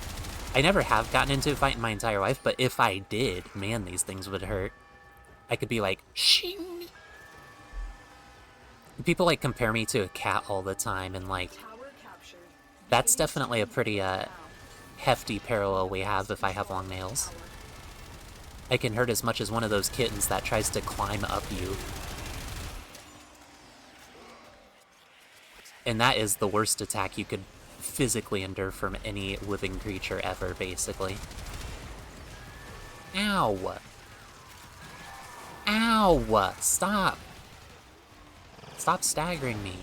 never have gotten into a fight in my entire life, but if I did, man, these things would hurt. I could be like, shing! People, like, compare me to a cat all the time, and, like, Tower captured. that's definitely a pretty, hefty parallel we have if I have long nails. I can hurt as much as one of those kittens that tries to climb up you. And that is the worst attack you could physically endure from any living creature ever, basically. Ow! Ow! Stop! Stop staggering me.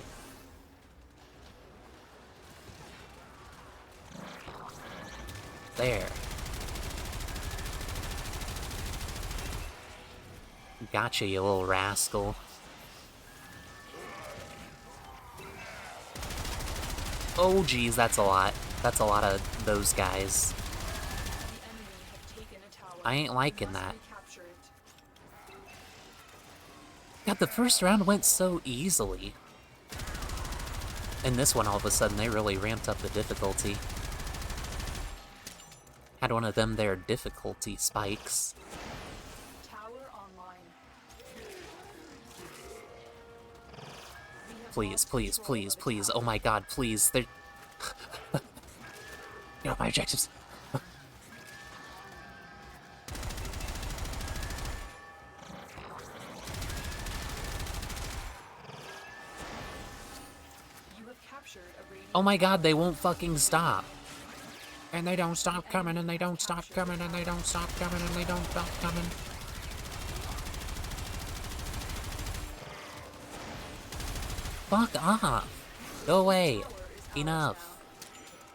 There. Gotcha, you little rascal. Oh geez, that's a lot. That's a lot of those guys. The enemy have taken a tower. I ain't liking Must that. recapture it. God, the first round went so easily. And this one, all of a sudden, they really ramped up the difficulty. Had one of them there difficulty spikes. Tower online. We have Please, lost please, control please, of the please. tower. Oh my god, please. They're... Get off my objectives. You have captured a radiant Oh my god, they won't fucking stop. And they don't stop coming, and they don't stop coming, and they don't stop coming, and they don't stop coming. Fuck off. Go away. Enough.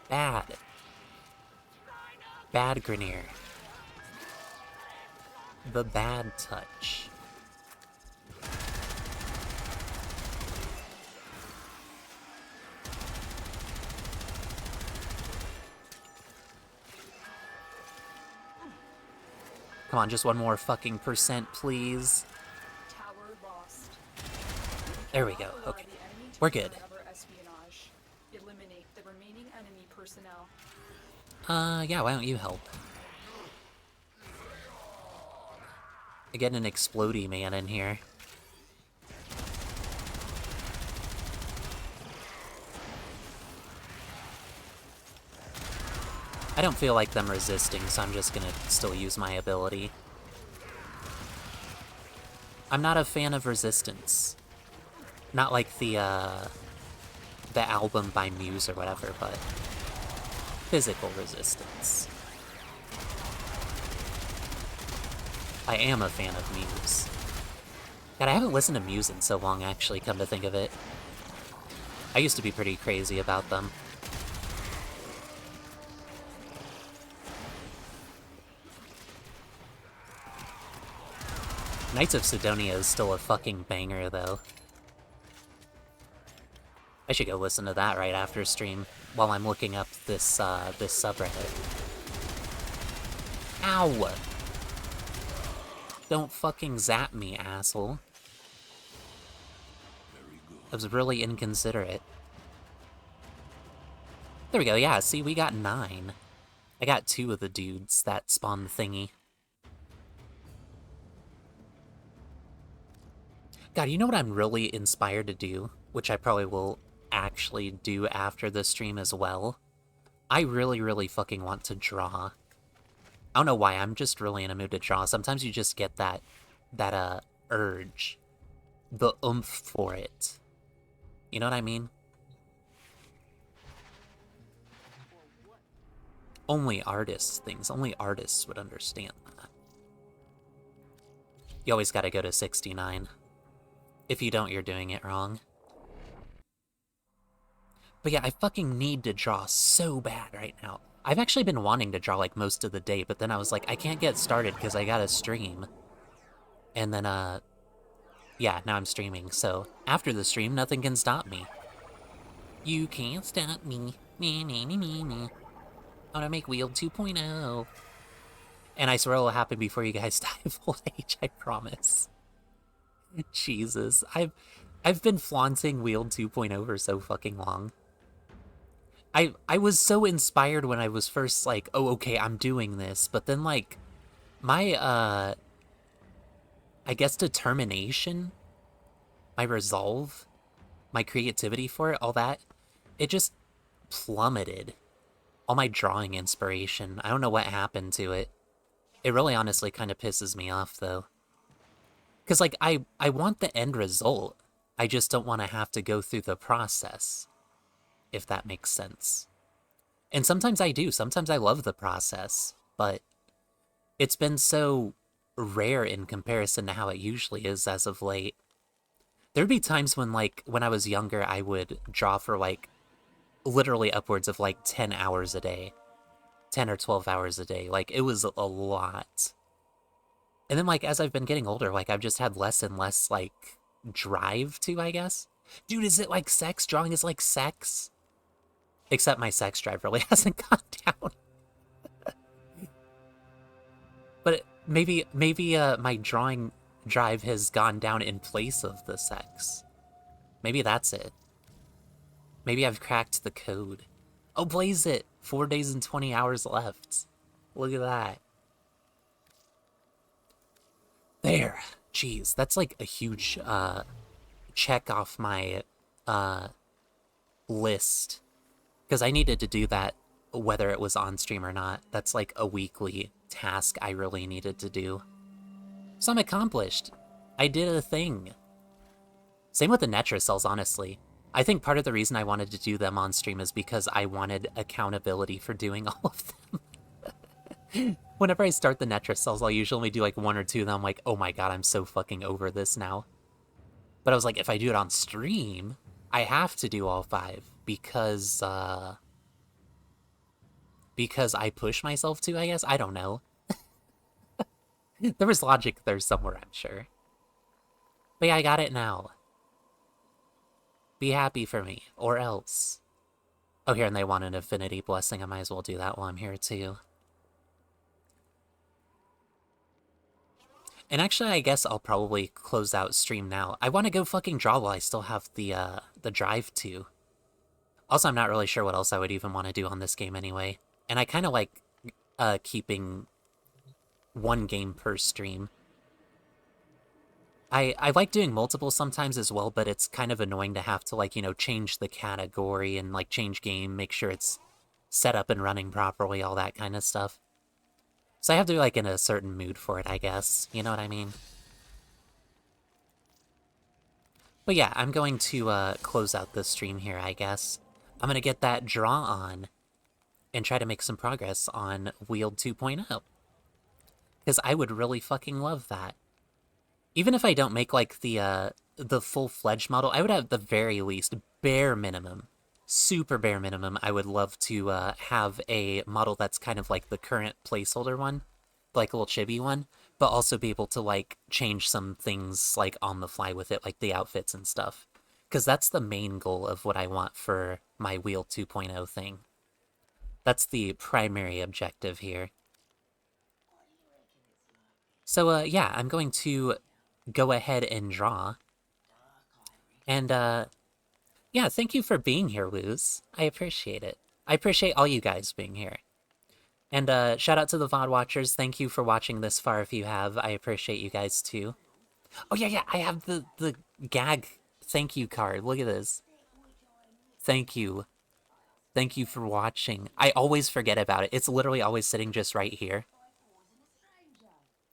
Bad. Bad Grenier. The bad touch. Come on, just one more fucking percent, please. tower lost. There we go. Allow Okay. the enemy to We're turn good. over espionage. Eliminate the remaining enemy personnel. Yeah, why don't you help? I get an explodey man in here. I don't feel like them resisting, so I'm just gonna still use my ability. I'm not a fan of resistance. Not like the album by Muse or whatever, but physical resistance. I am a fan of Muse. God, I haven't listened to Muse in so long, actually, come to think of it. I used to be pretty crazy about them. Knights of Sidonia is still a fucking banger, though. I should go listen to that right after stream, while I'm looking up this, this subreddit. Ow! Don't fucking zap me, asshole. That was really inconsiderate. There we go, yeah, see, we got 9. I got 2 of the dudes that spawned the thingy. God, you know what I'm really inspired to do? Which I probably will actually do after the stream as well? I really, really fucking want to draw. I don't know why, I'm just really in a mood to draw. Sometimes you just get that urge. The oomph for it. You know what I mean? Only artists things. Only artists would understand that. You always gotta go to 69. If you don't, you're doing it wrong. But yeah, I fucking need to draw so bad right now. I've actually been wanting to draw like most of the day, but then I was like, I can't get started because I gotta stream. And then, yeah, now I'm streaming, so after the stream, nothing can stop me. You can't stop me. Me, me, me, me, me. I wanna make Wield 2.0. And I swear it'll happen before you guys die of old age, I promise. Jesus, I've been flaunting Wield 2.0 for so fucking long. I was so inspired when I was first like, oh, okay, I'm doing this, but then like my I guess determination, my resolve, my creativity for it, all that, it just plummeted. All my drawing inspiration. I don't know what happened to it. It really honestly kind of pisses me off though. Because, like, I want the end result. I just don't want to have to go through the process. if that makes sense. And sometimes I do. Sometimes I love the process, but it's been so rare in comparison to how it usually is as of late. There'd be times when, like, when I was younger, I would draw for, like, literally upwards of, like, 10 hours a day. 10 or 12 hours a day. Like, it was a lot. And then, like, as I've been getting older, like, I've just had less and less, like, drive to, I guess. Dude, is it like sex? Drawing is like sex? Except my sex drive really hasn't gone down. But maybe my drawing drive has gone down in place of the sex. Maybe that's it. Maybe I've cracked the code. Oh, blaze it! 4 days and 20 hours left. Look at that. There. Jeez, that's like a huge check off my list. Because I needed to do that whether it was on stream or not. That's like a weekly task I really needed to do. So I'm accomplished. I did a thing. Same with the Netracells, honestly. I think part of the reason I wanted to do them on stream is because I wanted accountability for doing all of them. Whenever I start the Netracells, I'll usually do like 1 or 2 of them. I'm like, oh my god, I'm so fucking over this now. But I was like, if I do it on stream, I have to do all 5 because I push myself to, I guess? I don't know. There was logic there somewhere, I'm sure. But yeah, I got it now. Be happy for me, or else. Oh, here, and they want an affinity blessing. I might as well do that while I'm here, too. And actually, I guess I'll probably close out stream now. I want to go fucking draw while I still have the drive to. Also, I'm not really sure what else I would even want to do on this game anyway. And I kind of like keeping 1 game per stream. I like doing multiple sometimes as well, but it's kind of annoying to have to, like, you know, change the category and, like, change game, make sure it's set up and running properly, all that kind of stuff. So I have to be, like, in a certain mood for it, I guess. You know what I mean? But yeah, I'm going to close out this stream here, I guess. I'm gonna get that draw on and try to make some progress on Wield 2.0. Because I would really fucking love that. Even if I don't make, like, the full-fledged model, I would at the very least, bare minimum, super bare minimum, I would love to have a model that's kind of like the current placeholder one, like a little chibi one, but also be able to, like, change some things, like, on the fly with it, like the outfits and stuff. Because that's the main goal of what I want for my Wheel 2.0 thing. That's the primary objective here. So, yeah, I'm going to go ahead and draw. And, yeah, thank you for being here, Luz. I appreciate it. I appreciate all you guys being here. And, shout out to the VOD watchers. Thank you for watching this far if you have. I appreciate you guys, too. Oh, yeah, I have the gag thank you card. Look at this. Thank you. Thank you for watching. I always forget about it. It's literally always sitting just right here.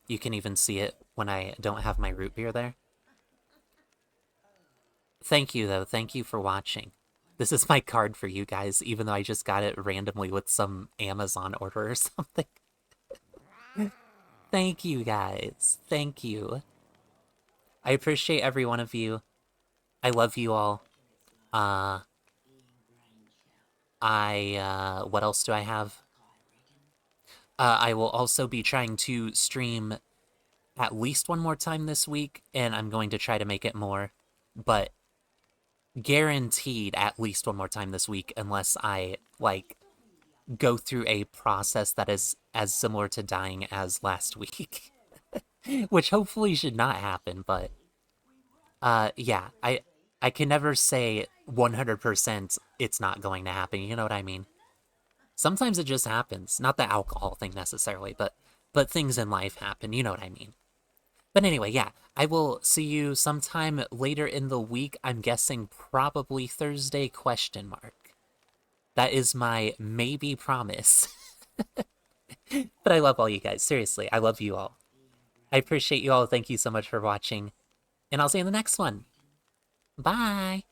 You can even see it when I don't have my root beer there. Thank you, though. Thank you for watching. This is my card for you guys, even though I just got it randomly with some Amazon order or something. Thank you, guys. Thank you. I appreciate every one of you. I love you all. What else do I have? I will also be trying to stream at least 1 more time this week, and I'm going to try to make it more, but guaranteed at least 1 more time this week, unless I, like, go through a process that is as similar to dying as last week. Which hopefully should not happen, but, yeah, I can never say 100% it's not going to happen, you know what I mean? Sometimes it just happens. Not the alcohol thing necessarily, but things in life happen, you know what I mean. But anyway, yeah, I will see you sometime later in the week. I'm guessing probably Thursday, ? That is my maybe promise. But I love all you guys. Seriously, I love you all. I appreciate you all. Thank you so much for watching. And I'll see you in the next one. Bye!